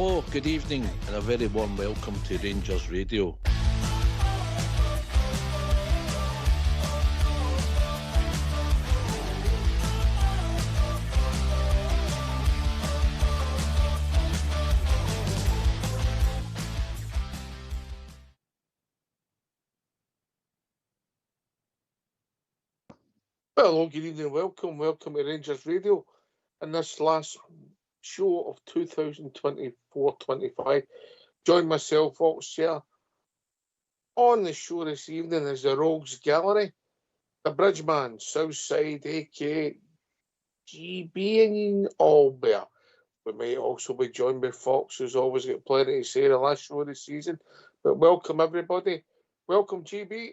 Hello, good evening, and a very warm welcome to Rangers Radio. Hello, good evening, welcome to Rangers Radio. In this last show of 2024-25, join myself, Officiating. On the show this evening is the Rogues Gallery, the Bridgeman, Southside, aka GB and Albert. We may also be joined by Fox, who's always got plenty to say the last show of the season. But welcome, everybody. Welcome, GB.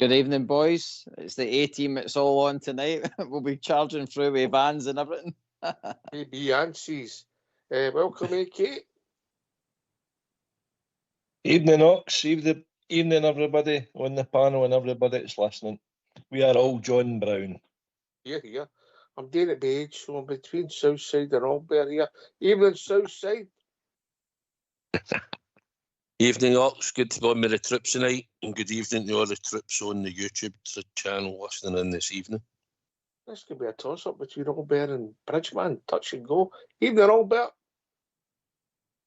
Good evening, boys. It's the A-team. It's all on tonight. We'll be charging through with vans and everything. Maybe Yancy's. Welcome, AK. Evening, Ox. Evening, everybody on the panel and everybody that's listening. We are all John Brown. Here. I'm doing it by age, so I'm between Southside and Albert here. Evening, Southside. Evening, Ox. Good to be on with the troops tonight, and good evening to all the troops on the YouTube channel listening in this evening. This could be a toss-up between Albert and Bridgeman. Touch and go. Evening, Albert.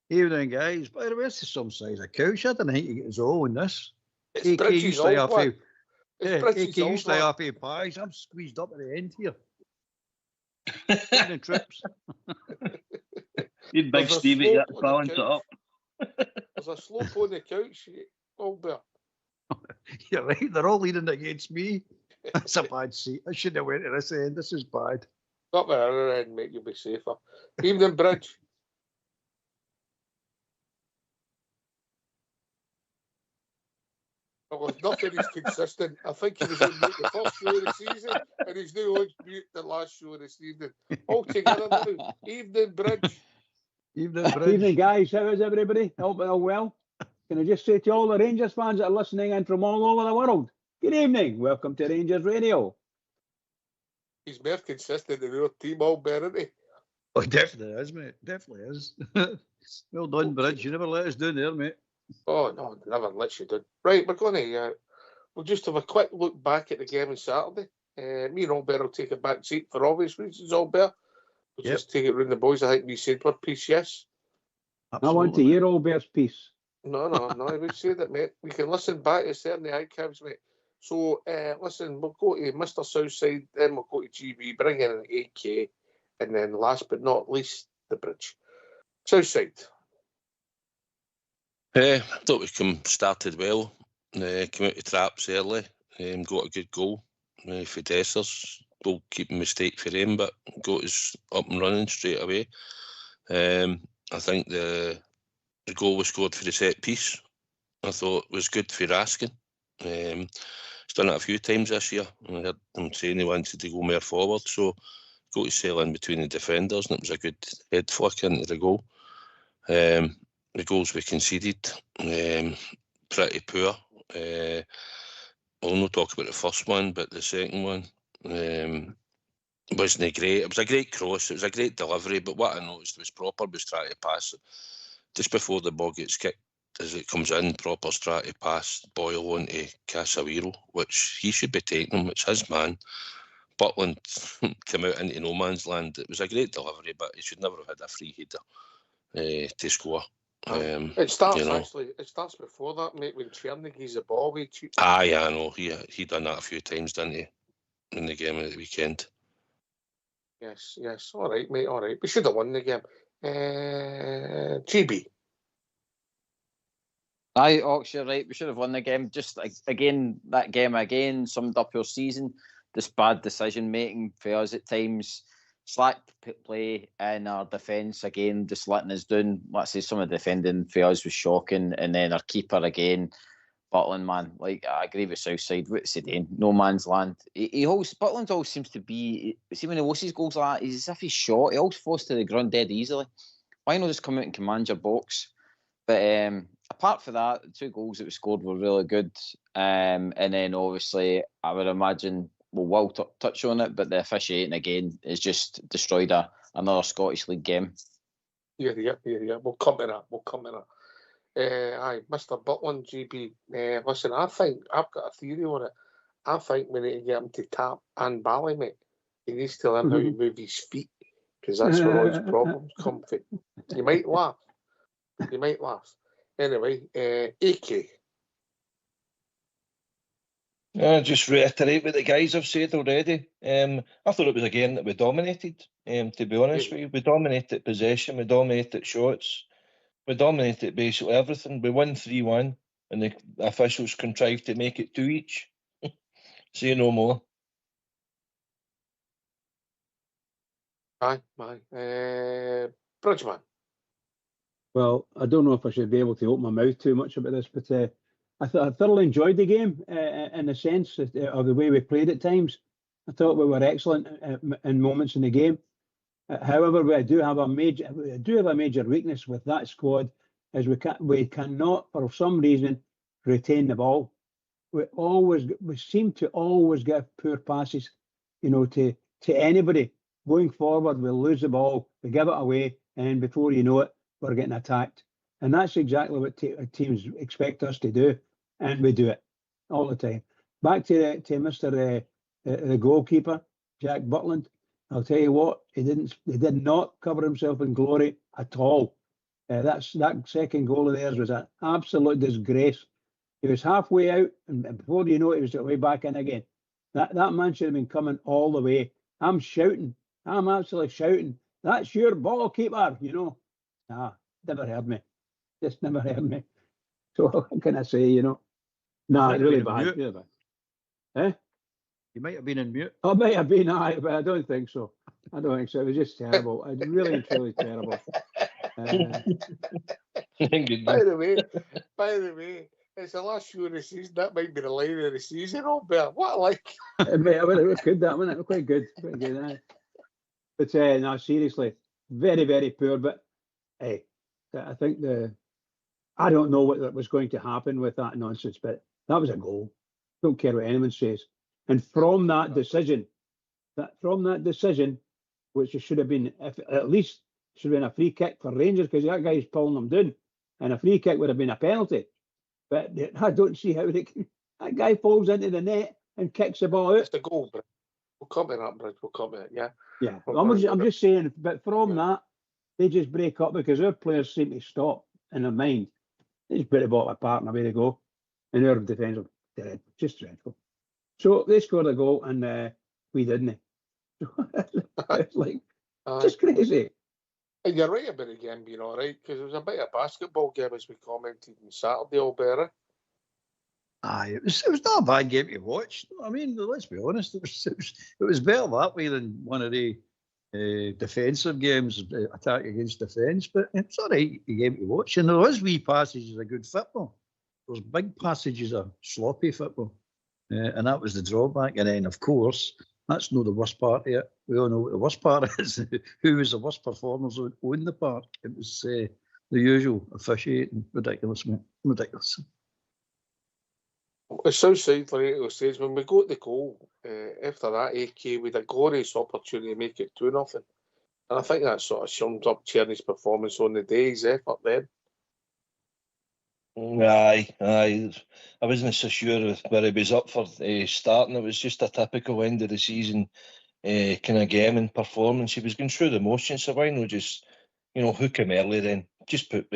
Evening, guys. By the way, this is some size of couch. I don't think you get us all in this. It's AK Bridges' used to old one. It's Bridges' AK old used to one. have a pies. I'm squeezed up at the end here. Evening, trips. You'd big There's a Stevie, slope you on the balance it couch. up. There's a slope on the couch, Albert. You're right. They're all leaning against me. That's a bad seat. I shouldn't have went to this end. This is bad. Up the other end, mate, you'll be safer. Evening, Bridge. Well, nothing is consistent. I think he was on mute the first show of the season, and he's now on mute the last show of this evening. All together now. Evening, Bridge. Evening, Bridge. Evening, guys. How is everybody? Hope all well. Can I just say to all the Rangers fans that are listening in from all over the world, good evening. Welcome to Rangers Radio. He's more consistent than our team, Albert, isn't he? Oh, definitely is, mate. Definitely is. Well done, Bridge. You never let us down there, mate. Oh, no, never let you do. Right, we're going to, we'll just have a quick look back at the game on Saturday. Me and Albert will take a back seat for obvious reasons, Albert. We'll just take it round the boys. I think we said we're peace, yes? I want to hear Albert's piece. No, we said that, mate. We can listen back to certain archives, mate. So, listen, we'll go to Mr. Southside, then we'll go to GB, bring in an AK, and then last but not least, the Bridge. Southside. I thought we started well. Came out of traps early, got a good goal for Dessers. Goalkeeping mistake for him, but got us up and running straight away. I think the goal was scored for the set piece. I thought was good for Raskin. He's done it a few times this year. I heard him saying he wanted to go more forward, so got to sail in between the defenders, and it was a good head flick into the goal. The goals we conceded, pretty poor. We'll not talk about the first one, but the second one wasn't great. It was a great cross, it was a great delivery, but what I noticed was Proper was trying to pass it just before the ball gets kicked. As it comes in, Proper's trying to pass Boyle onto Casemiro, which he should be taking him. It's his man. Butland came out into no man's land. It was a great delivery, but he should never have had a free header to score. It starts actually. It starts before that, mate. When Cherny gives the ball away cheap. I know. He done that a few times, didn't he, in the game at the weekend? Yes. All right, mate. All right. We should have won the game. GB. Aye, Ox, you're right. We should have won the game. Just again, that game again summed up your season. This bad decision making for us at times. Slack play in our defence again, just letting us down. Let's say some of the defending for us was shocking, and then our keeper again, Butland, man. Like I agree with Southside. What's he doing? No man's land. Butland always seems to be. See when he loses goals like that, he's as if he's shot. He always falls to the ground dead easily. Why not just come out and command your box? But apart from that, the two goals that we scored were really good. And then obviously, I would imagine we'll touch on it, but the officiating again has just destroyed another Scottish League game. Yeah. We'll come to that. Aye, Mr. Butland, GB. Listen, I think I've got a theory on it. I think we need to get him to tap and Bally, mate. He needs to learn how to move his feet, because that's where all his problems come from. You might laugh. Anyway, AK. Just reiterate what the guys have said already. I thought it was a game that we dominated, to be honest with you. We dominated possession, we dominated shots, we dominated basically everything. We won 3-1 and the officials contrived to make it 2 each. Say no more. Aye. Bridgeman. Well, I don't know if I should be able to open my mouth too much about this, but I thoroughly enjoyed the game in the sense of the way we played at times. I thought we were excellent in moments in the game. However, we do have a major weakness with that squad, is we cannot, for some reason, retain the ball. We seem to always give poor passes, to anybody. Going forward, we'll lose the ball, we give it away, and before you know it, we're getting attacked. And that's exactly what teams expect us to do, and we do it all the time. Back to Mr. The goalkeeper, Jack Butland. I'll tell you what, he did not cover himself in glory at all. That second goal of theirs was an absolute disgrace. He was halfway out, and before you know it, he was way back in again. That man should have been coming all the way. I'm absolutely shouting, "That's your ball, keeper!" Nah, never heard me. Just never heard me. So what can I say? Nah, really bad. Eh? You might have been in mute. I might have been, aye, but I don't think so. It was just terrible. It's really and truly terrible. By the way, it's the last show of the season. That might be the line of the season. What like? It was good, that, wasn't it? Quite good. Aye. But no, seriously, very, very poor. But hey, I think I don't know what was going to happen with that nonsense, but that was a goal. Don't care what anyone says. And from that decision, which it should have been, at least should have been a free kick for Rangers, because that guy's pulling them down, and a free kick would have been a penalty. But I don't see how that guy falls into the net and kicks the ball out. It's the goal, Bridge. We'll come to that, Bridge. We'll come to it, yeah. Yeah, I'm just saying, but from that, they just break up because our players seem to stop in their mind. They just put the ball apart and away they go. And our defence are just dreadful. So they scored a goal and we didn't. It's like, just crazy. And you're right about the game being all right, because it was a bit of a basketball game, as we commented on Saturday, Alberta. Aye, it was not a bad game to watch. I mean, let's be honest, it was better that way than one of the defensive games, attack against defence. But it's all right game to watch. And there was wee passages of good football. There's big passages of sloppy football, and that was the drawback. And then, of course, that's not the worst part of it. We all know what the worst part is. Who was the worst performers on the park? It was the usual officiating. Ridiculous, mate. Ridiculous. It's Southside Laredo says when we got the goal, after that, AK with a glorious opportunity to make it 2-0. And I think that sort of sums up Tierney's performance on the day's effort then. Aye. I wasn't so sure where he was up for starting. It was just a typical end of the season kind of game and performance. He was going through the motions, so why not just, hook him early then? Just put,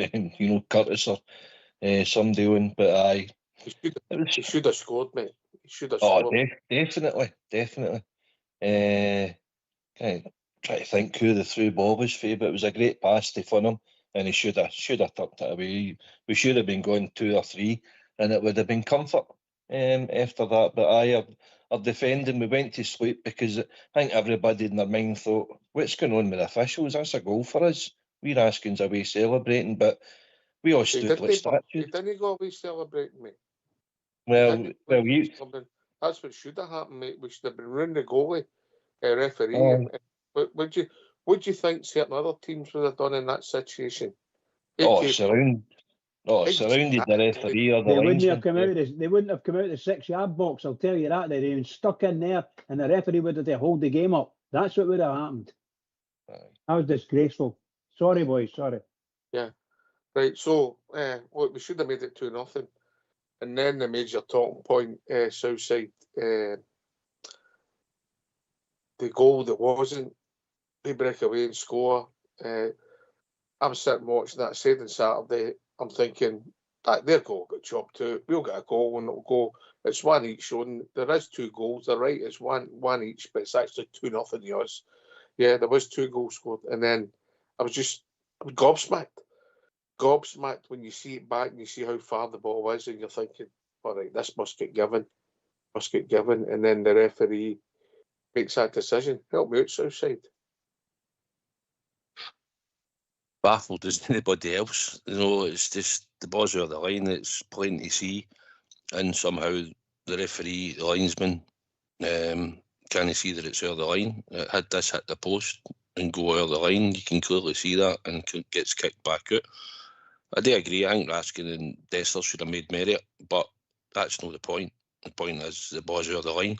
Curtis or somebody on. But aye. He should have scored, mate. He should have scored. Oh, definitely. Try to think who the through ball was for, but it was a great pass to Funham, and he should have tucked it away. We should have been going 2 or 3, and it would have been comfort after that. But our defending, we went to sleep because I think everybody in their mind thought, what's going on with the officials? That's a goal for us. We're Raskin's away celebrating, but we all stood like statues. He didn't go away celebrating, mate. That's what should have happened, mate. We should have been running the goalie, referee. What do you think certain other teams would have done in that situation? Surrounded the referee or the linesman. They wouldn't have come out of the 6-yard box, I'll tell you that. They'd been stuck in there and the referee would have to hold the game up. That's what would have happened. That was disgraceful. Sorry, boys. Sorry. Right, so look, we should have made it 2-0, and then the major talking point, Southside, the goal that wasn't, they break away and score. I'm sitting watching that. I said on Saturday, I'm thinking that their goal got chopped out. We'll get a goal and it'll go. It's one each. Shown there is 2 goals. They're right. It's one each, but it's actually 2-0 to us. Yeah, there was 2 goals scored, and then I was gobsmacked when you see it back and you see how far the ball is, and you're thinking, all right, this must get given, and then the referee makes that decision. Help me out, Southside. Baffled as anybody else. It's just the ball's over the line. It's plain to see, and somehow the referee, the linesman, can't see that it's over the line. Had this hit the post and go over the line, you can clearly see that, and gets kicked back out. I do agree. I think Raskin and Dessler should have made merit, but that's not the point. The point is the ball's over the line,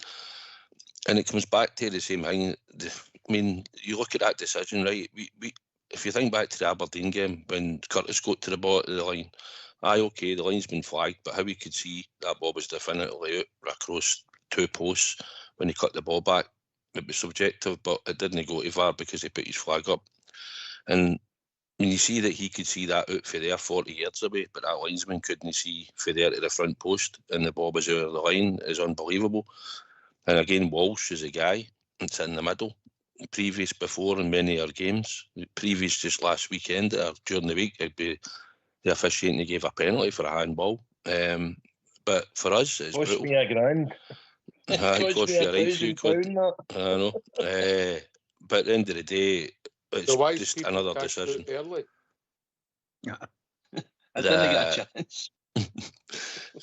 and it comes back to the same thing. I mean, you look at that decision, right? We if you think back to the Aberdeen game when Curtis got to the ball at the line, okay, the line's been flagged, but how we could see that ball was definitely out across 2 posts when he cut the ball back. It was subjective, but it didn't go to VAR because he put his flag up. And when you see that he could see that out for there 40 yards away, but that linesman couldn't see for there to the front post and the ball was out of the line, is unbelievable. And again, Walsh is a guy that's in the middle. Before in many of our games, previous just last weekend or during the week, it'd be the officiating gave a penalty for a handball. But for us, it's cost brutal. me $1,000. Cost you a right few quid. I know. But at the end of the day, it's just another decision. I didn't get a chance.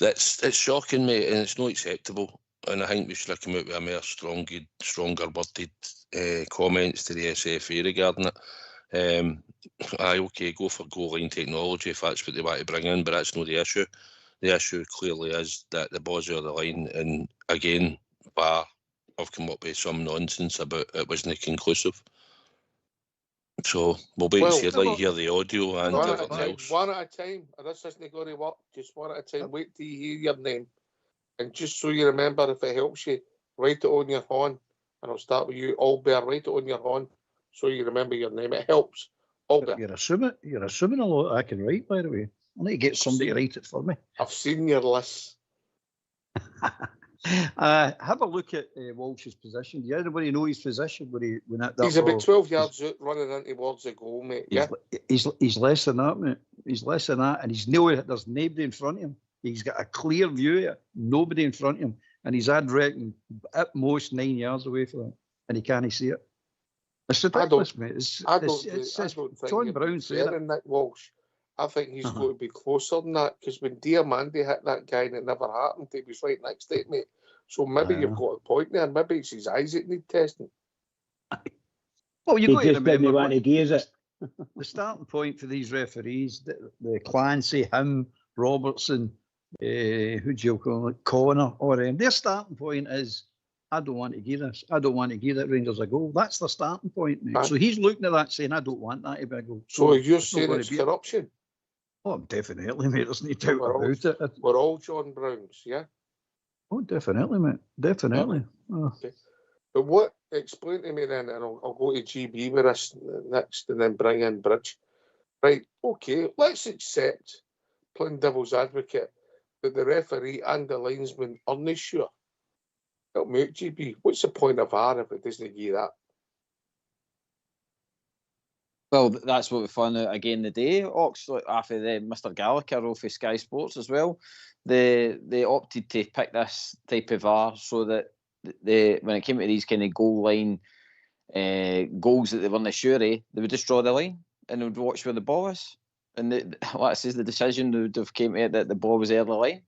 It's shocking, mate, and it's not acceptable. And I think we should have come out with a more stronger worded comments to the SFA regarding it. Okay, go for goal line technology if that's what they want to bring in, but that's not the issue. The issue clearly is that the ball's over the line, and again, VAR have come up with some nonsense about it wasn't conclusive. So we'll wait and see. I'd like to hear the audio and everything else. One at a time. This isn't going to work. Just one at a time. Wait till you hear your name. And just so you remember, if it helps you, write it on your horn. And I'll start with you, Albert. Write it on your horn so you remember your name. It helps. Albert. You're assuming a lot I can write, by the way. I need to get somebody to write it for me. I've seen your list. Have a look at Walsh's position. Do anybody know his position? He's about 12 yards out, running in towards the goal, mate. He's less than that, mate. He's less than that, and there's nobody in front of him. He's got a clear view of nobody in front of him, and he's I'd reckon at most 9 yards away from it, and he can't see it. It's ridiculous, mate. I don't think John Brown said it. Nick Walsh. I think he's going to be closer than that, because when Diamandi hit that guy and it never happened, he was right next to it, mate. So maybe you've got a point there. Maybe it's his eyes that need testing. Well, you've got to remember want to gaze it. The starting point for these referees, the Clancy, him, Robertson, who do you call it, Connor, or their starting point is, I don't want to give this. I don't want to give that Rangers a goal. That's the starting point, mate. So he's looking at that saying, I don't want that to be a goal. So you're saying it's corruption? Oh, definitely, mate. There's no doubt about it. We're all John Browns, yeah? Oh, definitely, mate. Definitely. Okay. But explain to me then, and I'll go to GB with us next and then bring in Bridge. Right, okay, let's accept, playing devil's advocate, that the referee and the linesman are not sure. Help me out, GB. What's the point of VAR if it doesn't give that? Well, that's what we found out again today, Ox, after the Mr. Gallagher off of Sky Sports as well. They opted to pick this type of VAR so that when it came to these kind of goal line goals that they weren't sure of, they would just draw the line and they would watch where the ball is. And like I says, the decision would have came to it that the ball was out of the line.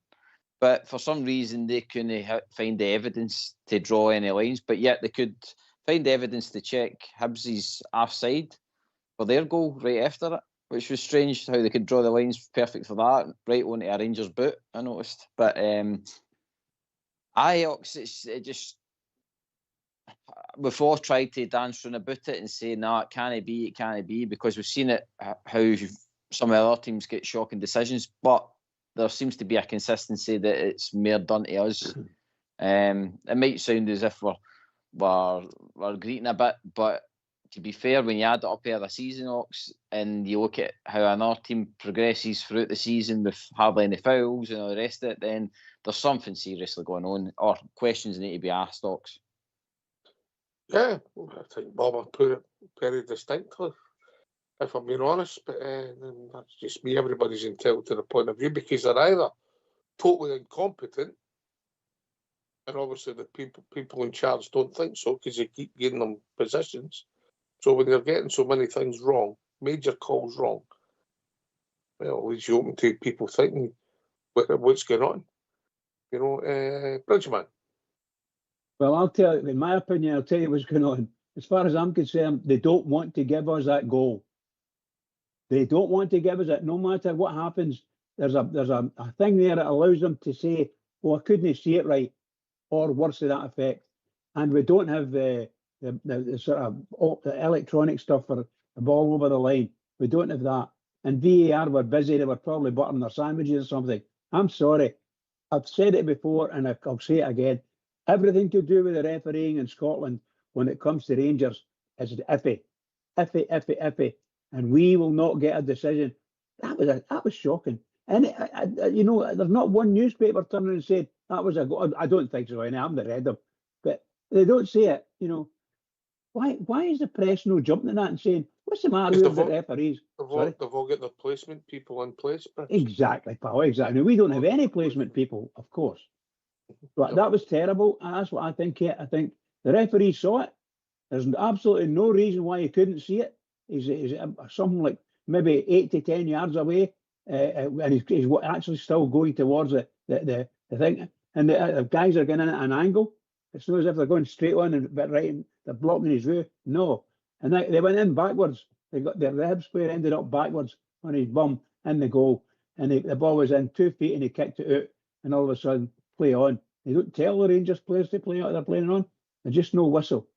But for some reason, they couldn't find the evidence to draw any lines, but yet they could find evidence to check Hibs' offside for their goal right after it, which was strange how they could draw the lines perfect for that, right onto a Rangers boot, I noticed. But Ox, it just, we've all tried to dance around about it and say, no, it can't be, because we've seen it, how some of the other teams get shocking decisions, but there seems to be a consistency that it's more done to us. It might sound as if we're greeting a bit, but to be fair, when you add it up here the season, Ox, and you look at how another team progresses throughout the season with hardly any fouls and all the rest of it, then there's something seriously going on, or questions need to be asked, Ox. Yeah, I think Bob put it very distinctly, if I'm being honest, but that's just me. Everybody's entitled to the point of view, because they're either totally incompetent, and obviously the people in charge don't think so, because they keep giving them positions. So when they're getting so many things wrong, major calls wrong, well, at least you open to people thinking what's going on. You know, Bridgman. Well, I'll tell you, in my opinion, I'll tell you what's going on. As far as I'm concerned, they don't want to give us that goal. They don't want to give us it. No matter what happens, there's a thing there that allows them to say, "Oh, I couldn't see it right," or worse to that effect. And we don't have the sort of the electronic stuff for the ball over the line. We don't have that. And VAR were busy. They were probably buttering their sandwiches or something. I'm sorry. I've said it before, and I'll say it again. Everything to do with the refereeing in Scotland when it comes to Rangers is iffy. And we will not get a decision. That was shocking. And you know, there's not one newspaper turning and saying that was a goal. I don't think so. I haven't read them, but they don't say it. You know, why is the press no jumping at that and saying, what's the matter with the referees? They've all got their placement people in place. Exactly, pal. Exactly. We don't have any placement people, of course. But that was terrible. And that's what I think. Yeah, I think the referee saw it. There's absolutely no reason why he couldn't see it. He's something like maybe 8 to 10 yards away, and he's actually still going towards the thing. And the guys are getting in at an angle. It's not as if they're going straight on and right, they're blocking his view. No, and they went in backwards. They got their Hibs player ended up backwards on his bum in the goal, and the ball was in 2 feet, and he kicked it out. And all of a sudden, play on. They don't tell the Rangers players to play out. They're playing on. They just no whistle,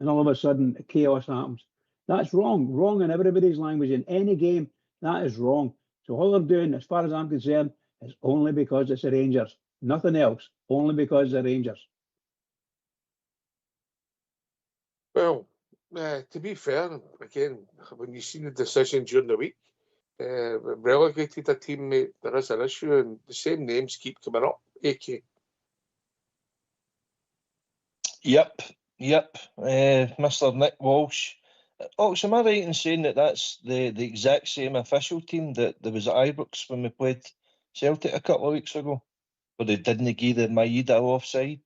and all of a sudden, chaos happens. That's wrong in everybody's language. In any game, that is wrong. So all they're doing, as far as I'm concerned, is only because it's the Rangers. Nothing else. Only because they're Rangers. Well, to be fair, again, when you see the decision during the week, relegated a teammate, there is an issue, and the same names keep coming up. AK. Yep. Mr. Nick Walsh. Ox, am I right in saying that that's the exact same official team that there was at Ibrox when we played Celtic a couple of weeks ago, where they didn't give the Maeda offside,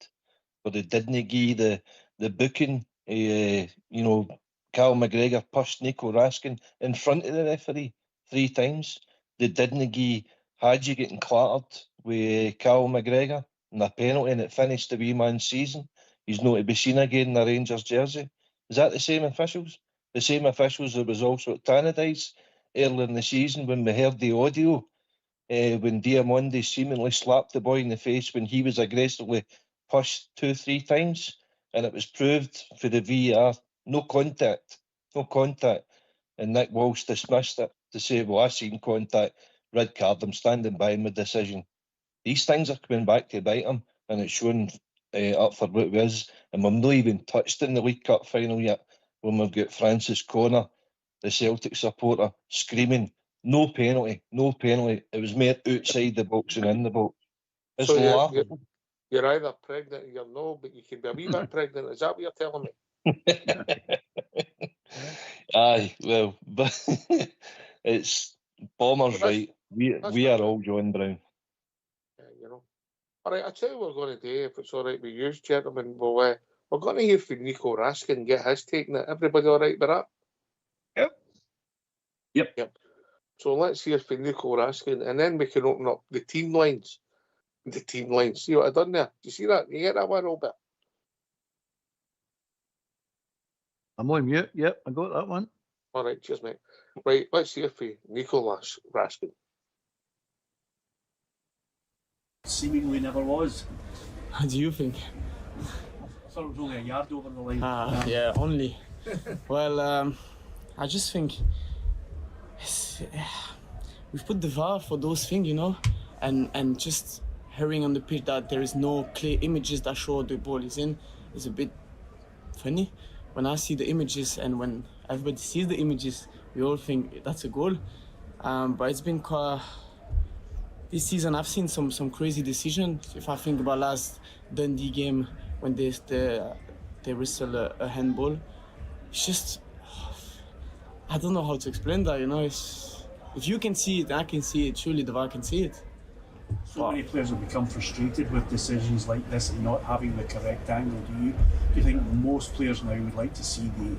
where they didn't give the booking? Cal McGregor pushed Nico Raskin in front of the referee 3 times. They didn't give Hadji getting clattered with Cal McGregor and a penalty, and it finished the wee man's season. He's not to be seen again in the Rangers jersey. Is that the same officials? The same officials that was also at Tannadice earlier in the season when we heard the audio when Diamondi seemingly slapped the boy in the face when he was aggressively pushed 2-3 times, and it was proved for the VAR, no contact. And Nick Walsh dismissed it to say, well, I seen contact, red card, I'm standing by my decision. These things are coming back to bite him, and it's showing up for what it is. And we're not even touched in the League Cup final yet, when we've got Francis Connor, the Celtic supporter, screaming, no penalty. It was more outside the box than in the box. It's so laughable. You're either pregnant or you're no, but you can be a wee bit pregnant. Is that what you're telling me? Aye, well, but it's Bomber's right. We are all John Brown. Yeah, All right, I'll tell you what we're going to do, if it's all right with you, gentlemen. We're going to hear from Nico Raskin and get his take on it. Everybody all right with that? Yep. So let's hear from Nico Raskin, and then we can open up the team lines. See what I've done there? Do you see that? You get that one, Robert? I'm on mute. Yep, I got that one. All right, cheers, mate. Right, let's hear from Nico Raskin. Seemingly never was. How do you think? thought it was only a yard over the line. Yeah, only. Well, I just think we've put the VAR for those things, you know, and just hearing on the pitch that there is no clear images that show the ball is in is a bit funny. When I see the images and when everybody sees the images, we all think that's a goal. But it's been quite... This season I've seen some crazy decisions. If I think about last Dundee game when they whistle a handball, it's just... I don't know how to explain that, you know. If you can see it, I can see it, surely the VAR can see it. So many players have become frustrated with decisions like this and not having the correct angle. Do you think most players now would like to see the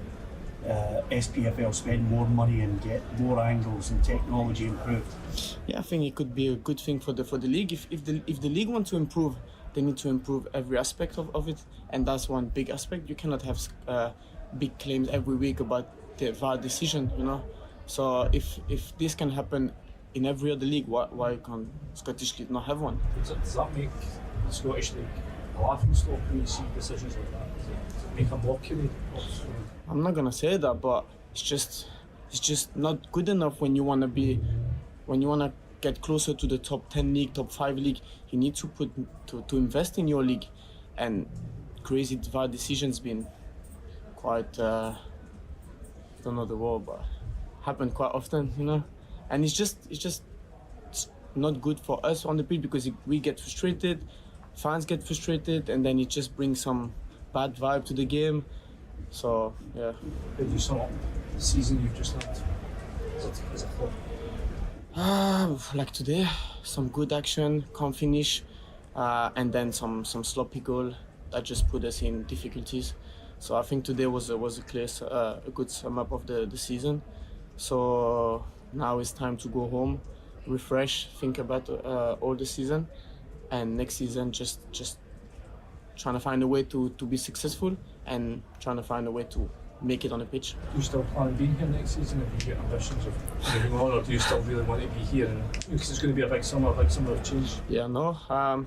SPFL spend more money and get more angles and technology improved? Yeah, I think it could be a good thing for the league. If the league want to improve, they need to improve every aspect of it, and that's one big aspect. You cannot have big claims every week about the VAR decision, you know. So if this can happen in every other league, why can't Scottish League not have one? Does that make the Scottish League a laughing stock when you see decisions like that? Does it make a mockery? I'm not gonna say that, but it's just not good enough when you wanna get closer to the top 10 league, top 5 league. You need to invest in your league, and crazy VAR decisions been quite I don't know the word, but happen quite often, you know. And it's just not good for us on the pitch because we get frustrated, fans get frustrated, and then it just brings some bad vibe to the game. So yeah. Did you sum up the season you've just had as a club? Like today, some good action, can't finish, and then some sloppy goal that just put us in difficulties. So I think today was a good sum up of the season. So now it's time to go home, refresh, think about all the season, and next season just trying to find a way to be successful and trying to find a way to make it on the pitch. Do you still plan on being here next season if you get ambitions of moving on, or do you still really want to be here? Because it's going to be a big summer of change. Yeah, no.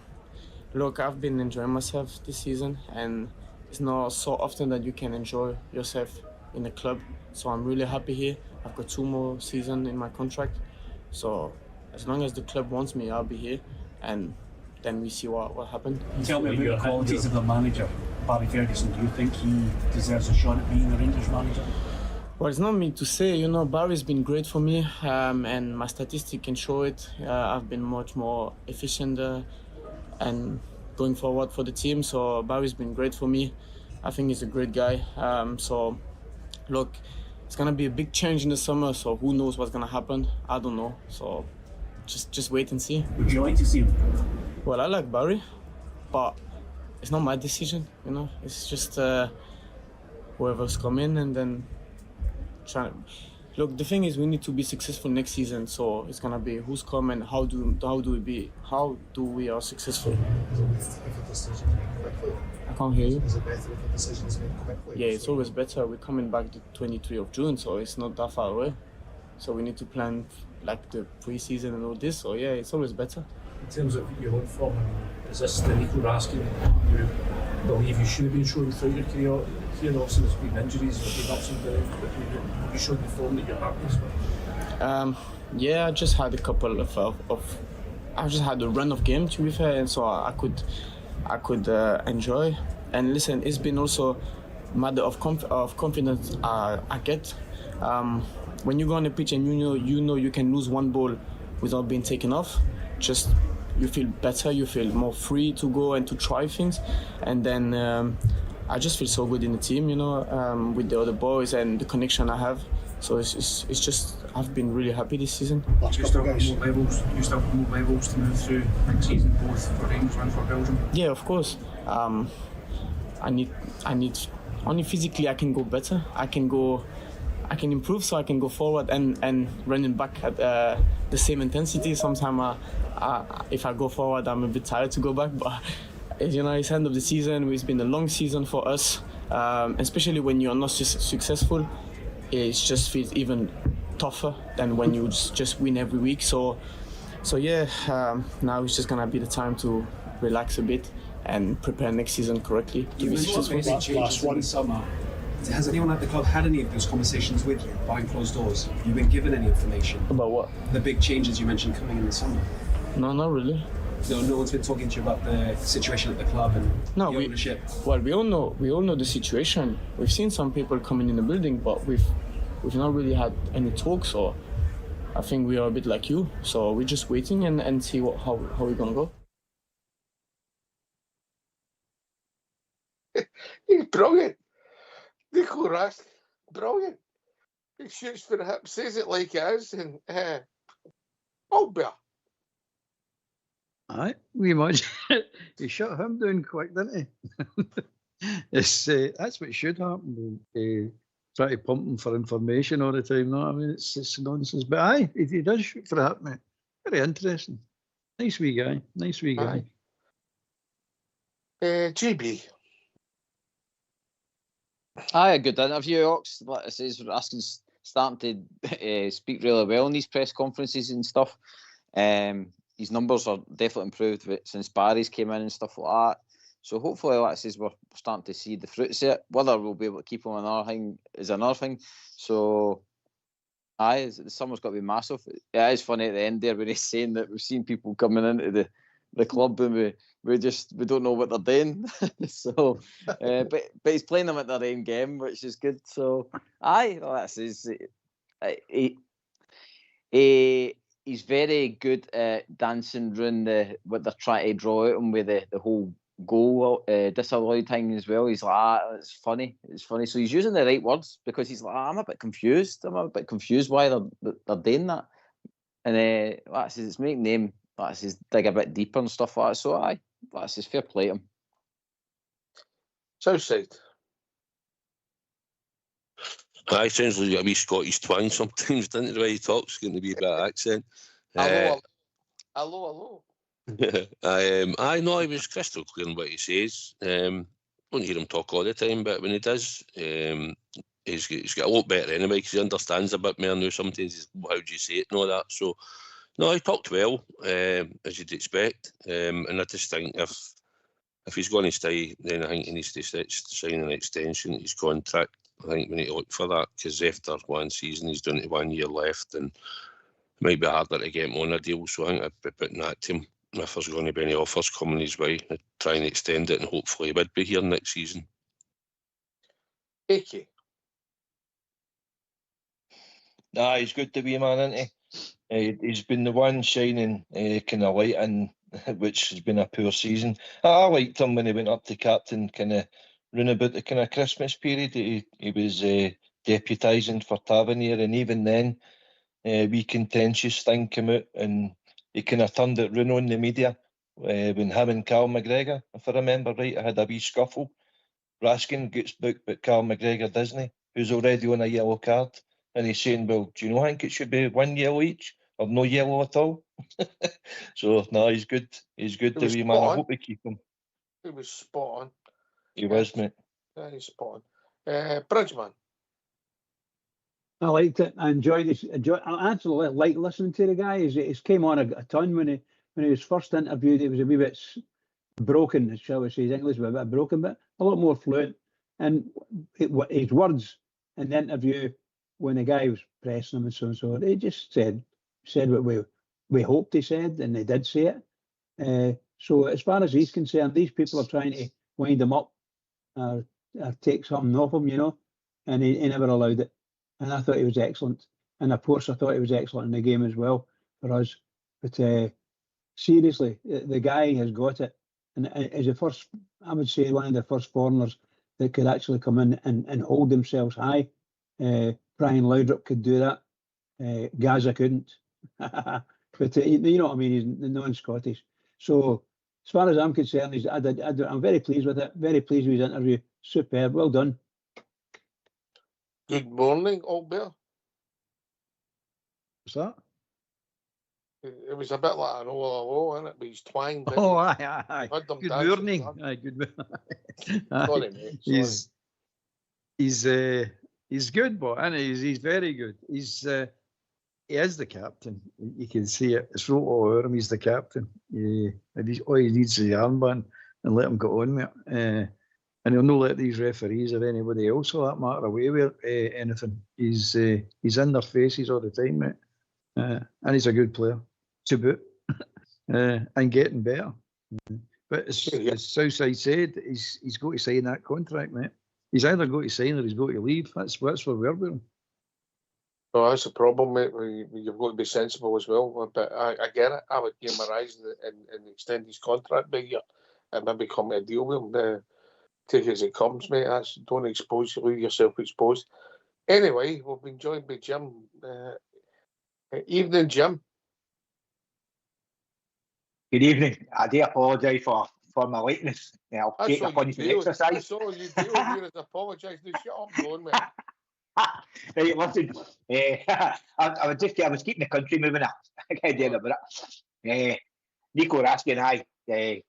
Look, I've been enjoying myself this season, and it's not so often that you can enjoy yourself in a club. So I'm really happy here. I've got 2 more seasons in my contract. So as long as the club wants me, I'll be here, and then we see what happens. Tell me about the qualities of the manager, Barry Ferguson. Do you think he deserves a shot at being the Rangers manager? Well, it's not me to say, you know. Barry's been great for me, and my statistics can show it. I've been much more efficient and going forward for the team. So Barry's been great for me. I think he's a great guy. So look, it's gonna be a big change in the summer. So who knows what's gonna happen? I don't know. So just wait and see. Would you like to see him? Well, I like Barry, but it's not my decision, you know. It's just whoever's coming, and then trying. Look, the thing is, we need to be successful next season. So it's gonna be who's coming, how do we are successful. Is it better if a decision made quickly? I can't hear you. Is it better if a decision is made quickly? Yeah, it's always better. We're coming back the 23rd of June, so it's not that far away. So we need to plan like the pre-season and all this. So yeah, it's always better. In terms of your own form, is this the Nico Raskin you believe you should have been showing throughout your career? Here also there's been injuries, there's been ups and downs, but have you showed the form that you're happy with? Yeah, I just had a couple I just had a run of game, to be fair, and so I could enjoy. And listen, it's been also a matter of confidence I get. When you go on the pitch and you know you can lose one ball without being taken off, just you feel better, you feel more free to go and to try things, and then I just feel so good in the team, you know, with the other boys and the connection I have. So it's just I've been really happy this season. You still have more levels to move through next season, both for Rangers and for Belgium? Yeah, of course. I need only physically I can go better. I can improve, so I can go forward and running back at the same intensity. Sometimes if I go forward, I'm a bit tired to go back, but you know, it's end of the season. It's been a long season for us, especially when you're not successful. It just feels even tougher than when you just win every week. So yeah, now it's just gonna be the time to relax a bit and prepare next season correctly to You be mentioned successful. basic changes in the summer. Has anyone at the club had any of those conversations with you behind closed doors? Have you been given any information About what? the big changes you mentioned coming in the summer? No, not really. No one's been talking to you about the situation at the club and the ownership. Well, we all know the situation. We've seen some people coming in the building, but we've not really had any talks. So I think we are a bit like you. So we're just waiting and see how we're gonna go. He's brilliant. Nico Raskin, brilliant. He shoots for the hip, says it like it is, and Albert. Aye, we much. He shut him down quick, didn't he? That's what should happen. Try to pump him for information all the time. No, I mean it's nonsense. But aye, he does shoot for the hip, mate. Very interesting. Nice wee guy. Nice wee guy. GB. Aye, a good interview, Ox. Like I says, Raskin's starting to speak really well in these press conferences and stuff. His numbers are definitely improved since Barry's came in and stuff like that. So hopefully, like I says, we're starting to see the fruits of it. Whether we'll be able to keep him on another thing is another thing. So, aye, the summer's got to be massive. It is funny at the end there when he's saying that we've seen people coming into the club and we don't know what they're doing. So, but he's playing them at their own game, which is good. So, aye, that's his. He's very good at dancing around what they're trying to draw at him with the whole goal disallowed thing as well. He's like, it's funny. So he's using the right words because he's like, I'm a bit confused why they're doing that. And that's it's making them dig a bit deeper and stuff like that. So aye, that's his fair play to him. Southside. Aye, sounds like a wee Scottish twang sometimes, doesn't it? The way he talks, getting a wee bit of accent. Hello. I know he was crystal clear in what he says. Don't hear him talk all the time, but when he does, he's got a lot better anyway because he understands a bit more now. Sometimes how do you say it and all that. So, no, he talked well, as you'd expect. And I just think if he's going to stay, then I think he needs to sign an extension to his contract. I think we need to look for that because after one season, he's down to 1 year left and it might be harder to get him on a deal. So I think I'd be putting that to him if there's going to be any offers coming his way. I'd try and extend it and hopefully he would be here next season. AK. Nah, he's good to be, man, isn't he? He's been the one shining kind of light in which has been a poor season. I liked him when he went up to captain, kind of round about the kind of Christmas period. He was deputising for Tavernier, and even then, wee contentious thing came out, and he kind of turned it round on the media when him and Carl McGregor, if I remember right, I had a wee scuffle. Raskin gets booked, but Carl McGregor doesn't, who's already on a yellow card. And he's saying, well, do you know, I think it should be 1 yellow each, or no yellow at all. So, no, he's good. He's good to be, man. I hope we keep him. He was spot on. He was, mate. Yeah, he's spot on. Bridgman. I liked it. I enjoyed this. I actually like listening to the guy. He came on a ton when he was first interviewed. It was a wee bit broken, shall we say. His English was a bit broken, but a lot more fluent. And his words in the interview, when the guy was pressing him and so and so, he just said what we hoped he said, and they did say it. So as far as he's concerned, these people are trying to wind him up or take something off him, you know, and he never allowed it. And I thought he was excellent. And of course, I thought he was excellent in the game as well for us. But seriously, the guy has got it. And as the first, I would say, one of the first foreigners that could actually come in and hold themselves high. Brian Laudrup could do that. Gaza couldn't. But you know what I mean, he's non-Scottish. So as far as I'm concerned, I'm very pleased with it. Very pleased with his interview. Superb. Well done. Good morning, Albert. What's that? It was a bit like an hello, isn't it? But he's twang. Oh, aye. Good morning. Aye, good morning. Sorry, mate. He's good, but and he's very good. He is the captain. You can see it. It's wrote all over him. He's the captain. And all he needs is the armband. and let him get on with it. And he'll not let these referees or anybody else, for that matter, away with anything. He's in their faces all the time, mate. And he's a good player to boot, and getting better. But as Southside said, he's got to sign that contract, mate. He's either got to sign or he's got to leave. That's where we're with him. Well, that's the problem, mate. You've got to be sensible as well. But I get it. I would give him a rise and extend his contract by a year and maybe come to a deal with him. Take it as it comes, mate. Don't leave yourself exposed. Anyway, we've been joined by Jim. Evening, Jim. Good evening. I do apologise for my lateness. I'll take upon some exercise. That's all you do. You just apologise. Now shut up, going, mate. Right, listen. I was keeping the country moving. I can't do it about it. Nico Raskin,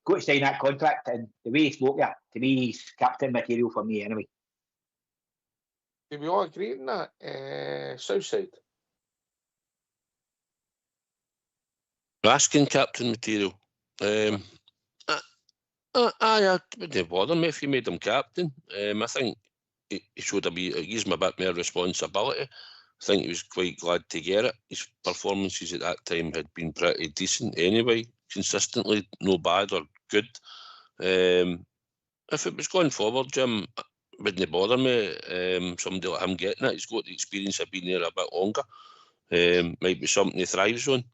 got to sign that contract, and the way he spoke there, to me, he's captain material for me anyway. Do we all agree on that? Southside? Raskin captain material. I wouldn't bother me if you made him captain. I think he should have used him a bit more responsibility. I think he was quite glad to get it. His performances at that time had been pretty decent anyway, consistently, no bad or good. If it was going forward, Jim, wouldn't bother me. Somebody like him getting it, he's got the experience of being there a bit longer. Might be something he thrives on.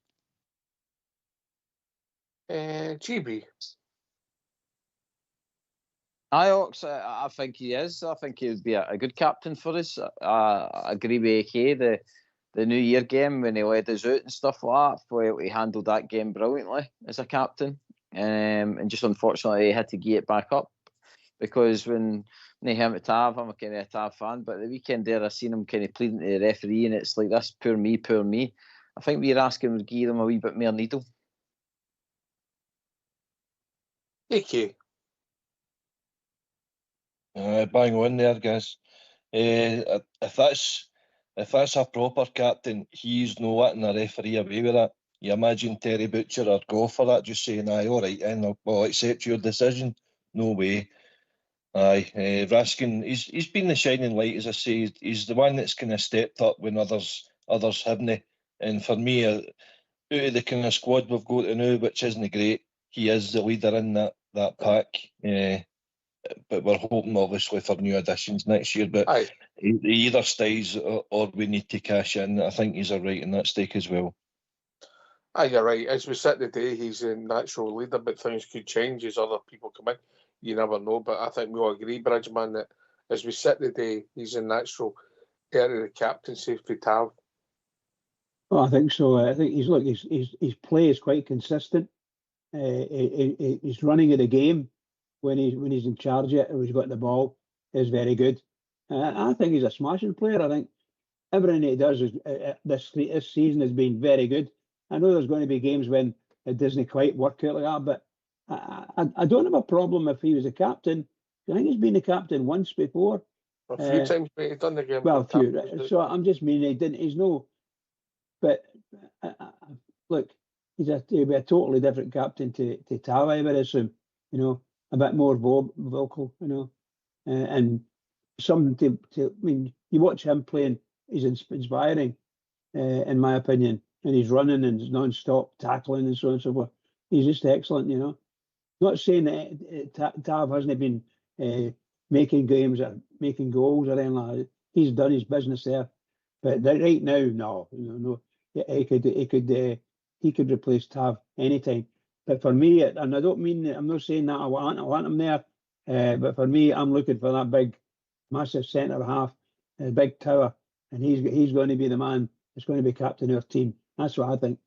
GB. I think he is. I think he would be a good captain for us. I agree with AK. The New Year game when he led us out and stuff like that. Well, he handled that game brilliantly as a captain, and just unfortunately he had to gear it back up because when they him at Tav, I'm a kind of a Tav fan, but the weekend there I seen him kind of pleading to the referee, and it's like this, poor me, poor me. I think we're asking would give him a wee bit more needle. AK. Bang on there, guys. If that's a proper captain, he's no letting a referee away with that. You imagine Terry Butcher or go for that, just saying, aye, all right, and I'll accept your decision. No way. Aye, Raskin, he's been the shining light, as I say. He's the one that's kind of stepped up when others haven't. And for me, out of the kind of squad we've got now, which isn't great, he is the leader in that pack. But we're hoping, obviously, for new additions next year. But he either stays or we need to cash in. I think he's right in that stake as well. Aye, you're right. As we sit today, he's a natural leader, but things could change as other people come in. You never know. But I think we all agree, Bridgeman, that as we sit today, he's a natural heir of the captaincy for Tav. Oh, I think so. I think his play is quite consistent. He's running of the game when he's in charge of it, and he's got the ball, is very good. I think he's a smashing player. I think everything he does this season has been very good. I know there's going to be games when it doesn't quite work out like that, but I don't have a problem if he was a captain. I think he's been a captain once before. A few times, but he's done the game. Well, a few. So I'm just meaning he didn't. He's no. But look, he'll be a totally different captain to Tav, I would assume. You know, a bit more vocal. You know, and something to. I mean, you watch him playing, he's inspiring, in my opinion. And he's running and non-stop tackling and so on and so forth. He's just excellent, you know. Not saying that Tav hasn't been making games or making goals or anything like that. He's done his business there, but right now, no. He could replace Tav anytime. But for me, and I don't mean, I'm not saying that I want him there. But for me, I'm looking for that big, massive centre half, big tower, and he's going to be the man that's going to be captain of our team. That's what I think.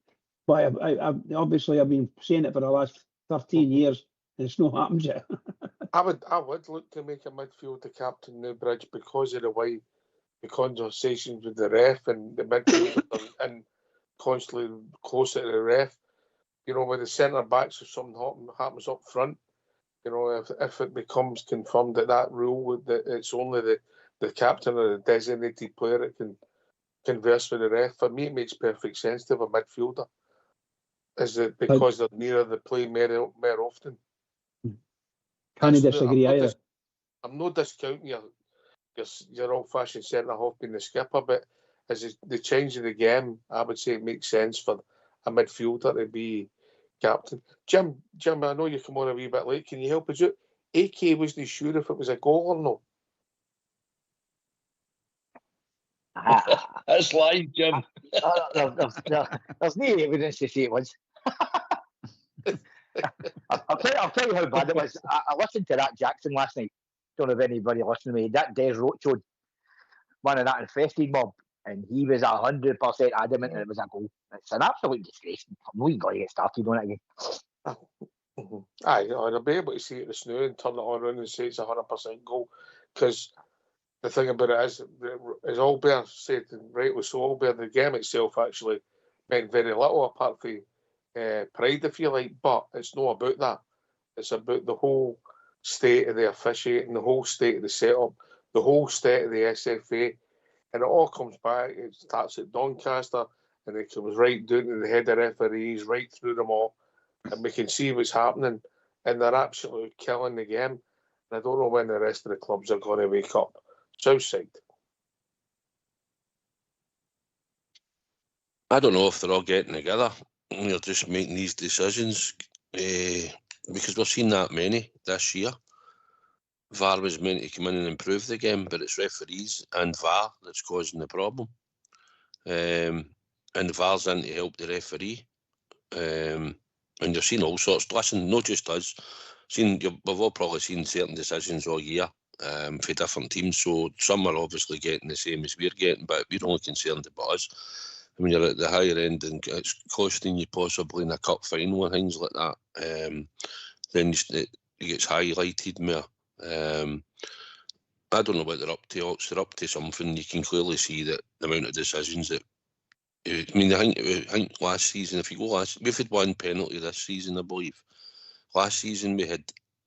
But obviously I've been saying it for the last 13 years, and it's not happened yet. I would look to make a midfield the captain now, Bridge, because of the way the conversations with the ref and the midfielders and constantly closer to the ref. You know, with the centre backs, if something happens up front, you know, if it becomes confirmed that rule that it's only the captain or the designated player that can converse with the ref, for me it makes perfect sense to have a midfielder. Is it because they're nearer the play more often? Can't disagree either. I'm not discounting your old-fashioned centre-half being the skipper, but as the change of the game, I would say it makes sense for a midfielder to be captain. Jim, I know you come on a wee bit late. Can you help us out? AK wasn't sure if it was a goal or not. That's live, Jim. There's no evidence to say it was. I'll tell you how bad it was. I listened to that Jackson last night. Don't know if anybody listened to me. That Des Rocho, one of that infested mob, and he was 100% adamant that it was a goal. It's an absolute disgrace. We got to get started on it again. Aye, I'll be able to see it this now and turn it on around and say it's 100% goal. Because the thing about it is, as Albert said, and rightly so, Albert, the game itself actually meant very little apart from pride, if you like. But it's not about that. It's about the whole state of the officiating, the whole state of the setup, the whole state of the SFA. And it all comes back. It starts at Doncaster and it comes right down to the head of referees, right through them all. And we can see what's happening. And they're absolutely killing the game. And I don't know when the rest of the clubs are going to wake up. Southside. I don't know if they're all getting together. They're just making these decisions because we've seen that many this year. VAR was meant to come in and improve the game, but it's referees and VAR that's causing the problem. And the VAR's in to help the referee. And you're seeing all sorts. Listen, not just us. We've all probably seen certain decisions all year for different teams. So some are obviously getting the same as we're getting, but we're only concerned about us. When you're at the higher end and it's costing you possibly in a cup final and things like that, then it gets highlighted more. I don't know what they're up to. They're up to something. You can clearly see that the amount of decisions that. I mean, I think last season, we've had one penalty this season, I believe. Last season we had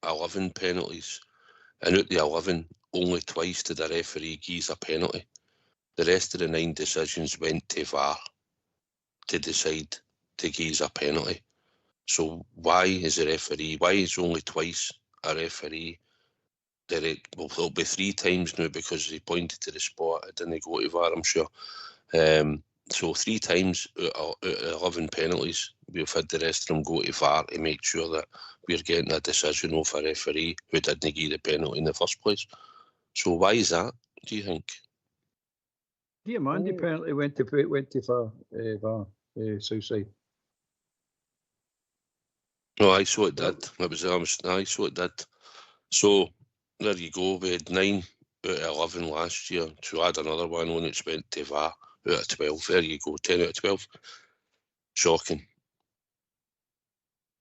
11 penalties, and out the 11, only twice did the referee give a penalty. The rest of the 9 decisions went to VAR to decide to give a penalty. So why is only twice a referee? There'll be 3 times now because he pointed to the spot. It didn't go to VAR, I'm sure. So 3 times out of 11 penalties, we've had the rest of them go to VAR to make sure that we're getting a decision off a referee who didn't give the penalty in the first place. So why is that, do you think? Diamandi penalty went to VAR, Southside. No, I saw it did. I saw it did. So there you go. We had 9 out of 11 last year. To add another one on, it's went to VAR out of 12. There you go, 10 out of 12. Shocking.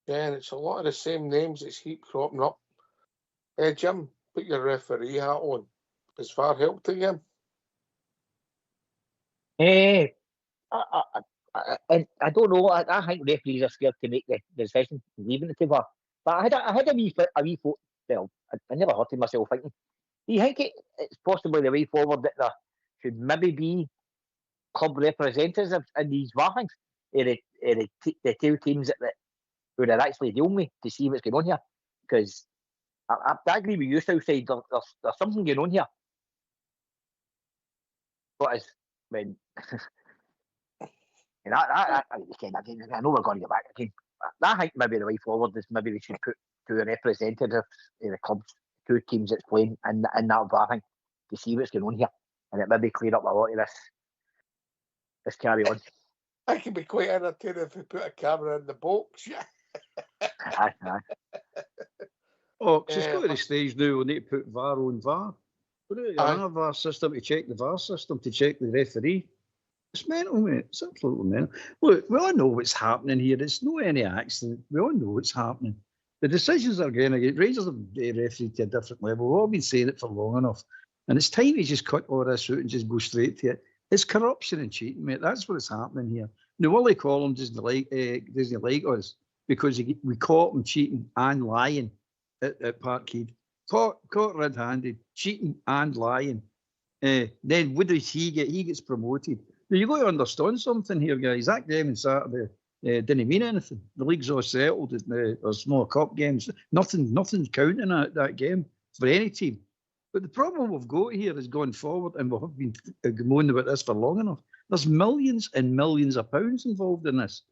Yeah, and it's a lot of the same names that keep cropping up. Hey, Jim, put your referee hat on. Has VAR helped again? I don't know. I think referees are scared to make the decision, leaving it to VAR. But I had a wee thought. Well, I never heard to myself thinking. Do you think it's possibly the way forward that there should maybe be club representatives in these VAR things? The 2 teams that who are actually dealing with to see what's going on here? Because I agree with you, Southside. There's something going on here. What is when? And I know we're going to get back again. I think maybe the way forward is maybe we should put 2 representatives in the clubs, 2 teams that's playing in that VAR thing to see what's going on here, and it maybe clear up a lot of this carry on. I can be quite entertaining if we put a camera in the box. Aye. Oh, it's got to the stage now we need to put VAR on VAR. We don't have a VAR system to check the VAR system, to check the referee. It's mental, mate. It's absolutely mental. Look, we all know what's happening here. It's not any accident. We all know what's happening. The decisions are going to get Rangers have refereed to a different level. We've all been saying it for long enough. And it's time to just cut all this out and just go straight to it. It's corruption and cheating, mate. That's what's happening here. Now, Willie Collum doesn't like us because we caught him cheating and lying at Parkhead. Caught red-handed, cheating and lying. Then what does he get? He gets promoted. Now, you've got to understand something here, guys. That game on Saturday didn't mean anything. The league's all settled. There's no cup games. Nothing's counting that game for any team. But the problem we've got here is going forward, and we've been moaning about this for long enough. There's millions and millions of pounds involved in this.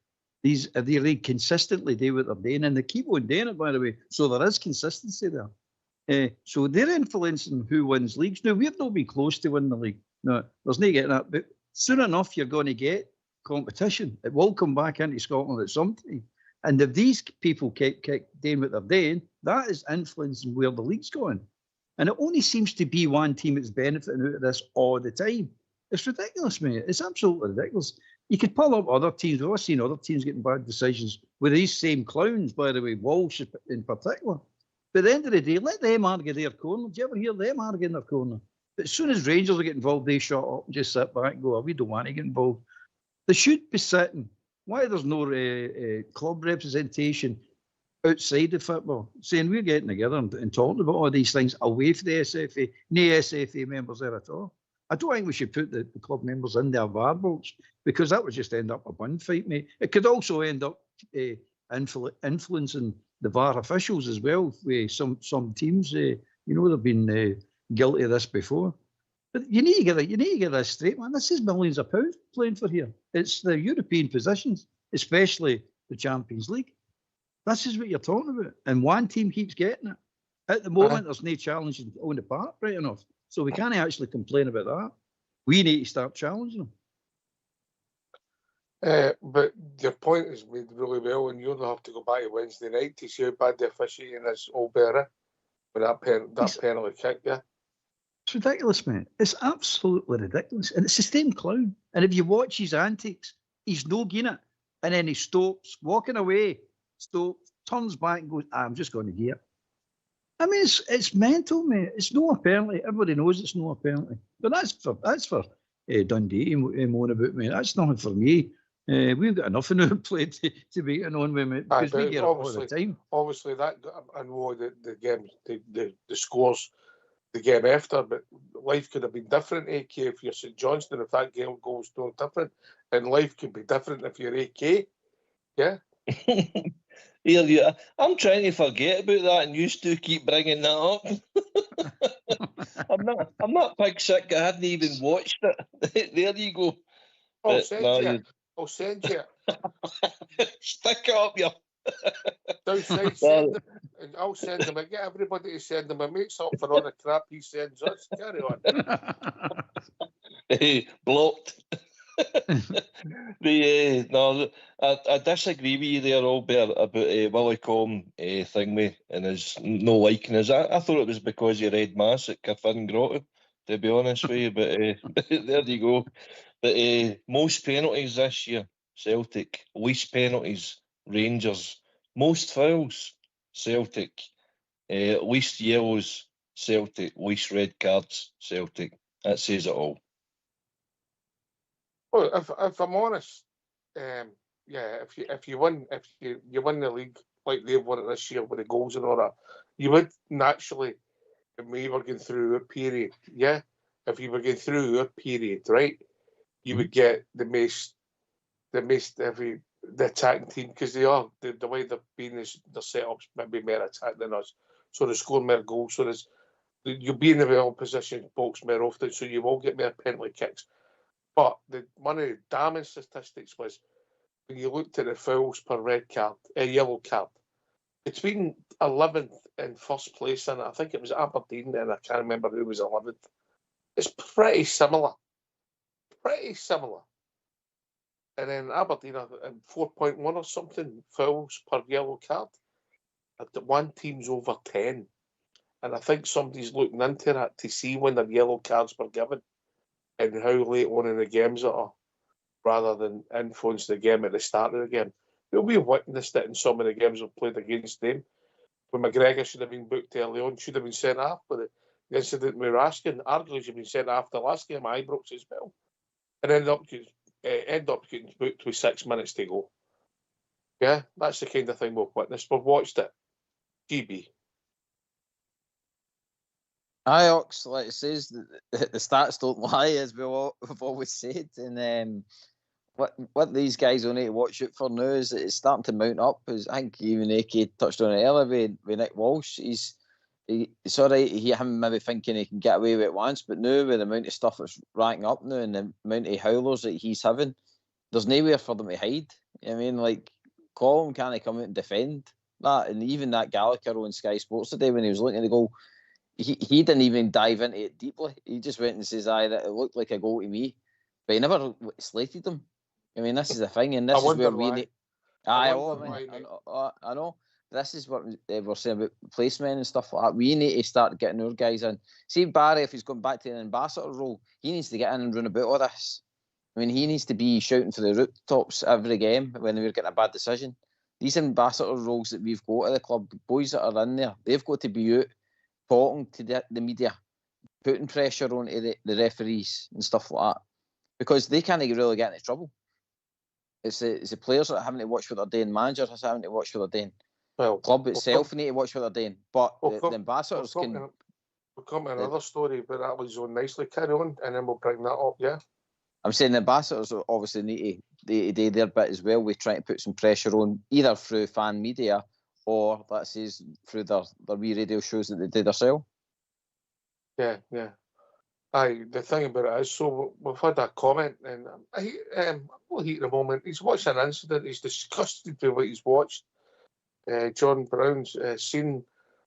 They consistently do what they're doing, and they keep on doing it, by the way. So there is consistency there. So they're influencing who wins leagues. Now, we've not been close to winning the league. No, there's no getting that. But soon enough, you're going to get competition. It will come back into Scotland at some time. And if these people keep doing what they're doing, that is influencing where the league's going. And it only seems to be one team that's benefiting out of this all the time. It's ridiculous, mate. It's absolutely ridiculous. You could pull up other teams. We've seen other teams getting bad decisions with these same clowns, by the way, Walsh in particular. But at the end of the day, let them argue their corner. Do you ever hear them arguing their corner? But as soon as Rangers get involved, they shut up and just sit back and go, we don't want to get involved. They should be sitting. Why there's no club representation outside of football, saying we're getting together and talking about all these things away from the SFA, no SFA members there at all. I don't think we should put the club members in their VAR box, because that would just end up a bun fight, mate. It could also end up influencing the VAR officials as well. With some teams, they've been guilty of this before. But you need to get this straight, man. This is millions of pounds playing for here. It's the European positions, especially the Champions League. This is what you're talking about. And one team keeps getting it. At the moment, there's no challenge on the park, right enough. So we can't actually complain about that. We need to start challenging them. But your point is made really well, and you'll have to go back to Wednesday night to see how bad the officiating is all better with that penalty kick, yeah. It's ridiculous, mate. It's absolutely ridiculous. And it's the same clown. And if you watch his antics, he's no getting it. And then he stops, walking away, stops, turns back and goes, I'm just going to get it. I mean, it's mental, mate. It's no apparently. Everybody knows it's no apparently. But that's for Dundee moan about me. That's nothing for me. We've got enough in our plate to be getting on with, mate, because we get it all the time. Obviously, that I know the game, the scores, the game after, but life could have been different, AK, if you're St Johnstone, if that game goes no different, and life could be different if you're AK. Yeah. Yeah, I'm trying to forget about that, and you two keep bringing that up. I'm not pig sick. I hadn't even watched it. There you go. I'll send you. Stick it up, you. Downside, send them, and I'll send them. I get everybody to send them. It makes up for all the crap he sends us. Carry on. Blocked. I disagree with you there, Albert, about Willie Com thing with and his no liking us. I thought it was because he read mass at Carfin Grotto, to be honest with you, but there you go. But most penalties this year, Celtic. Least penalties, Rangers. Most fouls, Celtic. Least yellows, Celtic. Least red cards, Celtic. That says it all. Well, if I'm honest, if you win the league like they've won it this year with the goals and all that, you would naturally, if we were going through a period, if you were going through a period, right, you would get the attacking team, because they are the way they've been is their setups maybe more attack than us, so they score more goals. So you'll be in the well position box more often, so you will get more penalty kicks. But one of the damning statistics was when you looked at the fouls per yellow card, between 11th and first place, and I think it was Aberdeen, and I can't remember who was 11th. It's pretty similar. And then Aberdeen are 4.1 or something fouls per yellow card. One team's over 10. And I think somebody's looking into that to see when their yellow cards were given and how late on in the games it are, rather than influence the game at the start of the game. We witnessed it in some of the games we've played against them. When McGregor should have been booked early on, should have been sent off with the incident with Raskin. Arguably should have been sent off the last game, Ibrox as well. And end up getting booked with 6 minutes to go. Yeah, that's the kind of thing we've witnessed. We've watched it. GB. Ox, like it says, the stats don't lie, as we've always said. And what these guys will need to watch out for now is that it's starting to mount up. I think even AK touched on it earlier with Nick Walsh. It's all right, him maybe thinking he can get away with it once, but now with the amount of stuff that's racking up now and the amount of howlers that he's having, there's nowhere for them to hide. I mean, like, Colin can't come out and defend that. And even that Gallagher on Sky Sports today, when he was looking at the goal, he didn't even dive into it deeply. He just went and says, that it looked like a goal to me. But he never slated them. I mean, this is the thing, and this is where we need... I know. This is what we're saying about placement and stuff like that. We need to start getting our guys in. See, Barry, if he's going back to an ambassador role, he needs to get in and run about all this. I mean, he needs to be shouting for the rooftops every game when we're getting a bad decision. These ambassador roles that we've got at the club, the boys that are in there, they've got to be out talking to the media, putting pressure onto the referees and stuff like that, because they can't really get into trouble. It's the players that are having to watch what they're doing, managers are having to watch what they're doing. Well, club itself need to watch what they're doing, but the ambassadors can... We'll come to another story, but that was on nicely. Carry on, and then we'll bring that up, yeah? I'm saying the ambassadors obviously need to do their bit as well. We're trying to put some pressure on, either through fan media or, let's say, through their wee radio shows that they do themselves. Yeah. Aye, the thing about it is, so we've had a comment, and we'll heat the moment. He's watched an incident, he's disgusted with what he's watched. John Brown's seen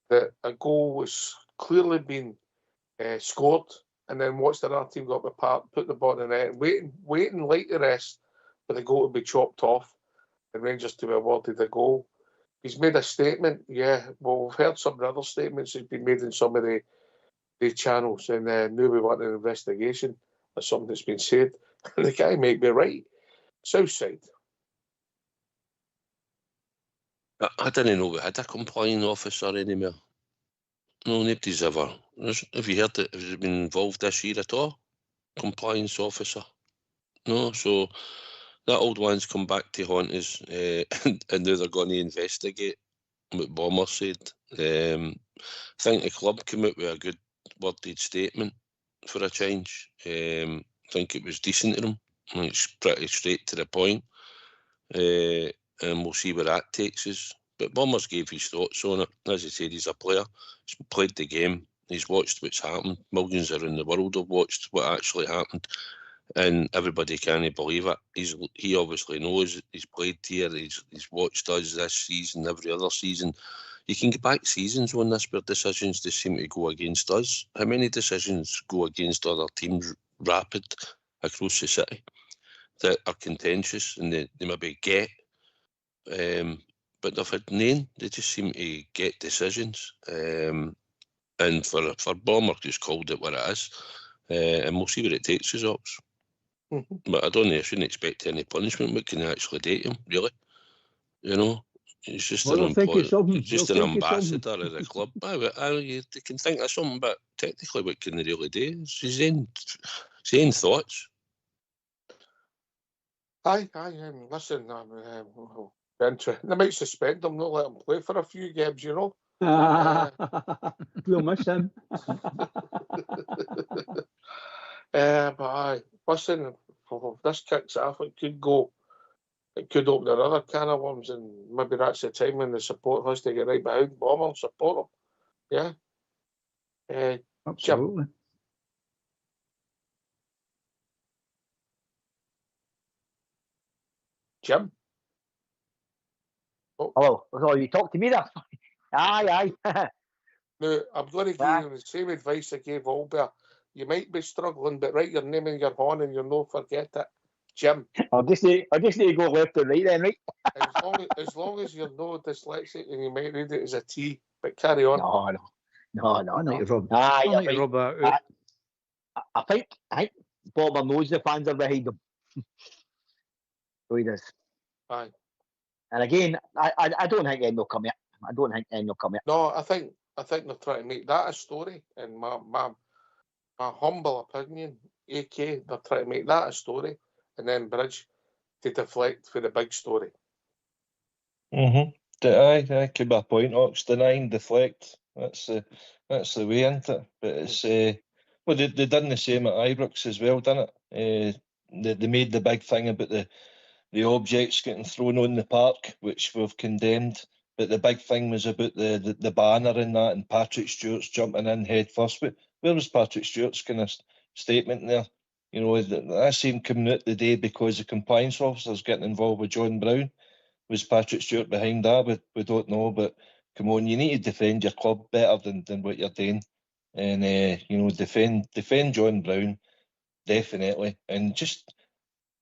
that a goal was clearly being scored, and then watched the other team go up the park, put the ball in the net, waiting like the rest for the goal to be chopped off and Rangers to be awarded the goal. He's made a statement, yeah. Well, we've heard some of the other statements that's been made in some of the channels, and now we want an investigation or something that's been said. And the guy might be right. Southside. I didn't know we had a complying officer anymore. No, nobody's ever. Have you heard that? Has it been involved this year at all? Compliance officer? No, so that old one's come back to haunt us, and now they're going to investigate what Bomber said. I think the club came out with a good worded statement for a change. I think it was decent of them. It's pretty straight to the point. And we'll see where that takes us. But Bombers gave his thoughts on it. As I said, he's a player. He's played the game. He's watched what's happened. Millions around the world have watched what actually happened. And everybody can't believe it. He obviously knows. He's played here. He's watched us this season, every other season. You can get back seasons on this where decisions just seem to go against us. How many decisions go against other teams rapid across the city that are contentious and they maybe get? But they've had none. They just seem to get decisions. And for Bomber, just called it what it is. And we'll see where it takes us, Ops. But I shouldn't expect any punishment. What can they actually do to him, really? You know? He's just an employee. He's just an ambassador of the club. They can think of something, but technically what can they really do? It's his own thoughts. Aye, listen, they might suspend him, not let him play for a few games, you know. We'll miss him. But aye, listen, if this kicks off, it could open another can of worms, and maybe that's the time when the support has to get right behind Bomber and support him. Yeah. Absolutely. Jim? Oh. Hello. Oh, you talk to me there? Aye. Now, I'm going to give you the same advice I gave Albert. You might be struggling, but write your name in your horn and you'll not forget it. Jim. I just need to go left and right then, right? as long as you're not dyslexic and you might read it as a T, but carry on. No. I think Bomber knows the fans are behind him. So he does. Aye. And again, I don't think end will come yet. No, I think they're trying to make that a story. And my humble opinion, AK, they're trying to make that a story, and then Bridge to deflect for the big story. Aye, could be a point, Ox. Denying, deflect. That's the way, isn't it? But it's well, they done the same at Ibrox as well, didn't it? they made the big thing about the objects getting thrown on the park, which we've condemned. But the big thing was about the banner and that, and Patrick Stewart's jumping in head first. But where was Patrick Stewart's kind of statement there? You know, that seemed coming out the day because the compliance officers getting involved with John Brown. Was Patrick Stewart behind that? We don't know. But come on, you need to defend your club better than what you're doing. And, you know, defend John Brown, definitely. And just,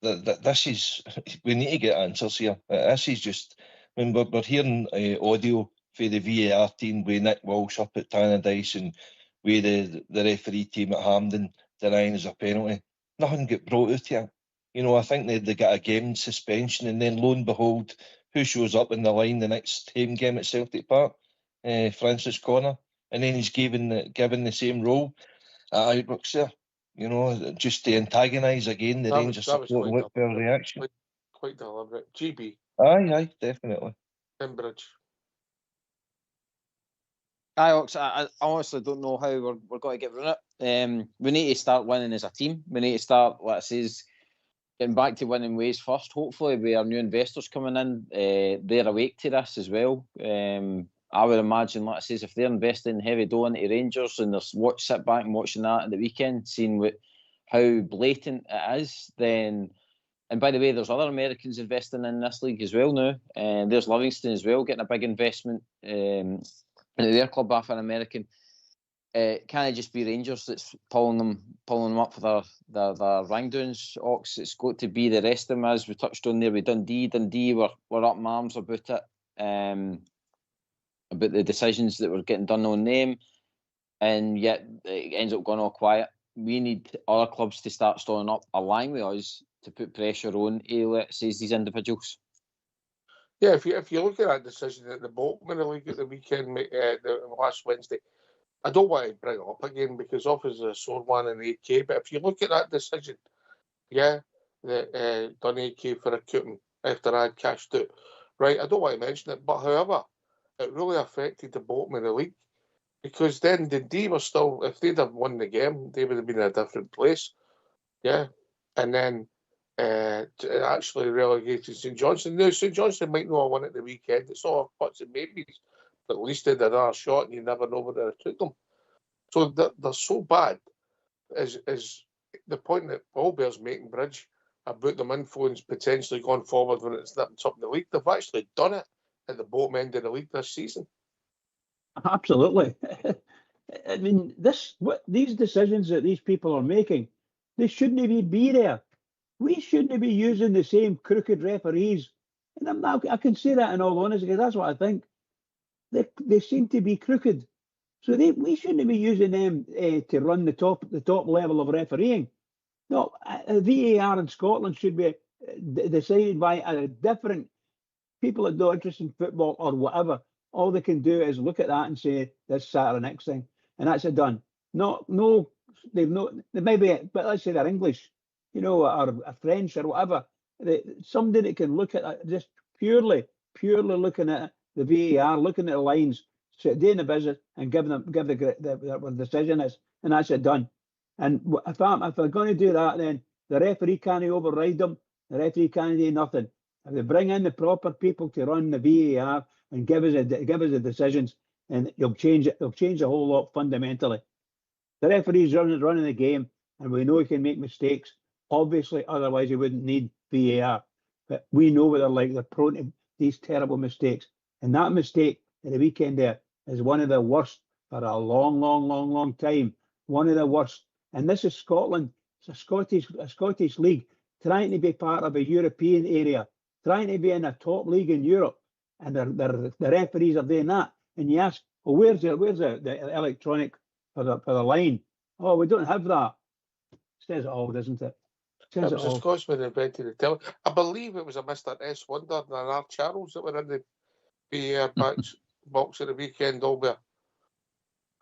this is, we need to get answers here. This is just, I mean, we're hearing audio for the VAR team with Nick Walsh up at Tannadice and with the referee team at Hampden denying us a penalty. Nothing got brought out here. You know, I think they got a game suspension, and then lo and behold, who shows up in the line the next home game at Celtic Park? Francis Connor. And then he's given the same role at Ibrox there. You know, just to antagonise again the Rangers support and look for a reaction. Quite deliberate. GB. Aye, definitely. Cambridge. I honestly don't know how we're going to get around it. We need to start winning as a team. We need to start, like I says, getting back to winning ways first. Hopefully, with our new investors coming in, they're awake to this as well. I would imagine, like I says, if they're investing heavy dough into Rangers and they're sit back and watching that at the weekend, seeing how blatant it is, then. And by the way, there's other Americans investing in this league as well now. And there's Livingston as well getting a big investment into their club off an American. Can it just be Rangers that's pulling them up for their ring downs, Ox? It's got to be the rest of them, as we touched on there with Dundee. Dundee were up in arms about it, about the decisions that were getting done on them, and yet it ends up going all quiet. We need other clubs to start stalling up, along with us, to put pressure on, let's say, these individuals. Yeah, if you look at that decision at the bottom of the league at the weekend, last Wednesday, I don't want to bring it up again because offers a sore one in the 8K, but if you look at that decision, yeah, that done 8K for Recruitment after I had cashed out, right, I don't want to mention it, but however, it really affected the bottom of the league because then Dundee were still, if they'd have won the game, they would have been in a different place, yeah, and then actually relegated St Johnstone. Now, St Johnstone might not have won at the weekend. It's all puts and maybes. But at least they did another shot and you never know where it took them. So they're so bad is the point that Paul Bear's making, Bridge, about them influence potentially going forward when it's up in the league. They've actually done it at the bottom end of the league this season. Absolutely. I mean, these decisions that these people are making, they shouldn't even be there. We shouldn't be using the same crooked referees. And I can say that in all honesty, because that's what I think. They seem to be crooked. So we shouldn't be using them to run the top level of refereeing. No, VAR in Scotland should be decided by a different people that don't interest in football or whatever. All they can do is look at that and say, this Saturday next thing. And that's it done. They may be, but let's say they're English, you know, or French or whatever. Somebody that can look at that, just purely looking at the VAR, looking at the lines, doing the business and give the decision is, and that's it done. And if they're going to do that, then the referee can't override them. The referee can't do nothing. If they bring in the proper people to run the VAR and give us the decisions, and they'll change it. They'll change a whole lot fundamentally. The referee's running the game, and we know he can make mistakes. Obviously, otherwise he wouldn't need VAR. But we know what they're like. They're prone to these terrible mistakes. And that mistake at the weekend there is one of the worst for a long time. One of the worst. And this is Scotland. It's a Scottish league trying to be part of a European area, trying to be in a top league in Europe. And the referees are doing that. And you ask, well, where's the electronic for the line? Oh, we don't have that. Says it all, doesn't it? It was a Scotsman invented the tele. I believe it was a Mr. S. Wonder and an R. Charles that were in the VAR box at the weekend, Albert.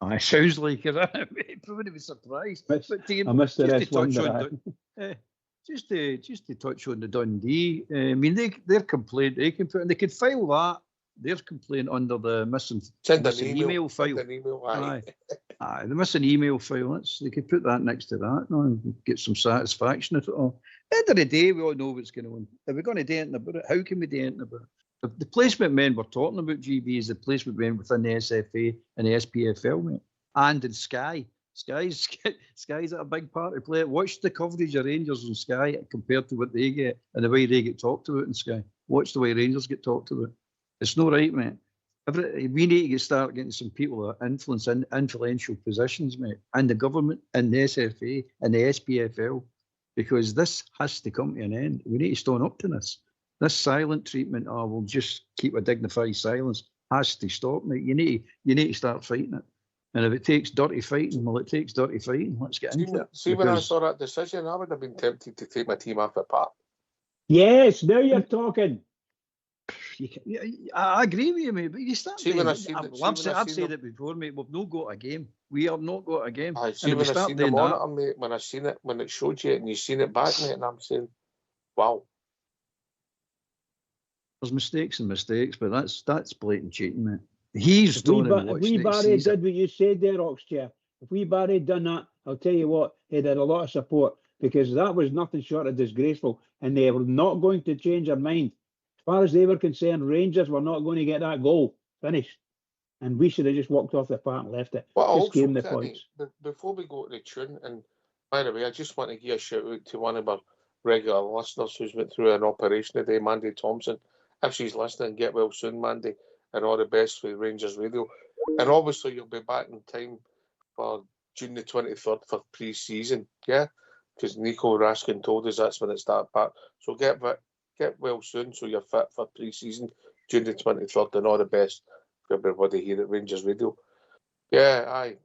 It sounds like it. I wouldn't be surprised. But Mr. S. Wonder. Just to touch on the Dundee, I mean, their complaint, they could file that, their complaint under the missing email file. Aye. Aye, the missing email file, they could put that next to that and get some satisfaction at it all. At the end of the day, we all know what's going on. If we're going to do anything about it, how can we do anything about it? The placement men we're talking about, GB, is the placement men within the SFA and the SPFL, mate. And in Sky. Sky's a big part to play. Watch the coverage of Rangers on Sky compared to what they get and the way they get talked about in Sky. Watch the way Rangers get talked about. It's not right, mate. We need to start getting some people that influence in influential positions, mate, and the government, and the SFA, and the SPFL, because this has to come to an end. We need to stand up to this. This silent treatment, we'll just keep a dignified silence, has to stop, mate. You need to start fighting it. And if it takes dirty fighting, well, it takes dirty fighting. Let's get into it. See, when I saw that decision, I would have been tempted to take my team off the park. Yes, now you're talking. I agree with you, mate, but you start See, doing when I've said it before, mate, we've not got a game. We have not got a game. I see, and when if we I start seen the doing monitor, that, mate, when I seen it, when it showed you it and you seen it back, mate, and I'm saying, wow. there's mistakes and mistakes, but that's blatant cheating, mate. He's done and watched If Barry did what you said there, Oxchair, if Barry had done that, I'll tell you what, he'd had a lot of support, because that was nothing short of disgraceful, and they were not going to change their mind. As far as they were concerned, Rangers were not going to get that goal finished, and we should have just walked off the park and left it. Well, just gave them the points. Before we go to the tune, and by the way, I just want to give a shout out to one of our regular listeners who's went through an operation today, Mandy Thompson. If she's listening, get well soon, Mandy, and all the best for Rangers Radio. And obviously, you'll be back in time for June the 23rd for pre-season, yeah? Because Nico Raskin told us that's when it started back. So get well soon so you're fit for pre-season, June the 23rd, and all the best for everybody here at Rangers Radio. Yeah, I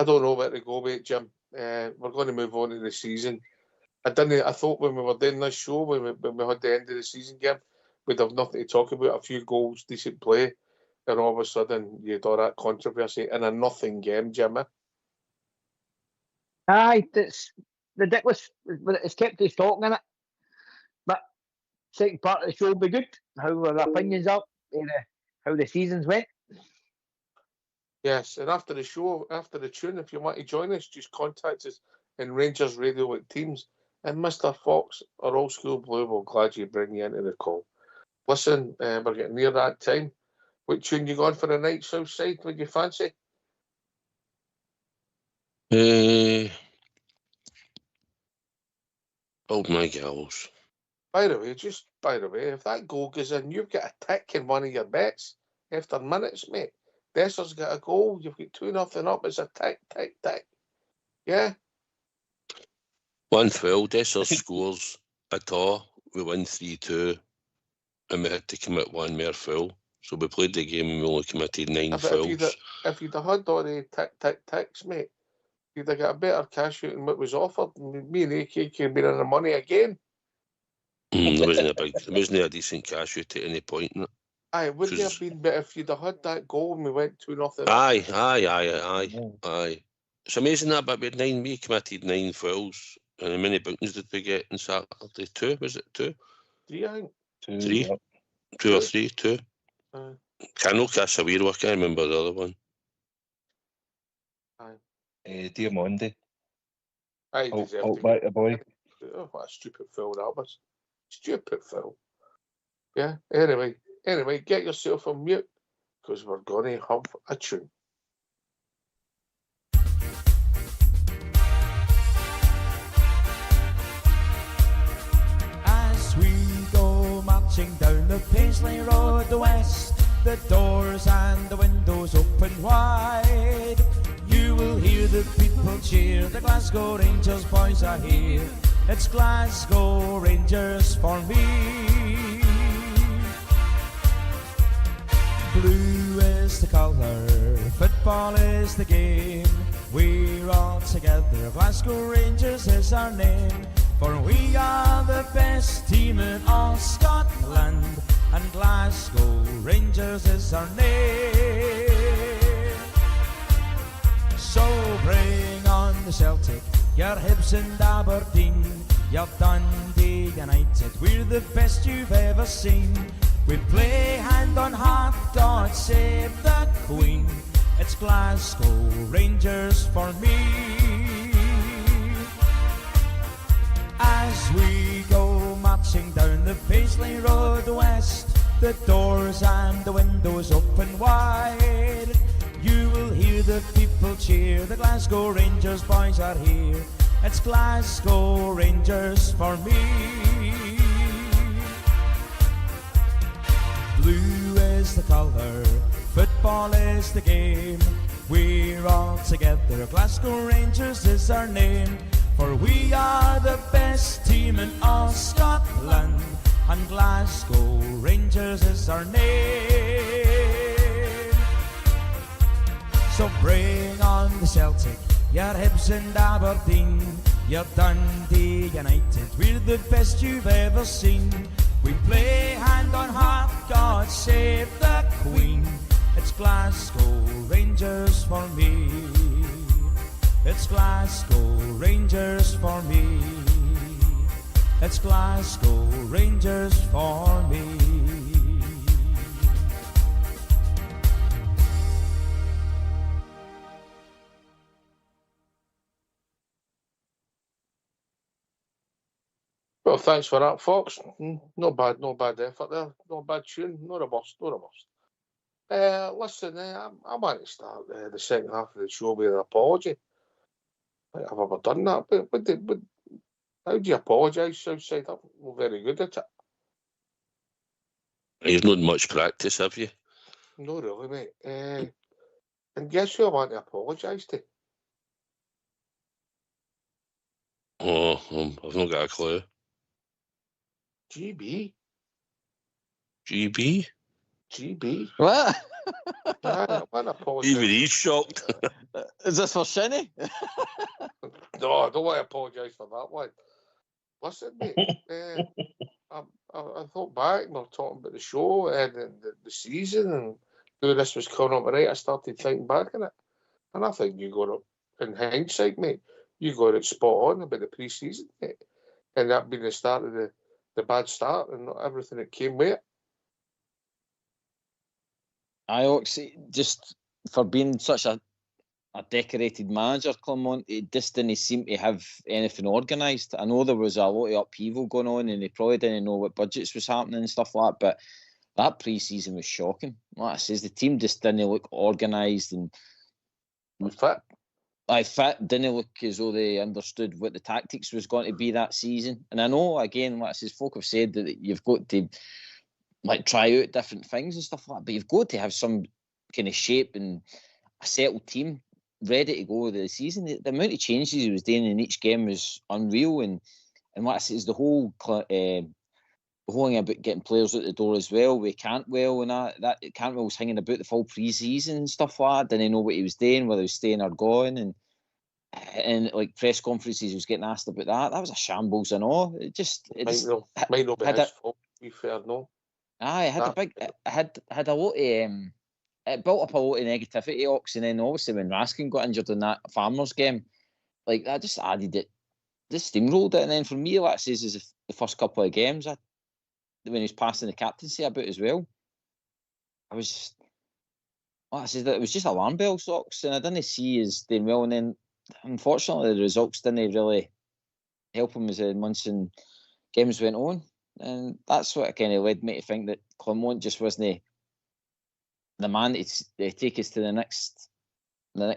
don't know where to go, mate, Jim. We're going to move on to the season. I thought when we were doing this show, when we had the end of the season game, we'd have nothing to talk about, a few goals, decent play, and all of a sudden you had all that controversy in a nothing game, Jimmy. Aye, it's ridiculous. It's kept us talking in it. But second part of the show will be good. How our opinions are, how the seasons went. Yes, and after the show, after the tune, if you want to join us, just contact us in Rangers Radio at Teams. And Mr. Fox or Old School Blue, we're glad you bring you into the call. Listen, we're getting near that time. What tune you going for the night, Southside? Would you fancy? Old My Gals. By the way, if that goal goes in, you've got a tick in one of your bets after minutes, mate. Desser's got a goal. You've got 2-0 up. It's a tick, tick, tick. Yeah. 1-12. Desser scores at all. We win 3-2, and we had to commit one more foul. So we played the game and we only committed 9 fouls. If you'd have had all the tick, tick, ticks, mate, you'd have got a better cash out than what was offered. Me and AK could have been in the money again. There wasn't a decent cash out at any point in it. Aye, would there have been, but if you'd have had that goal and we went 2-0. Aye. It's amazing that, but we committed 9 fouls. And how many bookings did we get on Saturday? 2, was it 2? 3, I think. 3? 2 or 3? 2. Cano Casawiro, I can't remember the other one. Aye. Diamondi. Aye, out back the boy. Oh, what a stupid foul that was. Stupid foul. Yeah, anyway, get yourself on mute, because we're going to have a tune. As we go marching down the Paisley Road, the west, the doors and the windows open wide, you will hear the people cheer, the Glasgow Rangers boys are here. It's Glasgow Rangers for me. Blue is the colour, football is the game. We're all together, Glasgow Rangers is our name. For we are the best team in all Scotland, and Glasgow Rangers is our name. So bring on the Celtic, your Hibs and Aberdeen, your Dundee United, we're the best you've ever seen. We play hand on heart, God save the Queen. It's Glasgow Rangers for me. As we go marching down the Paisley Road West, the doors and the windows open wide, you will hear the people cheer, the Glasgow Rangers boys are here. It's Glasgow Rangers for me. Blue is the colour, football is the game. We're all together, Glasgow Rangers is our name. For we are the best team in all Scotland, and Glasgow Rangers is our name. So bring on the Celtic, your Hibs and Aberdeen, your Dundee United, we're the best you've ever seen. We play hand on heart, God save the Queen. It's Glasgow Rangers for me. It's Glasgow Rangers for me. It's Glasgow Rangers for me. Well, thanks for that, Fox. No bad effort there. No bad tune. Not a worst. Listen, I want to start the second half of the show with an apology. I've ever done that, but how do you apologise, Southside? I'm not very good at it. You've not much practice, have you? No, really, mate. And guess who I want to apologise to? Oh, I've not got a clue. GB. GB? GB. What? I want to apologise. Even he's shocked. Is this for Shinny? No, I don't want to apologise for that one. Listen, mate, I thought back, we were talking about the show and the season and who this was coming up right. I started thinking back on it. And I think you got it, in hindsight, mate, you got it spot on about the pre-season, mate. And that being the start of the bad start and everything that came with it. Just for being such a decorated manager, Clermont, it just didn't seem to have anything organised. I know there was a lot of upheaval going on and they probably didn't know what budgets was happening and stuff like that, but that pre-season was shocking. Like I says, the team just didn't look organised and fit. Fit didn't look as though they understood what the tactics was going to be that season. And I know, again, like I says, folk have said that you've got to try out different things and stuff like that, but you've got to have some kind of shape and a settled team ready to go the season. The amount of changes he was doing in each game was unreal, and what I say is the whole thing about getting players out the door as well with Cantwell and that Cantwell was hanging about the full pre-season and stuff like that. Didn't know what he was doing, whether he was staying or going, and like press conferences he was getting asked about that. That was a shambles and all. Might not be his fault, to be fair, no. Aye, had a lot of it built up a lot of negativity, Ox, and then obviously when Raskin got injured in that Farmers game, like that just added it, just steamrolled it. And then for me, like I says, is the first couple of games when he was passing the captaincy about as well, it was just alarm bells, Ox, and I didn't see as doing well. And then unfortunately the results didn't really help him as the months and games went on. And that's what kind of led me to think that Clermont just wasn't the man to take us to the next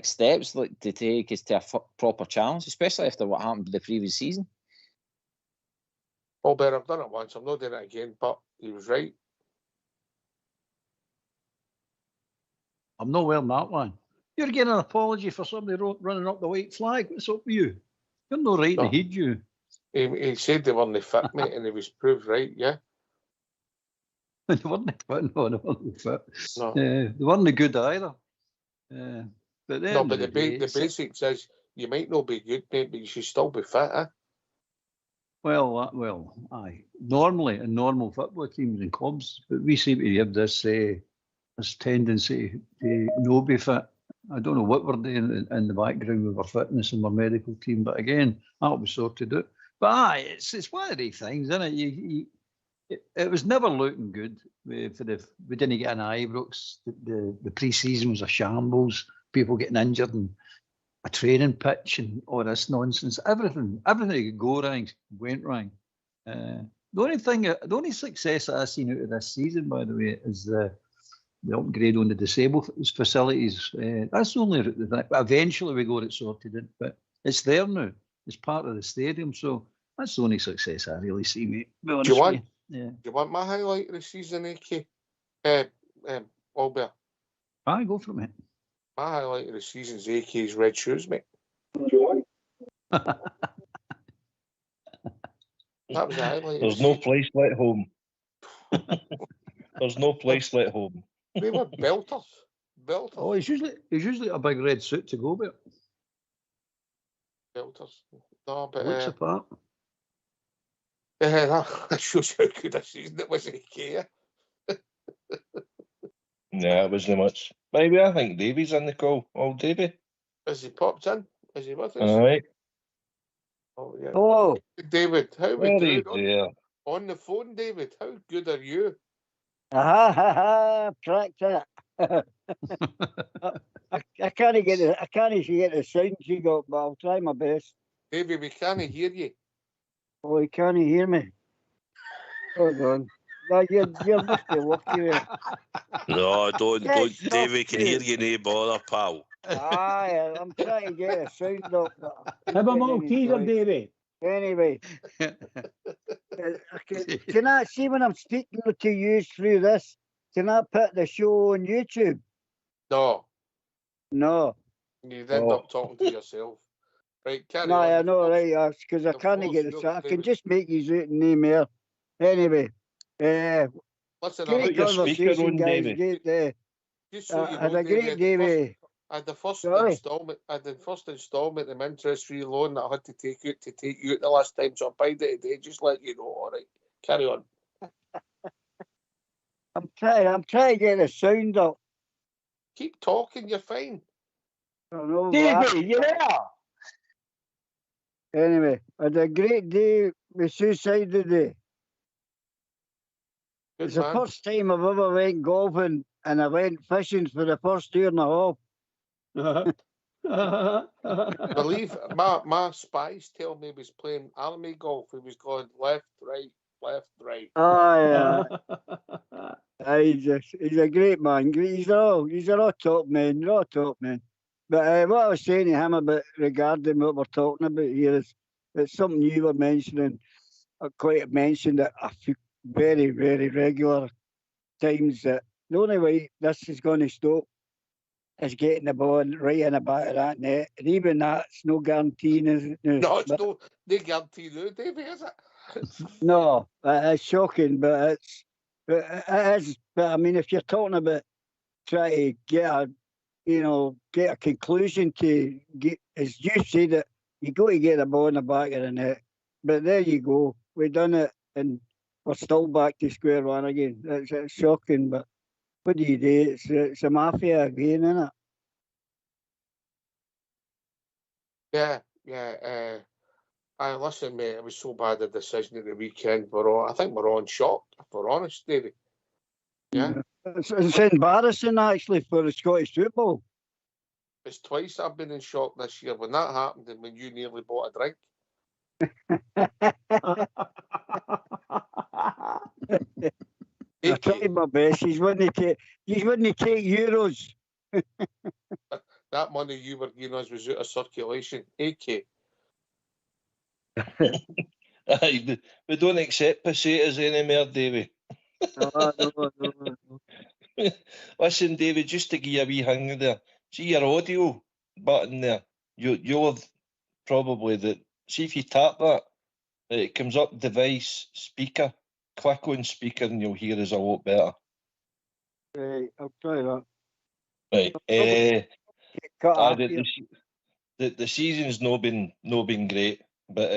steps, like to take us to a proper challenge, especially after what happened the previous season. Oh, Ben, I've done it once. I'm not doing it again, but he was right. I'm not wearing that one. You're getting an apology for somebody running up the white flag. What's up with you? You're not right to heed you. He said they weren't fit, mate, and he was proved right, yeah. They weren't fit. No, they weren't fit. No. They weren't good either. But the basics is you might not be good, mate, but you should still be fit, eh? Well, aye. Normally, in normal football teams and clubs, but we seem to have this tendency to not be fit. I don't know what we're doing in the background with our fitness and our medical team, but again, that'll be sorted out. But it's one of these things, isn't it? it was never looking good. We didn't get an Ibrox. The pre-season was a shambles. People getting injured and a training pitch and all this nonsense. Everything that could go wrong went wrong. The only success that I've seen out of this season, by the way, is the upgrade on the disabled facilities. That's only eventually we got it sorted in, but it's there now. It's part of the stadium, so that's the only success I really see, mate. Do you want my highlight of the season, AK? Albert? Aye, go for it, mate. My highlight of the season is AK's red shoes, mate. Do you want? That was the highlight. There's no place like home. There's no place like home. They were belters. Oh, he's usually a big red suit to go with. Belters. No, but looks apart. That shows how good a season it was, AK. Yeah, it wasn't much. Maybe I think Davey's in the call. Oh, Davey. Has he popped in? Is he with us? All right. Oh, yeah. Hello. David, how we doing on the phone, David? How good are you? Practice. I can't get the sound you got, but I'll try my best. David, we can't hear you. Oh, you can't hear me. Hold on. No, you must be lucky there. No, don't. Davey can hear you, no bother, pal. Aye, I'm trying to get a sound up. Have a Malteser, Davey. Anyway, can I see when I'm speaking to you through this? Can I put the show on YouTube? No. You end up talking to yourself. Right, carry on. I know, right? Because I can't get it. So I can just make you out in email. Anyway, listen, great conversation, guys. Had a great day. I had the first instalment. Of interest-free loan that I had to take you out the last time, so I paid it today. Just let you know. All right, carry on. I'm trying to get the sound up. Keep talking. You're fine. Davey, you there? Anyway, I had a great day with Suicide today. It's the first time I've ever went golfing, and I went fishing for the first year and a half. Believe my spies tell me he was playing army golf. He was going left, right. Oh yeah. He's a great man. He's all top men. They're all top men. But what I was saying to him about regarding what we're talking about here is it's something you were mentioning. I quite mentioned it a few very, very regular times that the only way this is going to stop is getting the ball right in the back of that net. And even that's no guaranteeing, isn't it? No, it's no guarantee now, Davey, is it? No, it's shocking, but it is. But I mean, if you're talking about trying to get a conclusion to get, as you said it, you got to get the ball in the back of the net. But there you go. We've done it, and we're still back to square one again. It's shocking, but what do you do? It's a mafia again, isn't it? Yeah. Listen, mate, it was so bad a decision at the weekend. I think we're on shock, if we're honest, Davey. Yeah. It's embarrassing, actually, for the Scottish football. It's twice I've been in shock this year. When that happened and when you nearly bought a drink. I tried my best. He's wouldn't take euros. That money you were giving us was out of circulation. AK. We don't accept pesetas anymore, Davey. No. Listen, David, just to give you a wee hang there. See your audio button there. You'll have probably see if you tap that, it comes up device speaker. Click on speaker and you'll hear us a lot better. Right, I'll try that. Right. The season's no been great, but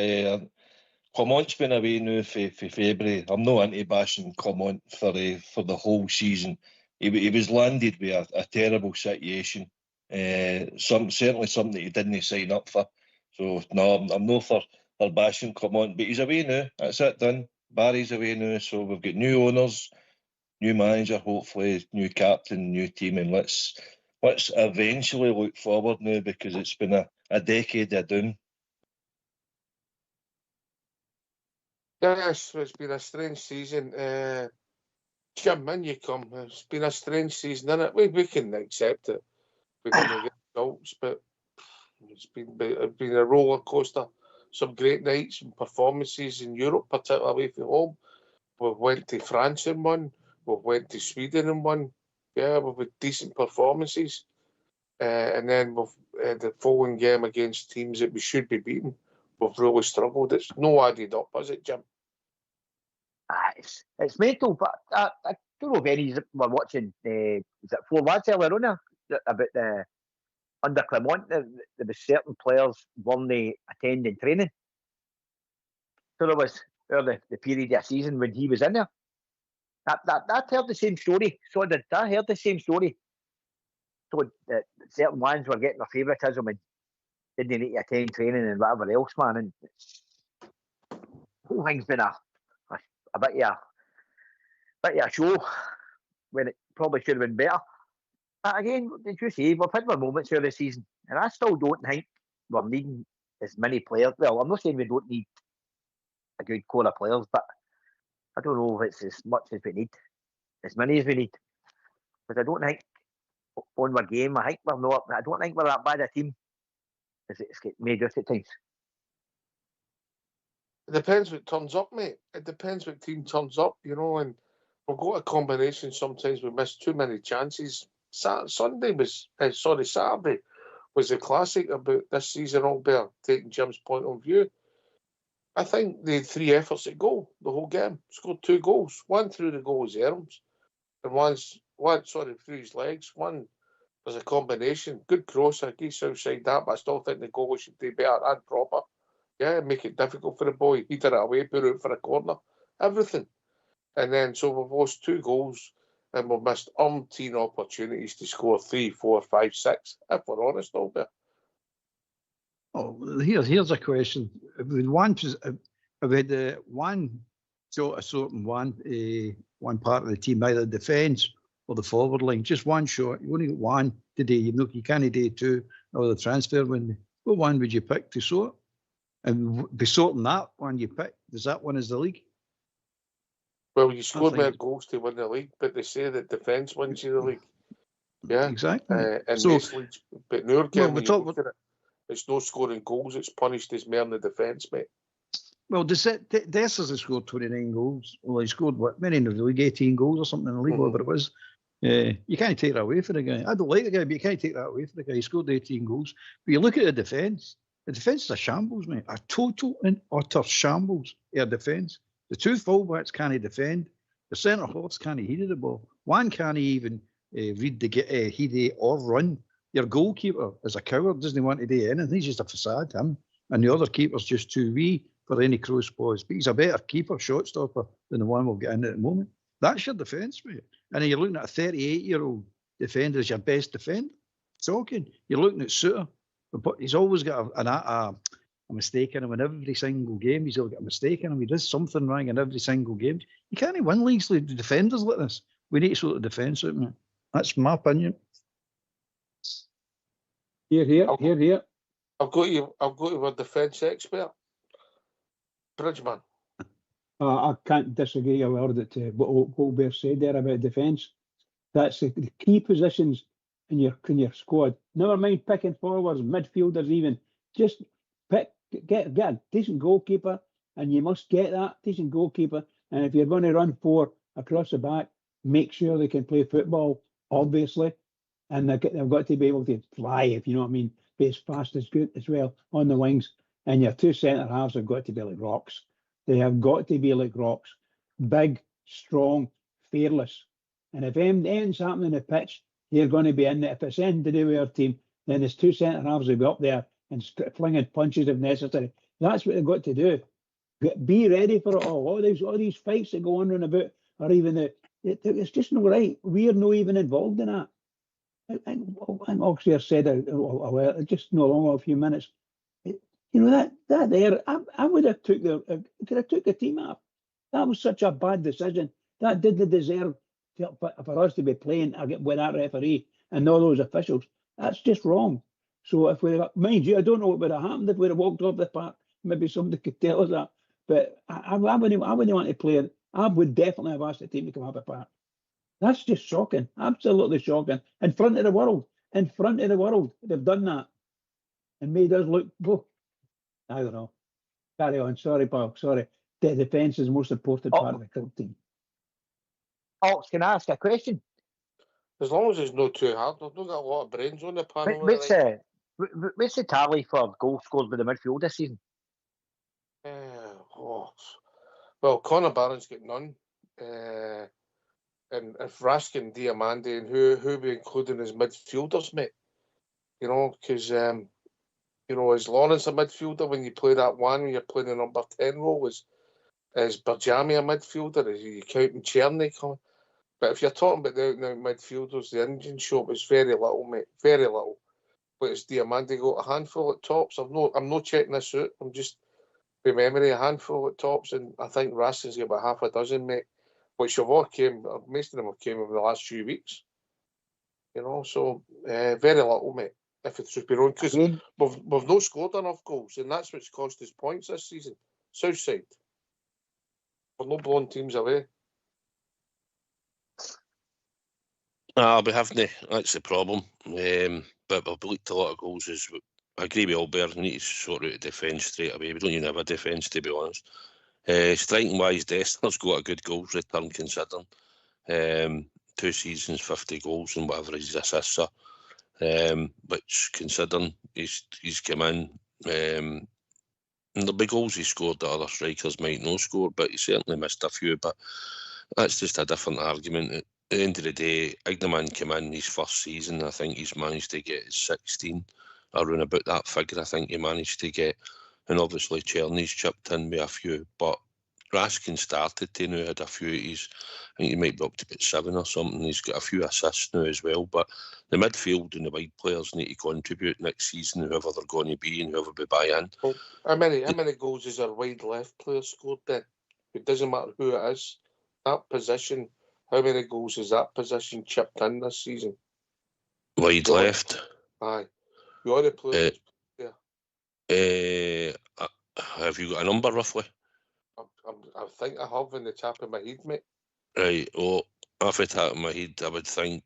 Clement's been away now for February. I'm not anti-bashing Clement for the whole season. He was landed with a terrible situation. Certainly something that he didn't sign up for. So no, I'm not for bashing Clement, but he's away now. That's it done. Barry's away now, so we've got new owners, new manager, hopefully new captain, new team, and let's eventually look forward now, because it's been a decade of doom. Yes, it's been a strange season. Jim, in you come. It's been a strange season, isn't it? We can accept it. We didn't get results, but it's been a roller coaster. Some great nights and performances in Europe, particularly away from home. We went to France and won. We went to Sweden and won. Yeah, we've had decent performances. And then we've the following game against teams that we should be beating, we've really struggled. It's no added up, is it, Jim? It's mental, but I don't know if any were watching. Is it 4 lads earlier on about the under Clement? There was certain players weren't attending training. So there was the period of season when he was in there. I heard the same story. So did I heard the same story. So that certain ones were getting their favouritism and didn't need to attend training and whatever else, man. And the whole thing's been a bit of a show when it probably should have been better. But again, did you see, we've had our moments through the season, and I still don't think we're needing as many players. Well, I'm not saying we don't need a good core of players, but I don't know if it's as much as we need, as many as we need. Because I don't think on our game, I don't think we're that bad a team as it's made us at times. It depends what turns up, mate. It depends what team turns up, and we've got a combination. Sometimes we miss too many chances. Saturday was the classic about this season, Albert, taking Jim's point of view. I think they had 3 efforts at goal the whole game. Scored 2 goals. One through the goal's arms, and one through his legs. One was a combination. Good cross, I guess, outside that, but I still think the goal should be better and proper. Yeah, make it difficult for the boy. He did it away, put it out for a corner. Everything. And then, so we've lost 2 goals and we've missed umpteen opportunities to score 3, 4, 5, 6, if we're honest, Albert. Oh, here's a question. With one part of the team, either defence or the forward line, just one shot. You only got one today. You can't do 2 or the transfer window. What one would you pick to sort? And be sorting that one you pick. Does that one is the league? Well, you score more goals to win the league, but they say that defence wins you the league. Yeah, exactly. And so, most leagues, but in our game, well, it's no scoring goals. It's punished as more in the defence, mate. Well, Dessers has scored 29 goals. Well, he scored what? Many in the league, 18 goals or something in the league, whatever it was. You can't take that away from the guy. I don't like the guy, but you can't take that away from the guy. He scored 18 goals. But you look at the defence. The defence is a shambles, mate. A total and utter shambles. Our defence. The 2 fullbacks can't defend. The centre halves can't head the ball. One can't even read the head or run. Your goalkeeper is a coward. Doesn't want to do anything. He's just a facade, him. And the other keeper's just too wee for any cross balls. But he's a better keeper, shot stopper than the one we've got in at the moment. That's your defence, mate. And then you're looking at a 38-year-old defender as your best defender. Talking. You're looking at Suter. But he's always got a mistake in him in every single game. He's always got a mistake in him. He does something wrong in every single game. You can't win leagues with defenders like this. We need to sort of defence out, man. That's my opinion. Here. I'll go to a defence expert. Bridgeman. I can't disagree a word at what Colbert said there about defence. That's the key positions in your squad. Never mind picking forwards, midfielders even. Just get a decent goalkeeper, and you must get that decent goalkeeper. And if you're going to run 4 across the back, make sure they can play football, obviously. And they've got to be able to fly, if you know what I mean, be as fast as good as well on the wings. And your 2 centre halves have got to be like rocks. They have got to be like rocks. Big, strong, fearless. And if anything's happening on the pitch, they're going to be in there. If it's anything to do with our team, then there's 2 centre halves will be up there and flinging punches if necessary. That's what they've got to do. Be ready for it all. All these fights that go on and about, or even it's just not right. We're not even involved in that. And Oxford said just no longer a few minutes. That there, I would have took the team up. That was such a bad decision. That didn't deserve for us to be playing with that referee and all those officials. That's just wrong. So if we, mind you, I don't know what would have happened if we'd have walked off the park. Maybe somebody could tell us that. But I wouldn't want to play it. I would definitely have asked the team to come off the park. That's just shocking. Absolutely shocking. In front of the world. In front of the world. They've done that. And made us look, I don't know. Carry on. Sorry, pal. Sorry. The defence is the most important part of the club team. Ox, can I ask a question? As long as it's not too hard. I've not got a lot of brains on the panel. What's the tally for goals scored by the midfield this season? Well, Connor Barron's got none. And if Raskin, Diamandi, and who we including as midfielders, mate? You know, because is Lawrence a midfielder when you play that one? When you're playing the number 10 role, is Berjami a midfielder? Is you counting Cherny? But if you're talking about the out-and-out midfielders, the engine shop is very little, mate. Very little. But it's Diamandi got a handful at tops. I'm not checking this out. I'm just from memory a handful at tops, and I think Raskin's got about half a dozen, mate. Which have all came. Most of them have came over the last few weeks. You know, so very little, mate. If it's just been on, because we've not scored enough goals, and that's what's cost us points this season. Southside, we're not blowing teams away. We haven't. That's the problem. But we've leaked a lot of goals. I agree with Albert. We need to sort out the defence straight away. We don't even have a defence, to be honest. Striking wise, Dessner's got a good goals return considering. 2 seasons, 50 goals and whatever his assists are. Which considering he's come in, and the big goals he scored that other strikers might not score, but he certainly missed a few. But that's just a different argument. At the end of the day, Ignaman came in his first season. I think he's managed to get 16, around about that figure. I think he managed to get, and obviously Cherny's chipped in with a few, but Raskin started to now had a few. I think he might be up to about 7 or something. He's got a few assists now as well. But the midfield and the wide players need to contribute next season, whoever they're going to be and whoever we buy in. Well, how many goals is our wide left player scored then? It doesn't matter who it is. That position, how many goals is that position chipped in this season? Wide left? Aye. You ought to play. Have you got a number roughly? I think I have in the top of my head, mate. Right. Well, off the top of my head, I would think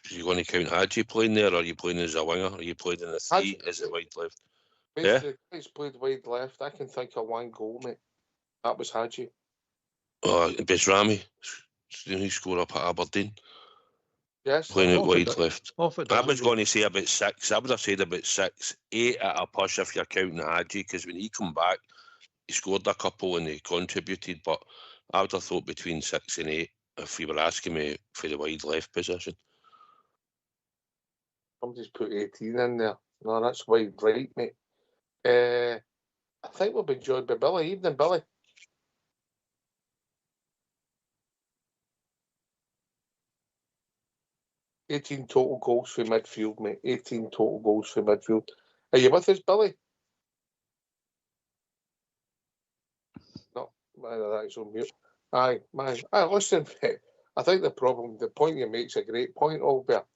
you're going to count Hadji playing there, or are you playing as a winger? Are you playing in the 3 as a wide left? Basically, he's played wide left. I can think of one goal, mate. That was Hadji. Besrami. He scored up at Aberdeen. Yes. Playing out wide left. I was going to say about 6. I would have said about 6. 8 at a push if you're counting Hadji, because when he come back, he scored a couple and he contributed. But I would have thought between 6 and 8 if you were asking me for the wide left position. Somebody's put 18 in there. No, that's wide right, mate. I think we'll be joined by Billy. Evening, Billy. $18 total goals for midfield, mate. 18 total goals for midfield. Are you with us, Billy? No, that's on mute. Aye, man. Listen, mate, I think the point you make's a great point, Albert.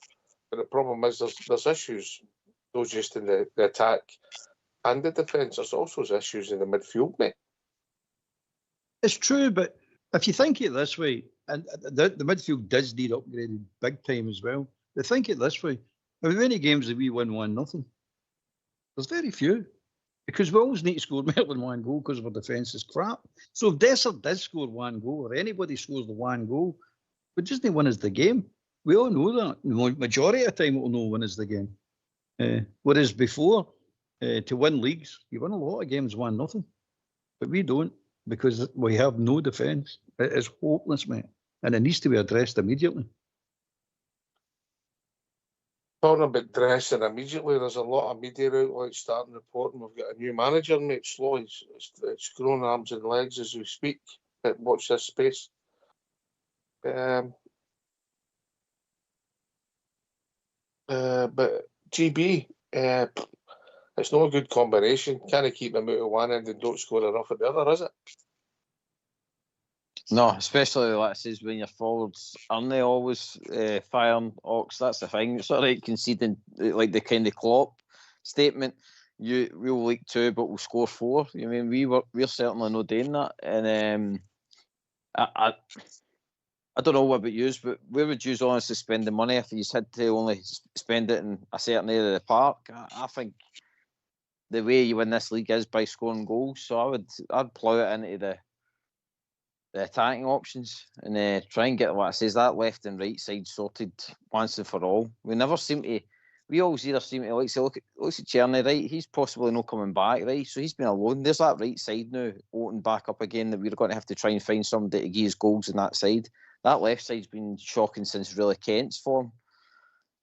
But the problem is there's issues, not just in the attack and the defence. There's also issues in the midfield, mate. It's true, but if you think it this way, and the midfield does need upgraded big time as well. But think it this way: how many games have we won 1-0? There's very few, because we always need to score more than 1 goal because our defence is crap. So if Desser does score 1 goal, or anybody scores the 1 goal, we just need win us the game. We all know that. The majority of the time, we'll know win us the game. Whereas before, to win leagues, you win a lot of games 1-0, but we don't, because we have no defence. It is hopeless, mate, and it needs to be addressed immediately. Talking about dressing immediately, there's a lot of media outlets starting reporting we've got a new manager, mate. Slow, it's growing arms and legs as we speak. Watch this space. But GB, It's not a good combination. Can't keep them out of one end and don't score enough at the other, is it? No, especially like I says, when your forwards aren't they always firing Ox. That's the thing. It's sort of like conceding like the kind of Klopp statement. We'll leak 2, but we'll score 4. I mean, we're certainly not doing that. And I don't know what about you, but where would you honestly spend the money if you had to only spend it in a certain area of the park? I think the way you win this league is by scoring goals. So I'd plough it into the attacking options and try and get what I says that left and right side sorted once and for all. We always either seem to say, look at Cherny, right? He's possibly not coming back, right? So he's been alone. There's that right side now opened back up again that we're going to have to try and find somebody to give us goals in that side. That left side's been shocking since really Kent's form.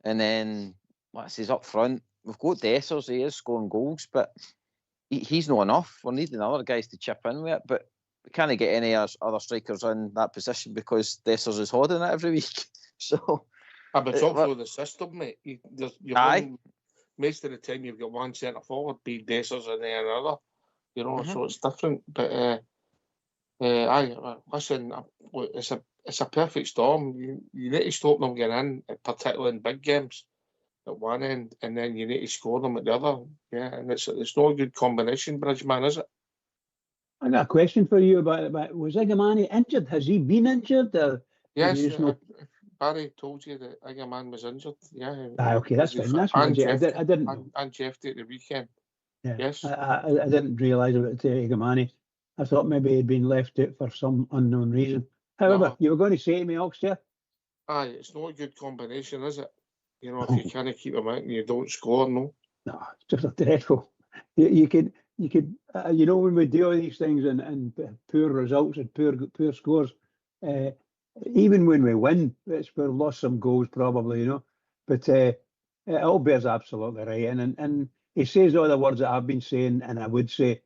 And then, like I says, up front, we've got Dessers, he is scoring goals, but he's not enough. We're needing other guys to chip in with it, but we can't get any other strikers in that position because Dessers is holding it every week. So, but it's also the system, mate. Most of the time you've got one centre forward, be Dessers and then another. You know, so it's different. But listen, it's a perfect storm. You need to stop them getting in, particularly in big games at one end, and then you need to score them at the other. Yeah, and it's not a good combination, Bridgeman, is it? I got a question for you about was Igamani injured? Has he been injured? Yes, Barry told you that Igamani was injured. Yeah. Okay, that's fine. That's I didn't know. And Jeff at the weekend. Yeah. Yes. I didn't realise about Igamani. I thought maybe he'd been left out for some unknown reason. However, you were going to say to me, Oxter? Aye, it's not a good combination, is it? You know, if you can't keep them out and you don't score, no. No, it's just a dreadful. You could, you know, when we do all these things and poor results and poor scores, even when we win, we've lost some goals probably, you know. But Albert's absolutely right, and he says all the words that I've been saying, and I would say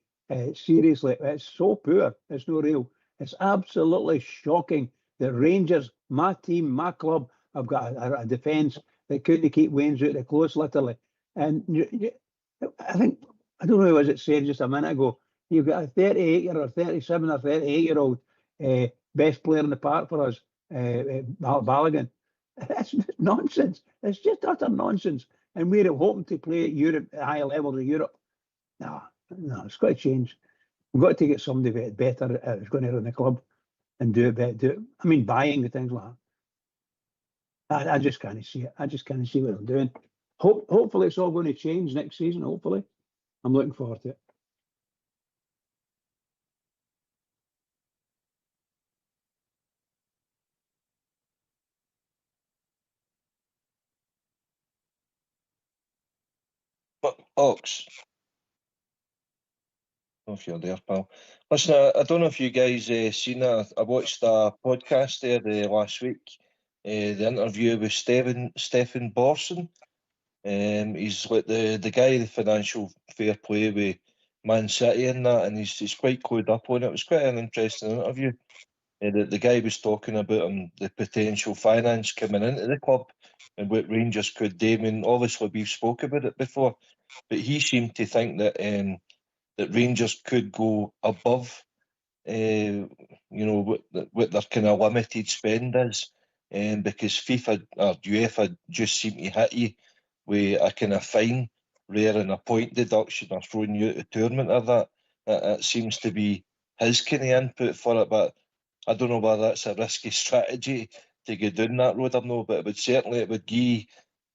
seriously, it's so poor. It's not real. It's absolutely shocking that Rangers, my team, my club, have got a defence that couldn't keep Wayne's out of close, literally. And I think, I don't know, was it said just a minute ago, you've got a 38-year or 37 or 38-year-old best player in the park for us, Balogun. That's nonsense. It's just utter nonsense. And we're hoping to play at Europe, at higher levels of Europe. No, it's got to change. We've got to get somebody better that's going to run the club and do it better. I mean, buying the things like that. I just can't see it. I just can't see what they're doing. Hopefully it's all going to change next season, hopefully. I'm looking forward to it. But Ox, if you're there, pal. Listen, I don't know if you guys seen that. I watched a podcast there last week. The interview with Stefan Borson. He's like the guy, the financial fair play with Man City and that, and he's quite clued up on it. It was quite an interesting interview. The guy was talking about the potential finance coming into the club and what Rangers could do. I mean, obviously we've spoke about it before, but he seemed to think that that Rangers could go above, you know, what their kind of limited spend is, because FIFA or UEFA just seem to hit you with a kind of fine rather than a point deduction or throwing you out of the tournament or that. That seems to be his kind of input for it, but I don't know whether that's a risky strategy to go down that road or no, but it would give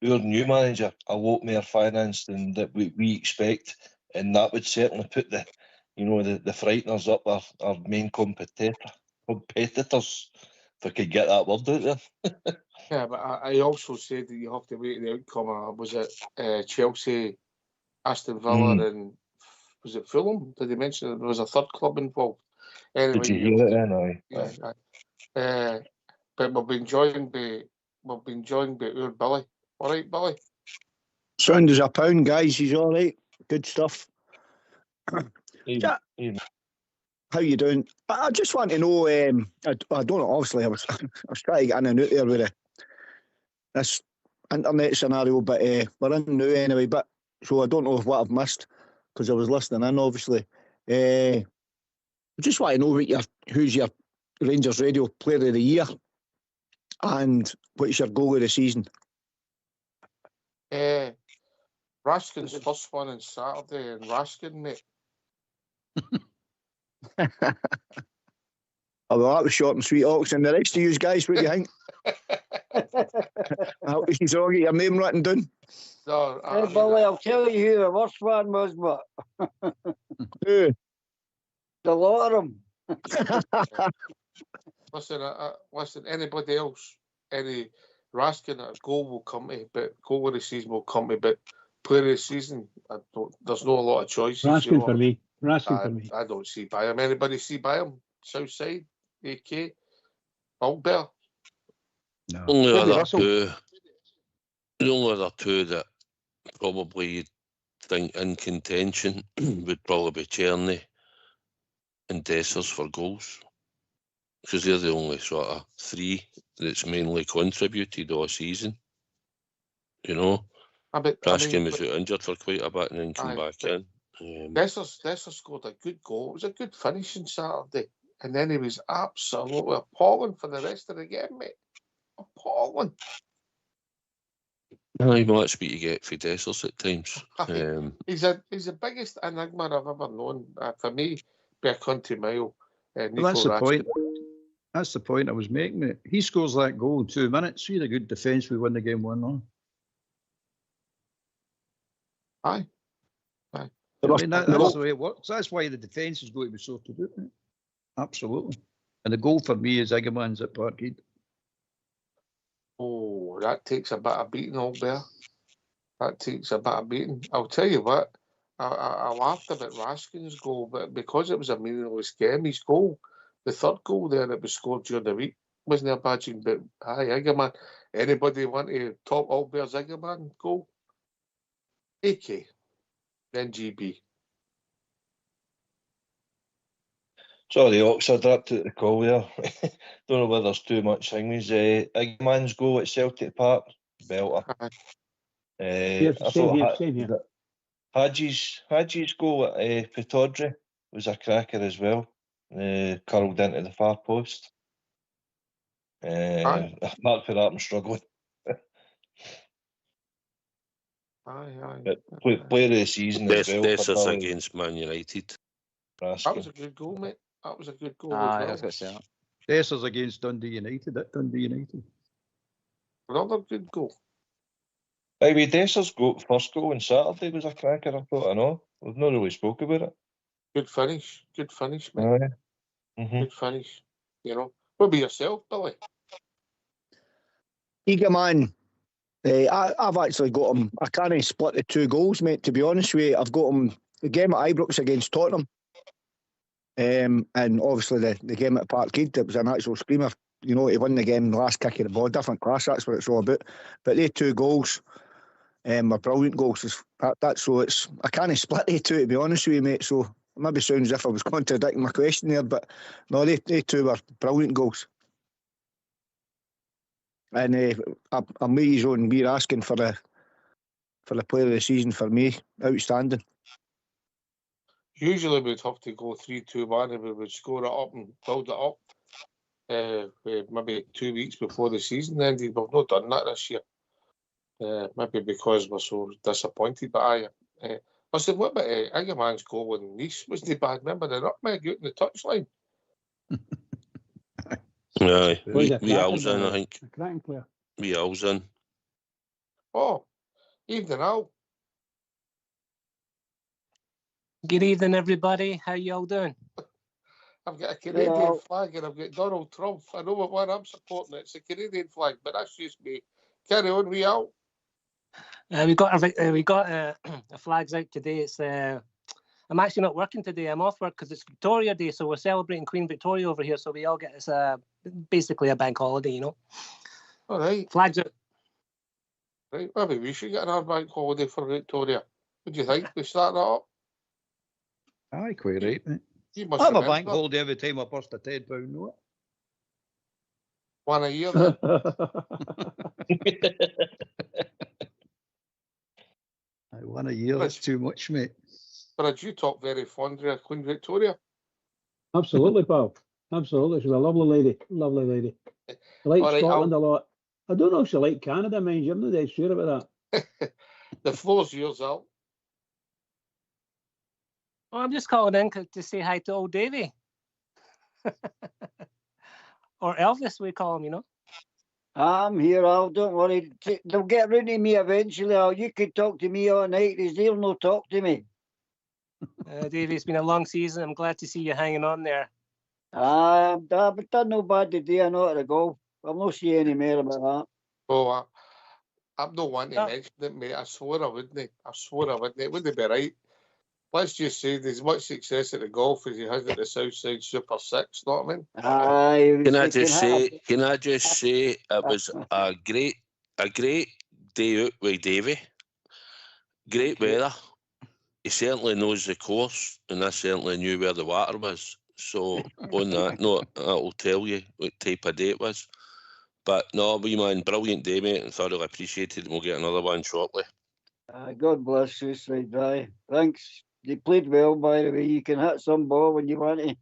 our new manager a lot more finance than that we expect, and that would certainly put the frighteners up our main competitors, if I could get that word out there. Yeah, but I also said that you have to wait the outcome. Was it Chelsea, Aston Villa, and was it Fulham? Did they mention that there was a third club involved? Anyway, did you hear it? Yeah. But we've been joined by our Billy. All right, Billy. Sound as a pound, guys. He's all right. Good stuff. How you doing? I just want to know. I don't know. Obviously, I was trying to get in and out there with this internet scenario, but we're in now anyway. But so I don't know what I've missed because I was listening in, obviously. I just want to know who's your Rangers Radio Player of the Year and what's your goal of the season. Raskin's first one on Saturday, and Raskin, mate. Oh, well, that was short and sweet, Ox. And the rest of you guys, what do you think? I hope you all get your name written down. No, Hey, Billy, I'll tell you who the worst one was, but who? The lot of them. Listen, anybody else, any Raskin, a goal will come to, but goal of the season will come to, but player of the season, there's not a lot of choices. Raskin for me. Raskin for me. I don't see by him. Anybody see by him? Southside, AK, Albert? No. The only other two that probably you'd think in contention would probably be Czerny and Dessers for goals, because they're the only sort of three that's mainly contributed all season. You know, Raskin was out injured for quite a bit and then came back in. Dessers scored a good goal. It was a good finish on Saturday, and then he was absolutely appalling for the rest of the game, mate. Appalling. Aye, well, that's what you get for Dessers at times. He's the biggest enigma I've ever known. For me, be a country mile. Well, that's the point. That's the point I was making. Mate. He scores that goal in 2 minutes. He had a good defence. We win the game 1-0. Aye. I mean, that's the way it works. That's why the defence is going to be so to do. Mate. Absolutely. And the goal for me is Egerman's at Parkhead. Oh, that takes a bit of beating, Albert. That takes a bit of beating. I'll tell you what, I laughed about Raskin's goal, but because it was a meaningless game, his goal, the third goal there that was scored during the week, wasn't a badging, but aye, Egerman. Anybody want to top Albert's Egerman goal? AK, then GB. Sorry, Ox, I dropped out the call there. Don't know whether there's too much things. Eggman's goal at Celtic Park, belter. I thought same here. Hadji's goal at Pittodrie was a cracker as well. Curled into the far post. Apart from that, I'm struggling. But player of the season as well. Dessers against Man United. Raskin. That was a good goal, mate. That was a good goal. I was going to say that. Dessers against Dundee United at Dundee United. Another good goal. Maybe Dessers' first goal on Saturday was a cracker. I thought, I know. We've not really spoke about it. Good finish, mate. Good finish. You know, what about yourself, Billy? Egerman. I've actually got him. I can't split the 2 goals, mate, to be honest with you. I've got him the game at Ibrox against Tottenham. And obviously the game at Parkhead, it was an actual screamer. You know, he won the game, the last kick of the ball, different class, that's what it's all about. But they 2 goals were brilliant goals. That's so it's I can't split the 2, to be honest with you, mate. So it maybe sounds as if I was contradicting my question there, but no, they 2 were brilliant goals. And I'm with you on me asking for the player of the season for me, outstanding. Usually we'd have to go 3-2-1 and we would score it up and build it up. Maybe 2 weeks before the season ended. We've not done that this year. Maybe because we're so disappointed. But I said, what about Egerman's goal in Nice? Wasn't he bad? Remember the nutmeg out in the touchline? Aye, we Al's in, I think. A cracking player. We Al's in. Oh, evening, Al. Good evening, everybody. How you all doing? I've got a Canadian flag and I've got Donald Trump. I know what one I'm supporting. It's a Canadian flag, but that's just me. Carry on, we out. We got a flags out today. It's I'm actually not working today. I'm off work because it's Victoria Day, so we're celebrating Queen Victoria over here. So we all get it's basically a bank holiday, you know. All right. Flags out. Right, maybe we should get another bank holiday for Victoria. What do you think? We start that up? Aye, quite right, mate. I have a bank holiday every time I bust a £10 note. One a year, then. One a a year. That's too much, mate. But you talk very fondly of Queen Victoria. Absolutely, pal. Absolutely. She's a lovely lady. Lovely lady. I like All right, Scotland a lot. I don't know if she liked Canada, mind you. I'm not dead sure about that. The floor's yours, Al. Well, I'm just calling in to say hi to old Davy. Or Elvis, we call him, you know. I'm here, Al. Don't worry. They'll get rid of me eventually, Al. You could talk to me all night. They'll not talk to me. Davy, it's been a long season. I'm glad to see you hanging on there. I've done no bad today. I know how to go. I'll not see any more about that. Oh, I'm not wanting to mention it, mate. I swore I wouldn't. I swore I wouldn't. It wouldn't be right. Let's just say there's as much success at the golf as he has at the Southside Super 6, know what I mean? Can I just say it was a great day out with Davy. Great weather. He certainly knows the course, and I certainly knew where the water was. So on that note, that'll tell you what type of day it was. But no, wee man, brilliant day, mate, and thoroughly appreciated. And we'll get another one shortly. God bless you, Side. Thanks. You played well, by the way. You can hit some ball when you want to.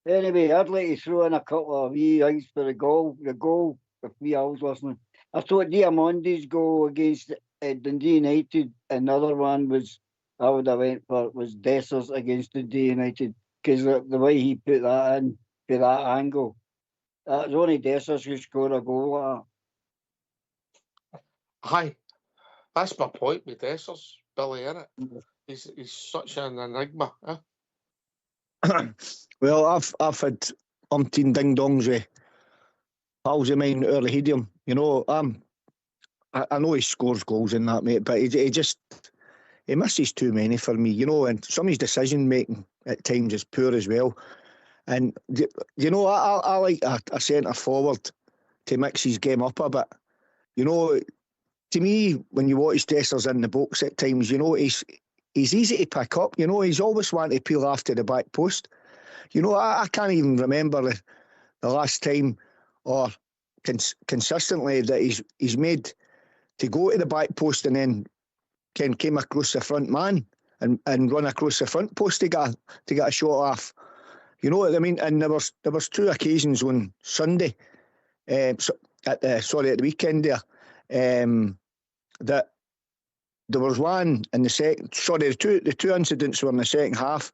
Anyway, I'd like to throw in a couple of wee things for the goal. The goal, if we all was listening. I thought Diamondi's goal against Dundee United, another one was, I would have went for, was Dessers against Dundee United, because the way he put that in, for that angle, that was only Dessers who scored a goal like that. Aye, that's my point with Dessers, Billy, innit? He's such an enigma. Well, I've had umpteen ding dongs with pals of mine early Hedium. You know, I know he scores goals in that, mate, but he misses too many for me. You know, and some of his decision making at times is poor as well. And you know, I like a centre forward to mix his game up a bit. You know, to me, when you watch Dessers in the box at times, you know, he's easy to pick up. You know, he's always wanting to peel after the back post. You know, I can't even remember the last time or consistently that he's made to go to the back post and then came across the front man and run across the front post to get a shot off. You know what I mean? And there was two occasions on Sunday, at the weekend there, that there was one in the second. Sorry, the two incidents were in the second half.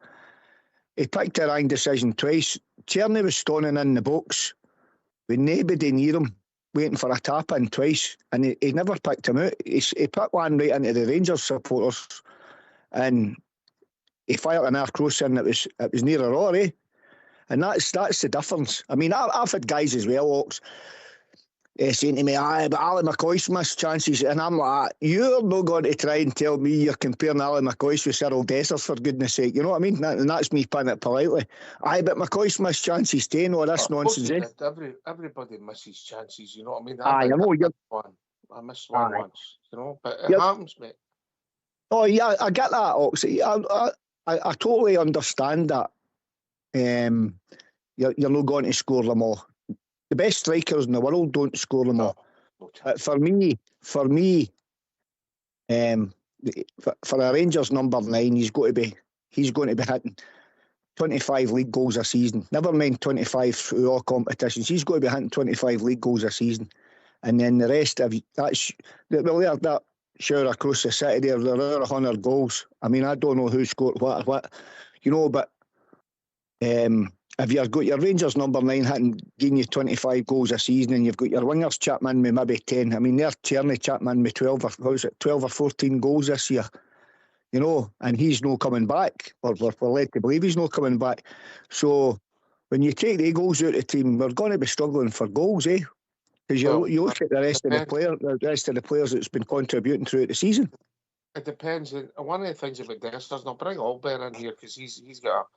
He picked a wrong decision twice. Tierney was standing in the box with nobody near him, waiting for a tap in twice, and he never picked him out. He put one right into the Rangers supporters, and he fired an half cross in. It was near a roar, eh? And that's the difference. I mean, I've had guys as well, Ox, saying to me, "Aye, but Ali McCoy's missed chances," and I'm like, "You're not going to try and tell me you're comparing Ali McCoy with Cyril Dessers, for goodness sake." You know what I mean? And that's me putting it politely. Aye, but McCoy's missed chances too, and all this nonsense. Everybody misses chances, you know what I mean? I know you're one. I missed one once, you know, but it happens, mate. Oh yeah, I get that, Oxy. I totally understand that. You're not going to score them all. The best strikers in the world don't score them all. But for me, for a Rangers number 9, he's going to be hitting 25 league goals a season. Never mind 25 through all competitions. He's going to be hitting 25 league goals a season, and then the rest of that shower across the city there are 100 goals. I mean, I don't know who scored what, you know, but. If you've got your Rangers number 9 hitting, giving you 25 goals a season, and you've got your wingers chipping in with maybe 10. I mean, they're Tierney chipping in with 12 or 14 goals this year, you know, and he's not coming back, or we're led to believe he's not coming back. So when you take the goals out of the team, we're going to be struggling for goals, eh? Because you look at the rest of the players that's been contributing throughout the season. It depends. One of the things about Dessers, and I'll bring Allbear in here because he's got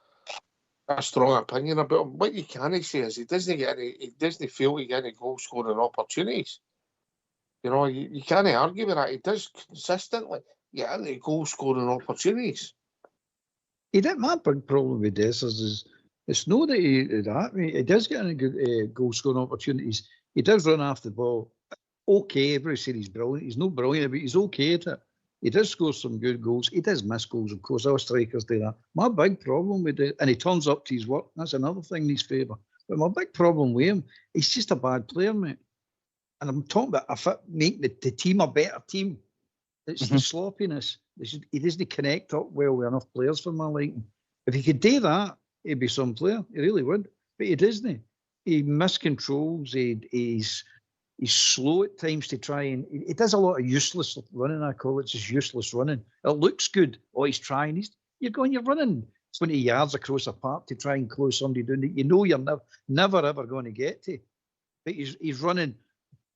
a strong opinion about him. What you can say is he doesn't feel he get any goal scoring opportunities. You know, you can't argue with that. He does consistently get any goal scoring opportunities. My big problem with Dessers is it's not that he does get any good goal scoring opportunities. He does run after the ball. Okay, everybody said he's brilliant. He's not brilliant, but he's okay at it. He does score some good goals. He does miss goals, of course. All strikers do that. My big problem with it, and he turns up to his work. That's another thing in his favour. But my big problem with him, he's just a bad player, mate. And I'm talking about making the team a better team. It's the sloppiness. He doesn't connect up well with enough players for my liking. If he could do that, he'd be some player. He really would. But he doesn't. He miscontrols. He's slow at times to try and... He does a lot of useless running, I call it. Just useless running. It looks good. Oh, he's trying. You're running 20 yards across a park to try and close somebody down that you know you're never ever going to get to. But he's running,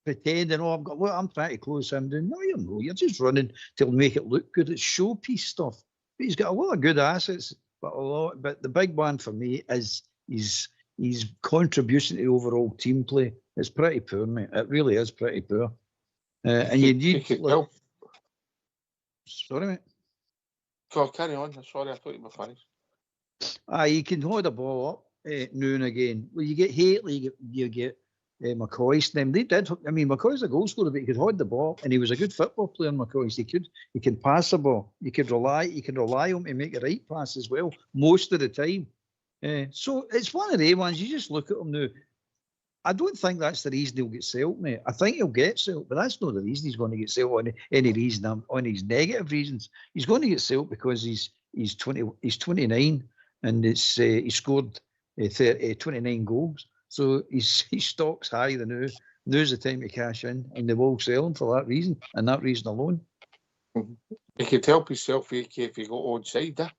pretending, I'm trying to close him down. No, you're just running to make it look good. It's showpiece stuff. But he's got a lot of good assets, but the big one for me is his contribution to overall team play. It's pretty poor, mate. It really is pretty poor. And you need... Sorry, mate. Go carry on. Sorry, I thought you were finished. You can hold the ball up now and again. Well, you get Haley, you get McCoist. McCoy's a goal scorer, but he could hold the ball, and he was a good football player. McCoist, he can pass the ball. You can rely on him to make the right pass as well most of the time. So it's one of the ones. You just look at him now. I don't think that's the reason he'll get sold, mate. I think he'll get sold, but that's not the reason he's going to get sold on any reason, on his negative reasons. He's going to get sold because he's 29 and he scored 29 goals. So his stock's high the now. Now's the time to cash in, and they will sell him for that reason and that reason alone. He could help himself, AK, if he got onside.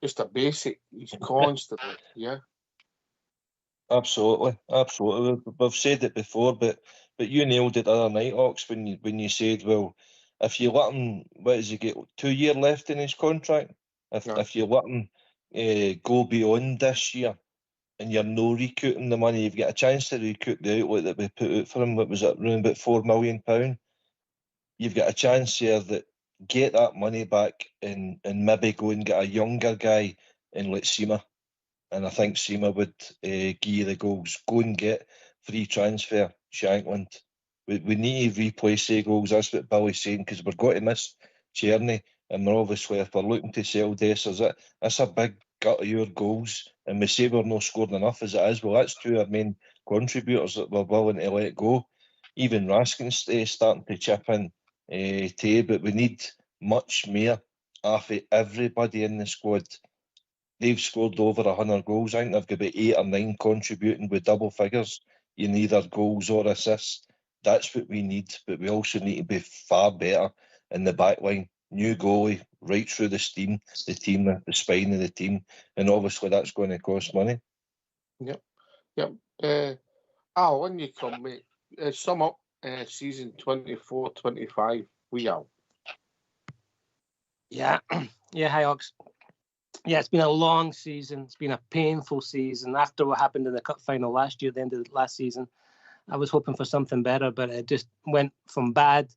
Just a basic. He's constantly, yeah. Absolutely. We've said it before, but you nailed it the other night, Ox, when you said, well, if you let him, what does he get, 2 years left in his contract? If you let him go beyond this year and you're no recouping the money, you've got a chance to recoup the outlay that we put out for him. What was it, around about £4 million? You've got a chance here that get that money back and maybe go and get a younger guy and let Seema. And I think Seema would give you the goals. Go and get free transfer, Shankland. We need to replace the goals. That's what Billy's saying, because we're going to miss Cherny. And we're obviously, if we're looking to sell Dessers, that's a big gut of your goals. And we say we're not scoring enough as it is. Well, that's two of our main contributors that we're willing to let go. Even Raskin's starting to chip in too, but we need much more off of everybody in the squad. They've scored over 100 goals. I think they've got about 8 or 9 contributing with double figures in either goals or assists. That's what we need, but we also need to be far better in the back line. New goalie, right through the team, the spine of the team, and obviously that's going to cost money. Yep. Al, when you come, mate, sum up season 24-25. We out. Yeah, hi, Ox. Yeah, it's been a long season. It's been a painful season. After what happened in the cup final last year, the end of last season, I was hoping for something better, but it just went from bad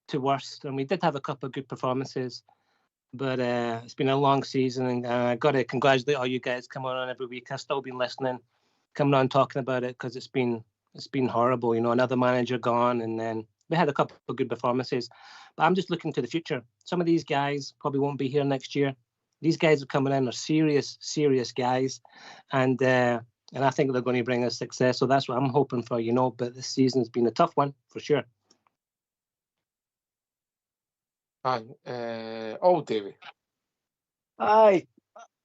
to worse. And we did have a couple of good performances, but it's been a long season. And I got to congratulate all you guys coming on every week. I've still been listening, coming on talking about it, because it's been horrible. You know, another manager gone, and then we had a couple of good performances. But I'm just looking to the future. Some of these guys probably won't be here next year. These guys are coming in are serious guys, and I think they're going to bring us success. So that's what I'm hoping for, you know. But this season's been a tough one for sure. Hi, Davey. Aye,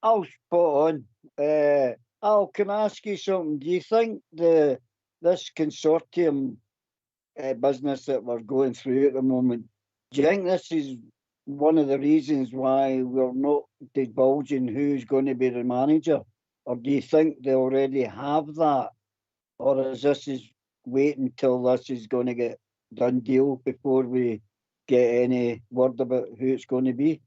I'll spot on. Al, can I ask you something? Do you think this consortium business that we're going through at the moment, do you think this is one of the reasons why we're not divulging who's going to be the manager? Or do you think they already have that? Or is this waiting until this is going to get done deal before we get any word about who it's going to be?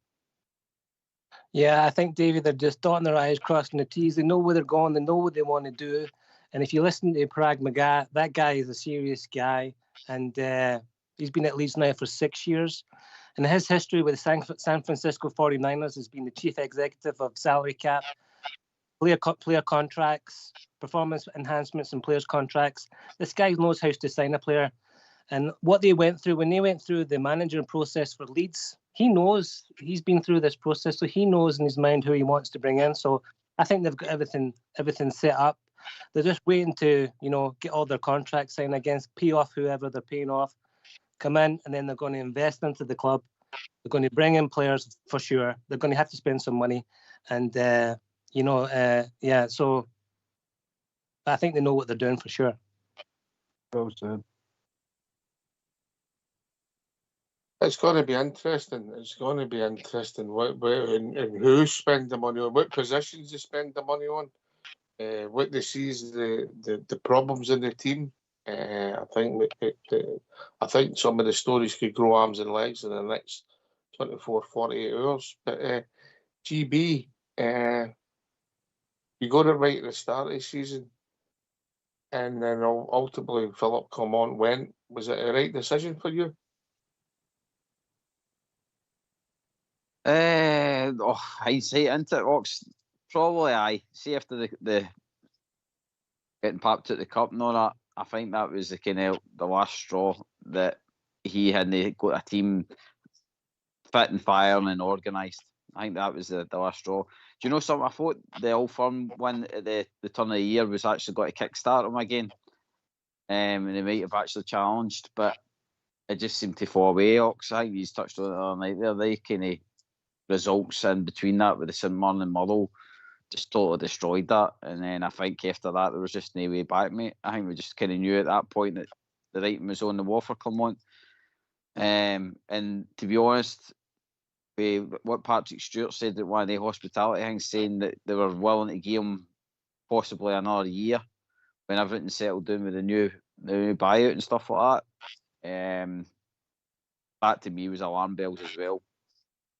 Yeah, I think, David, they're just dotting their I's, crossing the T's. They know where they're going. They know what they want to do. And if you listen to Prague McGath, that guy is a serious guy. And he's been at Leeds now for 6 years. And his history with the San Francisco 49ers has been the chief executive of salary cap, player contracts, performance enhancements and players' contracts. This guy knows how to sign a player. And what they went through, when they went through the manager process for Leeds, he knows, he's been through this process, so he knows in his mind who he wants to bring in. So I think they've got everything set up. They're just waiting to, get all their contracts signed against, pay off whoever they're paying off, come in, and then they're going to invest into the club. They're going to bring in players for sure. They're going to have to spend some money. And, so I think they know what they're doing for sure. Well said. It's going to be interesting. It's going to be interesting and who spend the money on, what positions they spend the money on, what they see as the problems in the team. I think some of the stories could grow arms and legs in the next 24, 48 hours. But GB, you got it right at the start of the season, and then ultimately Philip went. Was it a right decision for you? Hindsight into it, Ox. Probably aye. See, after the getting papped at the cup and all that, I think that was the kind of the last straw that he hadn't got a team fit and firing and organised. I think that was the last straw. Do you know something? I thought the Old Firm win at the turn of the year was actually got to kickstart him again. And they might have actually challenged, but it just seemed to fall away, Ox. I think he's touched on it the other night there. They kind of results in between that with the St Mirren and Motherwell just totally destroyed that. And then I think after that there was just no way back, mate. I think we just kind of knew at that point that the writing was on the wall for Clermont. And to be honest, what Patrick Stewart said at one of the hospitality things, saying that they were willing to give him possibly another year when everything settled down with the new buyout and stuff like that. That to me was alarm bells as well.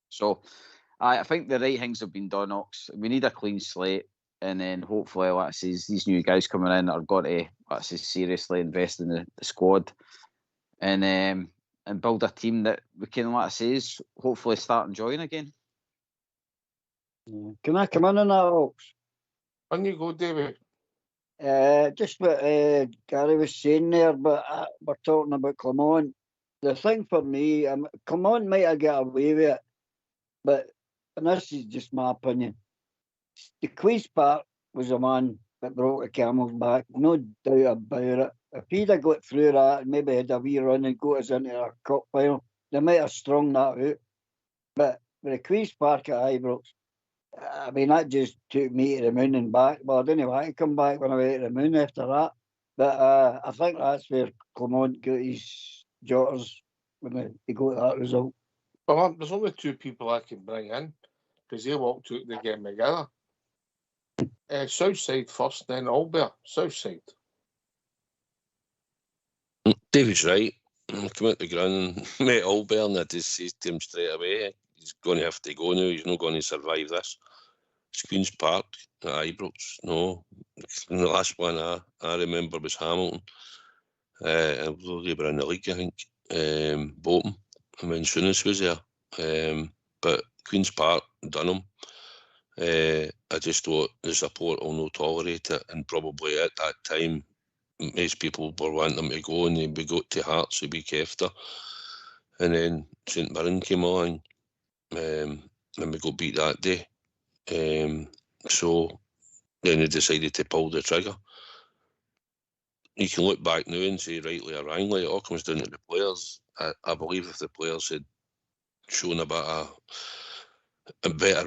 So I think the right things have been done, Ox. We need a clean slate, and then hopefully, like I say, these new guys coming in are going to, like I say, seriously invest in the squad, and build a team that we can, like I say, hopefully start enjoying again. Can I come in on that, Ox? On you go, David. Just what Gary was saying there, but we're talking about Clermont. The thing for me, Clermont might have got away with it, but, and this is just my opinion, the Queen's Park was the man that brought the Camels back, no doubt about it. If he'd have got through that, maybe had a wee run and got us into our cup final, they might have strung that out. But with the Queen's Park at Ibrox, I mean, that just took me to the moon and back. Well, I didn't want to come back when I went to the moon after that. But I think that's where Clermont got his jotters when they got that result. Well, there's only two people I can bring in because they walked out the game together. Southside first, then Albert. Southside. David's right. Come out the ground and met Albert, and I just said to him straight away, he's going to have to go now. He's not going to survive this. It's Queen's Park at Ibrox. No. And the last one I remember was Hamilton. They were in the league, I think. Bolton. And when Souness was there. But Queen's Park, Dunham. I just thought the support will not tolerate it, and probably at that time most people were wanting them to go, and then we got to Hearts a week after, and then St Mirren came on, and we got beat that day. So then they decided to pull the trigger. You can look back now and say rightly or wrongly, it all comes down to the players. I believe if the players had shown a better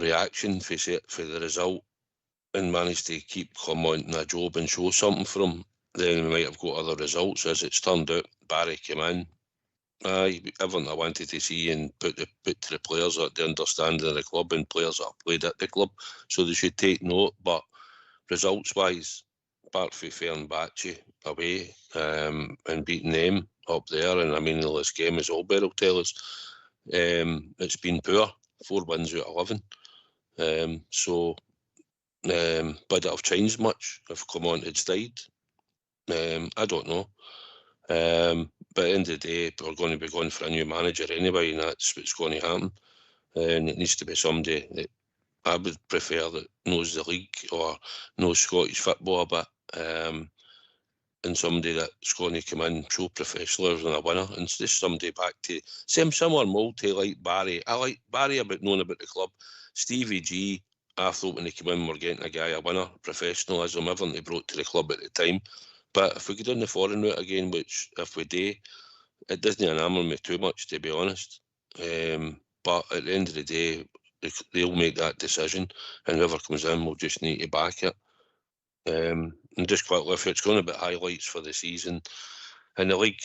reaction for the result and managed to keep Clermont in a job and show something for them, then we might have got other results. As it's turned out, Barry came in. Everything I wanted to see and put to the players at the understanding of the club and players that have played at the club, so they should take note. But results-wise, apart from Fenerbahce away and beating them up there, and a meaningless game as Albert will tell us, it's been poor. 4 wins out of 11. Would it have changed much if Clermont had stayed? I don't know. But at the end of the day, we're going to be going for a new manager anyway, and that's what's going to happen. And it needs to be somebody that I would prefer that knows the league or knows Scottish football a bit. and somebody that's going to come in, show professional and a winner, and it's just somebody back to same similar mould to like Barry. I like Barry knowing about the club. Stevie G, I thought when he came in, we're getting a guy, a winner, professionalism, everything he brought to the club at the time. But if we go down the foreign route again, which if we do, it doesn't enamour me too much, to be honest. But at the end of the day, they'll make that decision, and whoever comes in will just need to back it. And just quickly, if it's going about highlights for the season, in the league,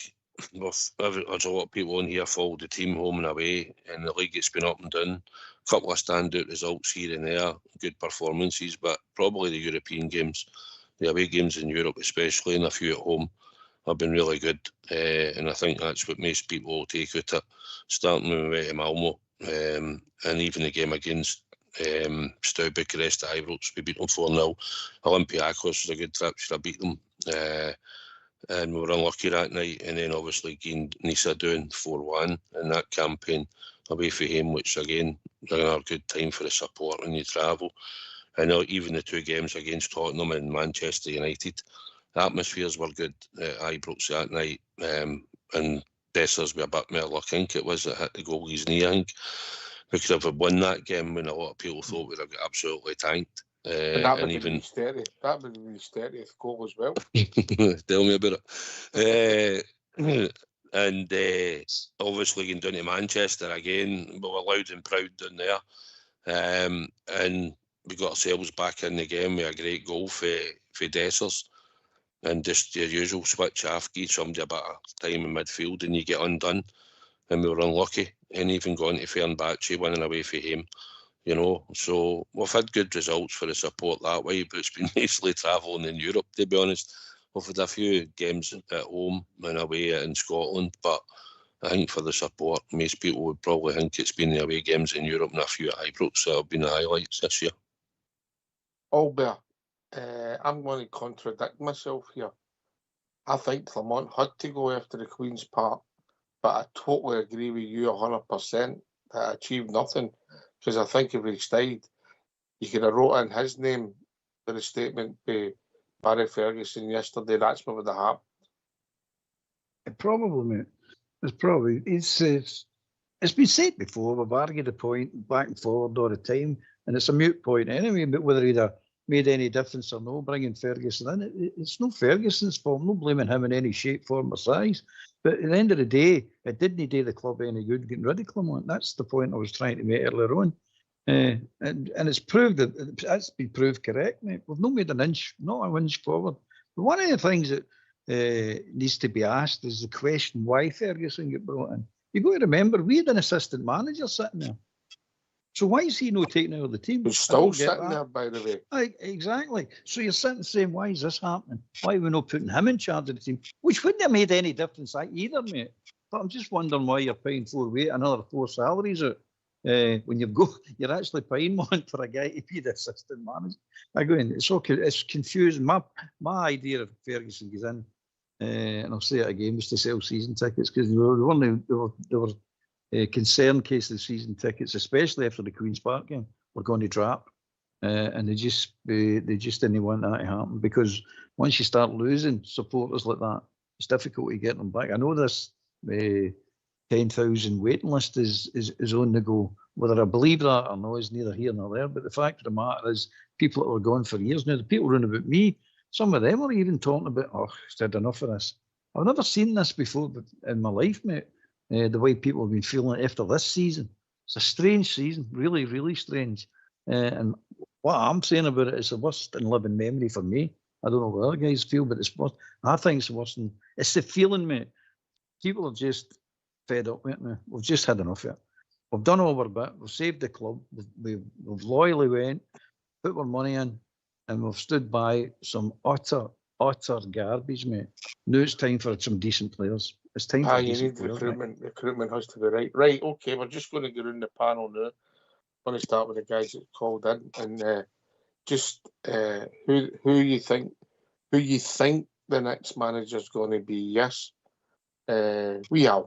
there's a lot of people in here follow the team home and away, and the league it's been up and down. A couple of standout results here and there, good performances, but probably the European games, the away games in Europe especially, and a few at home, have been really good. And I think that's what most people will take out it, starting when we went to Malmo, and even the game against Steaua Bucharest at Ibrox, we beat them 4-0. Olympiacos was a good trip, should have beat them. And we were unlucky that night, and then obviously gained Nisa doing 4-1 in that campaign away from home, which again, another good time for the support when you travel. And even the two games against Tottenham and Manchester United, the atmospheres were good at Ibrox that night, and Dessers with a bit more luck, I think it was, that hit the goalie's knee, I think, because if we'd won that game when a lot of people thought we'd have got absolutely tanked. And that would even be that would be his 30th goal as well. Tell me about it. And obviously going down to Manchester again, we were loud and proud down there. And we got ourselves back in the game with a great goal for Dessers. And just your usual switch off, give somebody a bit of time in midfield and you get undone. And we were unlucky. And even going to Fenerbahce, winning away for him. You know, so we've had good results for the support that way, but it's been mostly travelling in Europe, to be honest. We've had a few games at home and away in Scotland, but I think for the support, most people would probably think it's been the away games in Europe and a few at Ibrox that have been the highlights this year. Albert, I'm going to contradict myself here. I think Clermont had to go after the Queen's Park, but I totally agree with you 100% that I achieved nothing. Because I think if he stayed, you could have wrote in his name for the statement by Barry Ferguson yesterday. That's what would have happened. Probably, mate. It's probably it's been said before. We've argued the point back and forward all the time, and it's a moot point anyway. But whether he'd have made any difference or no, bringing Ferguson in, it's no Ferguson's fault. I'm not blaming him in any shape, form, or size. But at the end of the day, it didn't do the club any good getting rid of Clermont. That's the point I was trying to make earlier on. And it's proved that that's been proved correct, mate. We've not made an inch, not an inch forward. But one of the things that needs to be asked is the question why Ferguson got brought in. You've got to remember, we had an assistant manager sitting there. So why is he not taking over the team? He's still sitting there, by the way. Exactly. So you're sitting saying, why is this happening? Why are we not putting him in charge of the team? Which wouldn't have made any difference either, mate. But I'm just wondering why you're paying another 4 salaries out when you're actually paying one for a guy to be the assistant manager. Again, it's confusing. My idea of Ferguson goes in, and I'll say it again, was to sell season tickets because they were concerned in case the season tickets, especially after the Queen's Park game, were going to drop, and they just didn't want that to happen because once you start losing supporters like that, it's difficult to get them back. I know this 10,000 waiting list is on the go. Whether I believe that or not is neither here nor there. But the fact of the matter is, people that were gone for years now, the people running about me, some of them are even talking about, I've had enough of this. I've never seen this before in my life, mate. The way people have been feeling after this season. It's a strange season, really, really strange. And what I'm saying about it is the worst in living memory for me. I don't know what other guys feel, but it's worse. I think it's worse than, it's the feeling, mate. People are just fed up with it now. We've just had enough of it. We've done all our bit. We've saved the club. We've loyally went, put our money in, and we've stood by some utter garbage, mate. Now it's time for some decent players. It's time for decent players. Recruitment. Recruitment has to be right. Right, okay, we're just going to go around the panel now. I'm going to start with the guys that called in, and just who you think the next manager is going to be. Yes, we are.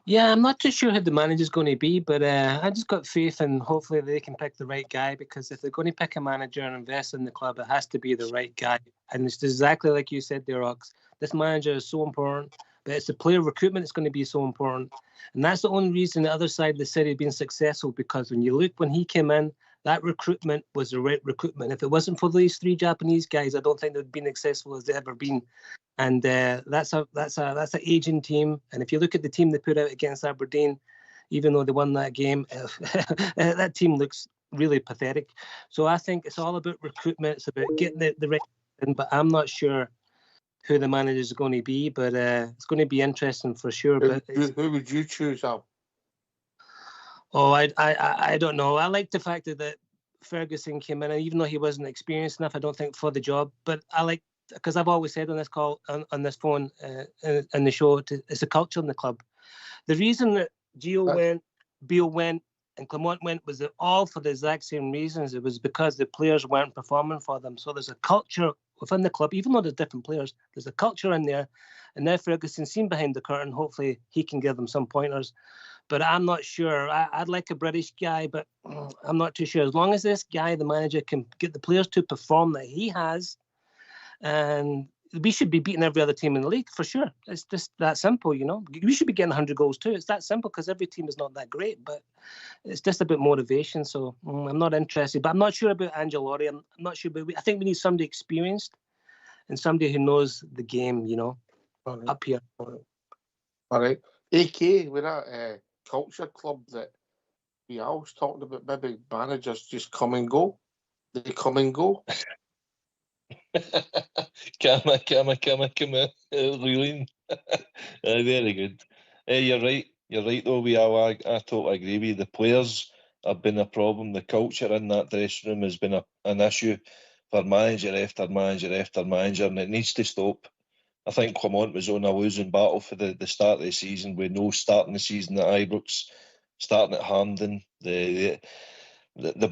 Yeah, I'm not too sure who the manager's going to be, but I just got faith and hopefully they can pick the right guy, because if they're going to pick a manager and invest in the club, it has to be the right guy. And it's exactly like you said there, Ox. This manager is so important, but it's the player recruitment that's going to be so important. And that's the only reason the other side of the city has been successful, because when you look, when he came in, that recruitment was the right recruitment. If it wasn't for these 3 Japanese guys, I don't think they'd been as successful as they've ever been. And that's an aging team. And if you look at the team they put out against Aberdeen, even though they won that game, that team looks really pathetic. So I think it's all about recruitment. It's about getting the right in, but I'm not sure who the manager is going to be. But it's going to be interesting for sure. Who would you choose, Al? Oh, I don't know. I like the fact that Ferguson came in, and even though he wasn't experienced enough, I don't think for the job. But I like, because I've always said on this call, on this phone, in the show, it's a culture in the club. The reason that Gio went, Beale went, and Clement went was all for the exact same reasons. It was because the players weren't performing for them. So there's a culture within the club, even though there's different players, there's a culture in there. And now Ferguson's seen behind the curtain. Hopefully he can give them some pointers. But I'm not sure. I'd like a British guy, but I'm not too sure. As long as this guy, the manager, can get the players to perform that he has, and we should be beating every other team in the league for sure. It's just that simple, you know. We should be getting 100 goals too. It's that simple, because every team is not that great, but it's just about motivation. So I'm not interested. But I'm not sure about Angelotti. I'm not sure. But I think we need somebody experienced and somebody who knows the game, you know, up here. All right. AK, we're at a culture club that we always talked about. Maybe managers just come and go. They come and go. Come on, Leland. Very good. You're right. You're right, though. I totally agree with you. The players have been a problem. The culture in that dressing room has been an issue for manager after manager after manager, and it needs to stop. I think Clement was on a losing battle for the start of the season, with no starting the season at Ibrox, starting at Hampden. The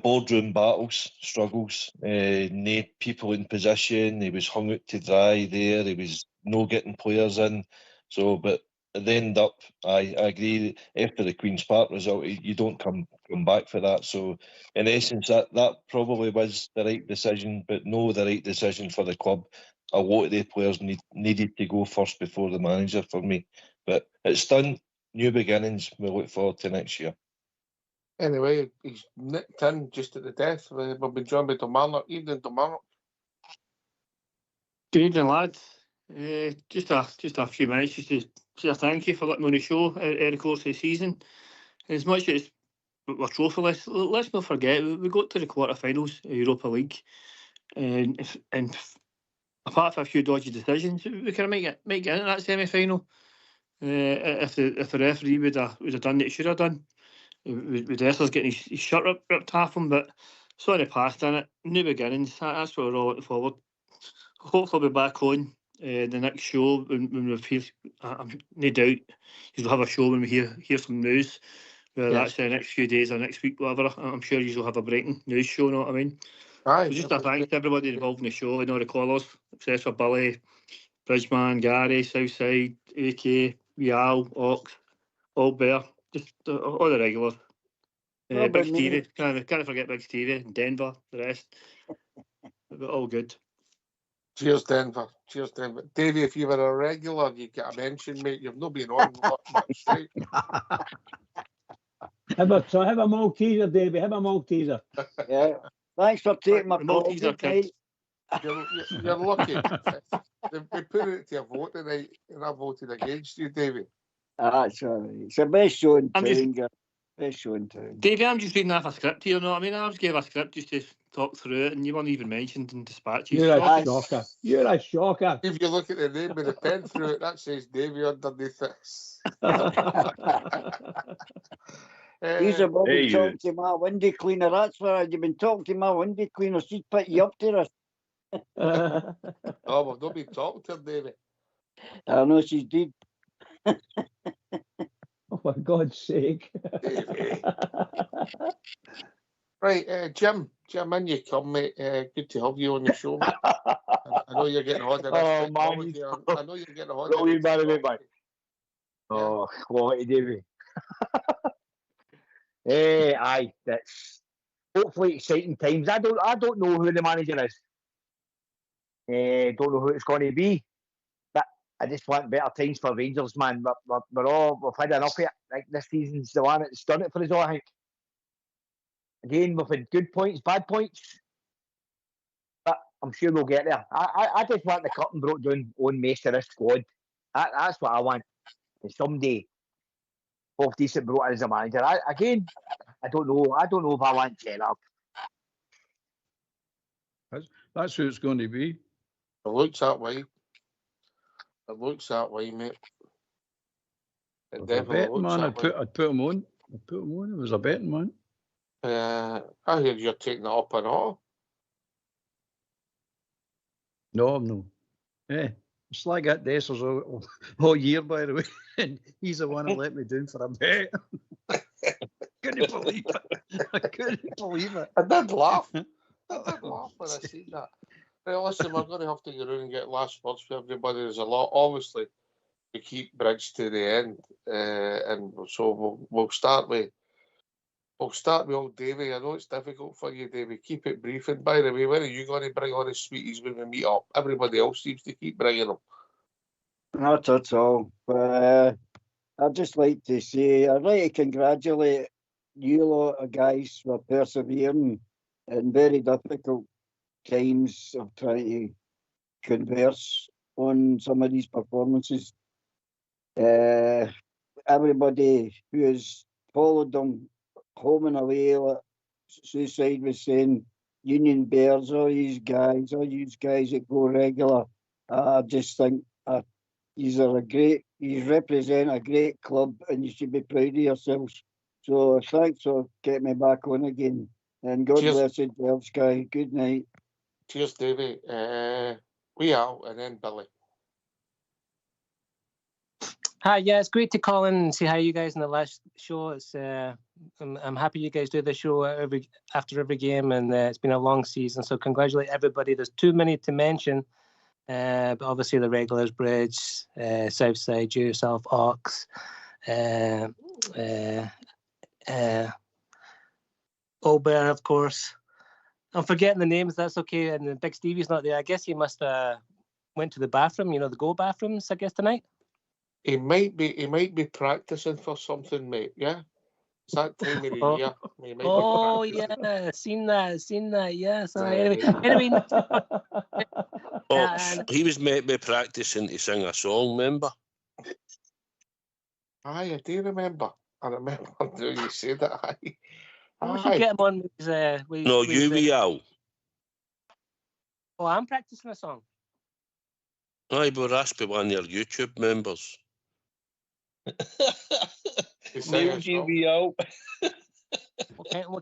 boardroom battles, struggles, no people in position. He was hung out to dry there. He was no getting players in. So, but at the end up, I agree. After the Queen's Park result, you don't come back for that. So, in essence, that probably was the right decision, but no, the right decision for the club. A lot of the players needed to go first before the manager for me. But it's done. New beginnings. We look forward to next year. Anyway, he's nipped in just at the death. We've been joined by Domarnock. Evening, Domarnock. Good evening, lads. Just a few minutes just to say thank you for letting me on the show at the course of the season. As much as we're trophyless, let's not forget we got to the quarterfinals of Europa League, and apart from a few dodgy decisions, we kind of might get into that semi-final. If the referee would have done what he should have done, with Esler's getting his shirt ripped half him, but it's on the past, in it. New beginnings. That's what we're all looking forward. Hopefully, I'll be back on the next show when we feel. No doubt you'll have a show when we hear some news. Whether that's the next few days or next week, whatever. I'm sure you'll have a breaking news show. Know what I mean? Aye. So just a thanks to everybody involved in the show. I know the callers, success for Billy, Bridgeman, Gary, Southside, AK, Vial, Ox, all Bear, just all the regulars. Big Stevie, can't forget Big Stevie, Denver, the rest. All good. Cheers, Denver. Cheers, Denver. Davey, if you were a regular, you'd get a mention, mate. You've not been on much, right? Have a Malteser, Davey. Have a Malteser. Yeah. Thanks for taking my call. You're lucky. They put it to a vote tonight, and I voted against you, Davey. That's all right. It's the best show in town. Best show in town. Davey, I'm just reading off a script here, you know what I mean? I just gave a script just to talk through it, and you weren't even mentioned in dispatches. You're a shocker. You're a shocker. If you look at the name of the pen through it, that says Davey underneath it. He's about to talk to my window cleaner. That's where you've been talking to my window cleaner. She's put you up to us. Oh, we've not been talking to her, Davey. I know she's dead. Oh, for God's sake. Right, Jim, in you come, mate. Good to have you on the show, mate. I know you're getting on. I know you're getting on. Oh, quality, Davy. Aye, that's hopefully exciting times. I don't know who the manager is. Don't know who it's going to be. But I just want better times for Rangers, man. We've had enough of it. Like this season's the one that's done it for us all, I think. Again, we've had good points, bad points. But I'm sure we'll get there. I just want the cut and brought down own most of this squad. That's what I want. And someday, both decent brought in as a manager. I don't know. I don't know if I want Gerrard. That's who it's going to be. It looks that way. It looks that way, mate. It definitely looks that way. I'd put him on. I'd put him on. It was a betting man. I hear you're taking it up and all. No, I'm not. It's like that Dessers all year, by the way. And he's the one that let me down for a bet. Couldn't believe it. I couldn't believe it. I did laugh. I did laugh when I seen that. Right, listen, we're going to have to go around and get last words for everybody. There's a lot, obviously, to keep bridge to the end. And so we'll start with old Davy. I know it's difficult for you, Davy. Keep it brief. And by the way, when are you going to bring all the sweeties when we meet up? Everybody else seems to keep bringing them. Not at all. But I'd just like to say, I'd like to congratulate you lot of guys for persevering in very difficult times of trying to converse on some of these performances. Everybody who has followed them home and away, like Suicide was saying, Union Bears, all you guys that go regular, I just think you represent a great club and you should be proud of yourselves. So thanks for getting me back on again. And God bless you, Sky. Good night. Cheers, Davy. We out, and then Billy. Hi, yeah, it's great to call in and see how you guys in the last show. It's I'm happy you guys do the show after every game, and it's been a long season. So congratulate everybody. There's too many to mention, but obviously the regulars, Bridge, Southside, yourself, Ox, Ober, of course. I'm forgetting the names. That's okay. And the Big Stevie's not there. I guess he must went to the bathroom. You know, the go bathrooms. I guess tonight. He might be practicing for something, mate. Yeah, it's that time of the year. Yeah, seen that. Yes. Anyway. He was maybe practicing to sing a song. Remember? Aye, I do remember. I remember you said that. Aye. We should get him on with No, you we out. Oh, I'm practicing a song. Aye, but ask be one of your YouTube members. You be out. No,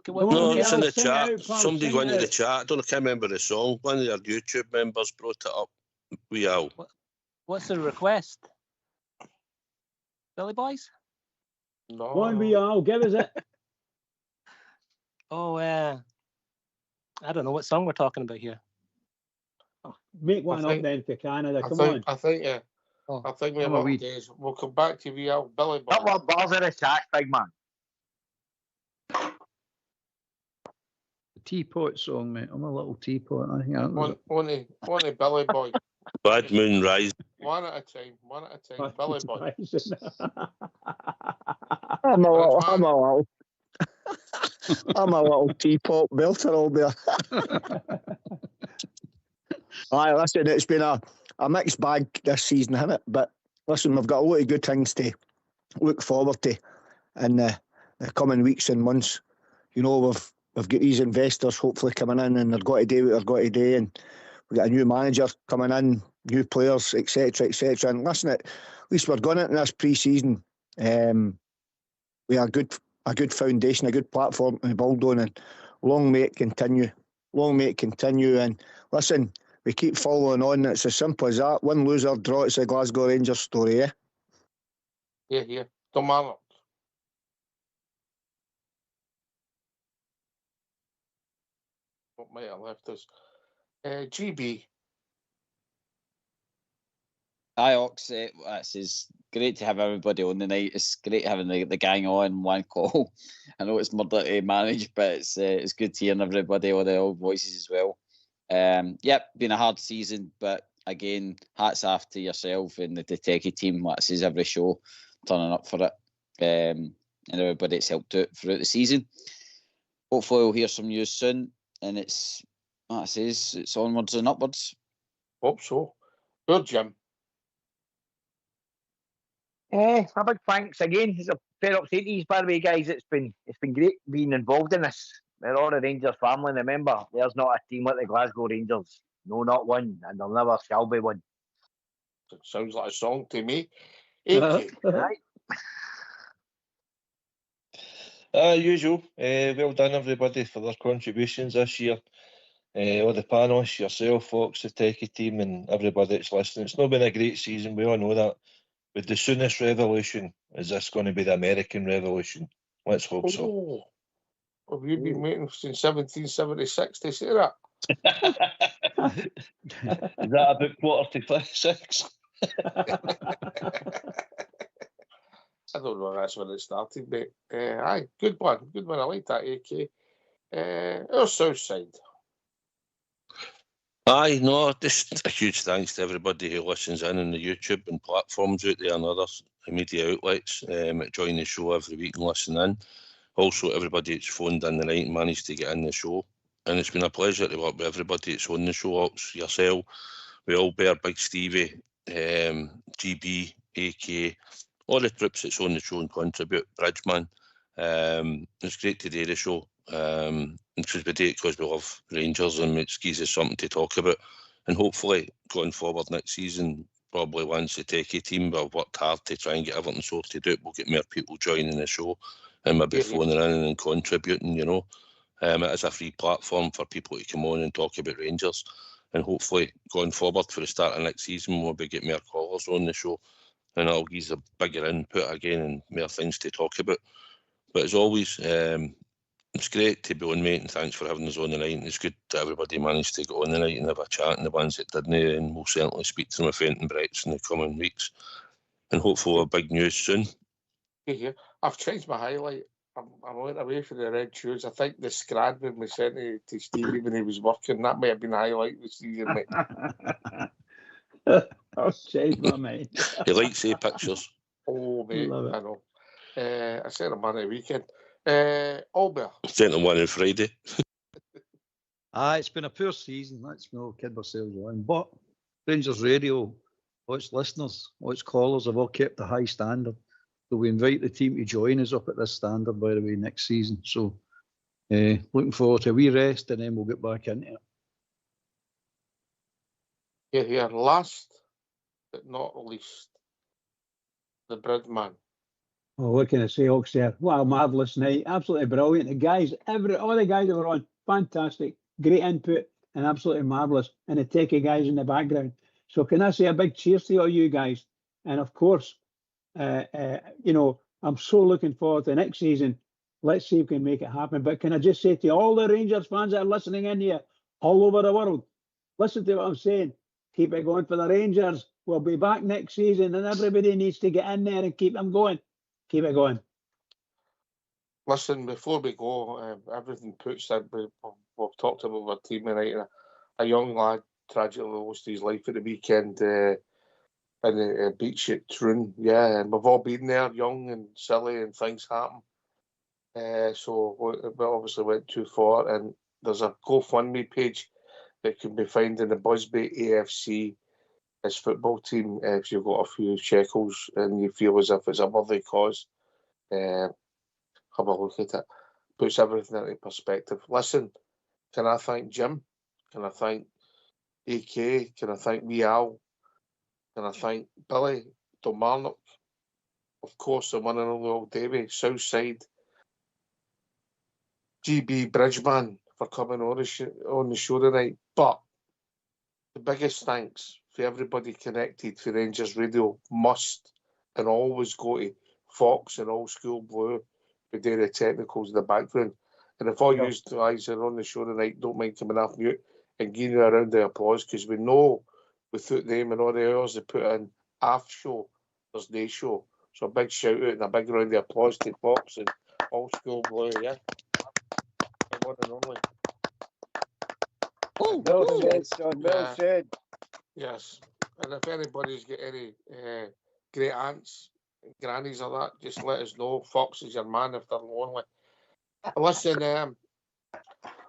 it's in the chat. Somebody go into the chat. I can't remember the song. One of your YouTube members brought it up. We out. What's the request? Billy Boys? No. One we all. Give us it. Oh, I don't know what song we're talking about here. Make one up then for Canada. Come on. I think we have all days. We'll come back to we out Billy Boy. Couple of bars in the chat, big man. The teapot song, mate. I'm a little teapot. I think only Billy Boy. Bad Moon Rise. One at a time. Billy Boy. I'm a little teapot belter all there. Aye, listen, it's been a mixed bag this season, hasn't it? But listen, we've got a lot of good things to look forward to in the coming weeks and months. You know, we've got these investors hopefully coming in, and they've got to do what they've got to do, and we've got a new manager coming in, new players, etc., etc. And listen, at least we're going into this pre-season with a good foundation, a good platform to build on, and long may it continue. And listen, we keep following on. It's as simple as that. Win, lose or draw, it's a Glasgow Rangers story, eh? Yeah. Don't matter. What might have left us? GB. Hi, Ox. It's great to have everybody on the night. It's great having the gang on one call. I know it's murder to manage, but it's good to hear everybody, all the old voices as well. Yep, been a hard season, but again, hats off to yourself and the techie team. That says every show, turning up for it, and everybody that's helped out throughout the season. Hopefully, we'll hear some news soon, and it's onwards and upwards. Hope so. Good, Jim. A big thanks again. It's a fair up to these, by the way, guys. It's been great being involved in this. We're all a Rangers family. Remember, there's not a team like the Glasgow Rangers. No, not one, and there never shall be one. It sounds like a song to me. Right. Usual. Well done, everybody, for their contributions this year. All the panelists, yourself, Fox, the techie team, and everybody that's listening. It's not been a great season. We all know that. But the soonest revolution is this going to be the American Revolution? Let's hope so. Have you been waiting since 1776 to say that? Is that about 5:45? I don't know. That's when it started, but aye, good one. I like that, AK. Our south side. Aye, no, just a huge thanks to everybody who listens in on the YouTube and platforms out there and other media outlets that join the show every week and listen in. Also, everybody that's phoned in the night and managed to get in the show. And it's been a pleasure to work with everybody that's on the show, Ox, yourself, with All Bear, Big Stevie, GB, AK, all the troops that's on the show and contribute, Bridgeman. It's great to do the show. Because we do it because we love Rangers and it gives us something to talk about. And hopefully, going forward next season, probably once the techie team, but I've worked hard to try and get everything sorted out, we'll get more people joining the show and maybe phoning in and contributing, you know. It is a free platform for people to come on and talk about Rangers. And hopefully, going forward for the start of next season, we'll be getting more callers on the show. And it'll give us a bigger input again and more things to talk about. But as always, it's great to be on, mate, and thanks for having us on the night. And it's good that everybody managed to go on the night and have a chat, and the ones that didn't, and we'll certainly speak to them with Fenton Bretts in the coming weeks. And hopefully we'll have big news soon. Yeah. I've changed my highlight. I went away for the red shoes. I think the Scrad when we sent it to Stevie when he was working, that might have been a highlight of the season, mate. I've changed my mind. He likes the pictures. Oh, mate, I know. I sent him on the weekend. Albert. Sent him one on Friday. It's been a poor season. Let's not kid ourselves on. But Rangers Radio, all its listeners, all its callers have all kept a high standard. So we invite the team to join us up at this standard, by the way, next season. So looking forward to a wee rest and then we'll get back into it. Here, last but not least, the Bridgeman. Oh, what can I say, Ox there? What a marvellous night. Absolutely brilliant. The guys, all the guys that were on, fantastic. Great input and absolutely marvellous. And the techie guys in the background. So can I say a big cheers to all you guys? And of course, you know, I'm so looking forward to next season. Let's see if we can make it happen. But can I just say to all the Rangers fans that are listening in here, all over the world, listen to what I'm saying. Keep it going for the Rangers. We'll be back next season and everybody needs to get in there and keep them going. Keep it going. Listen, before we go, everything puts that we've talked about our team tonight. A young lad tragically lost his life at the weekend in the beach at Troon. Yeah, and we've all been there, young and silly, and things happen. So we obviously went too far. And there's a GoFundMe page that can be found in the Busby AFC. His football team, if you've got a few shekels and you feel as if it's a worthy cause, have a look at it. Puts everything into perspective. Listen, can I thank Jim? Can I thank AK? Can I thank Wee Al? Can I thank Billy, Kilmarnock? Of course, the one and only old Davy, Southside, GB Bridgeman for coming on the show tonight. But the biggest thanks for everybody connected for Rangers Radio must and always go to Fox and Old School Blue for doing the technicals in the background. And if all you guys are on the show tonight, don't mind coming off mute and giving a round of applause, because we know without them and all the hours they put in, after show, there's no show. So a big shout out and a big round of applause to Fox and Old School Blue, yeah. The one and only. Well said, son. Well said. Yes. And if anybody's got any great aunts and grannies or that, just let us know. Fox is your man if they're lonely. Listen,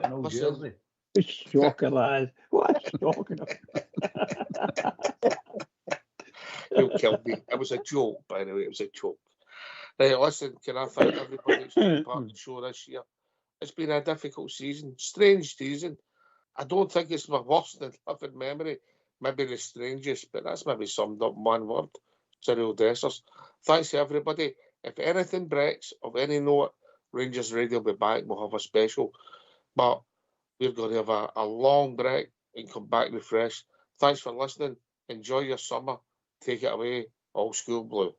listen. Shocker, lad. What a shocker. You killed me. It was a joke, by the way. It was a joke. Right, listen, can I thank everybody that's been part of the show this year? It's been a difficult season, strange season. I don't think it's my worst in living memory. Maybe the strangest, but that's maybe summed up in one word. Cyril Dessers. Thanks to everybody. If anything breaks of any note, Rangers Radio will be back. We'll have a special. But we're going to have a long break and come back refreshed. Thanks for listening. Enjoy your summer. Take it away. Old School Blue.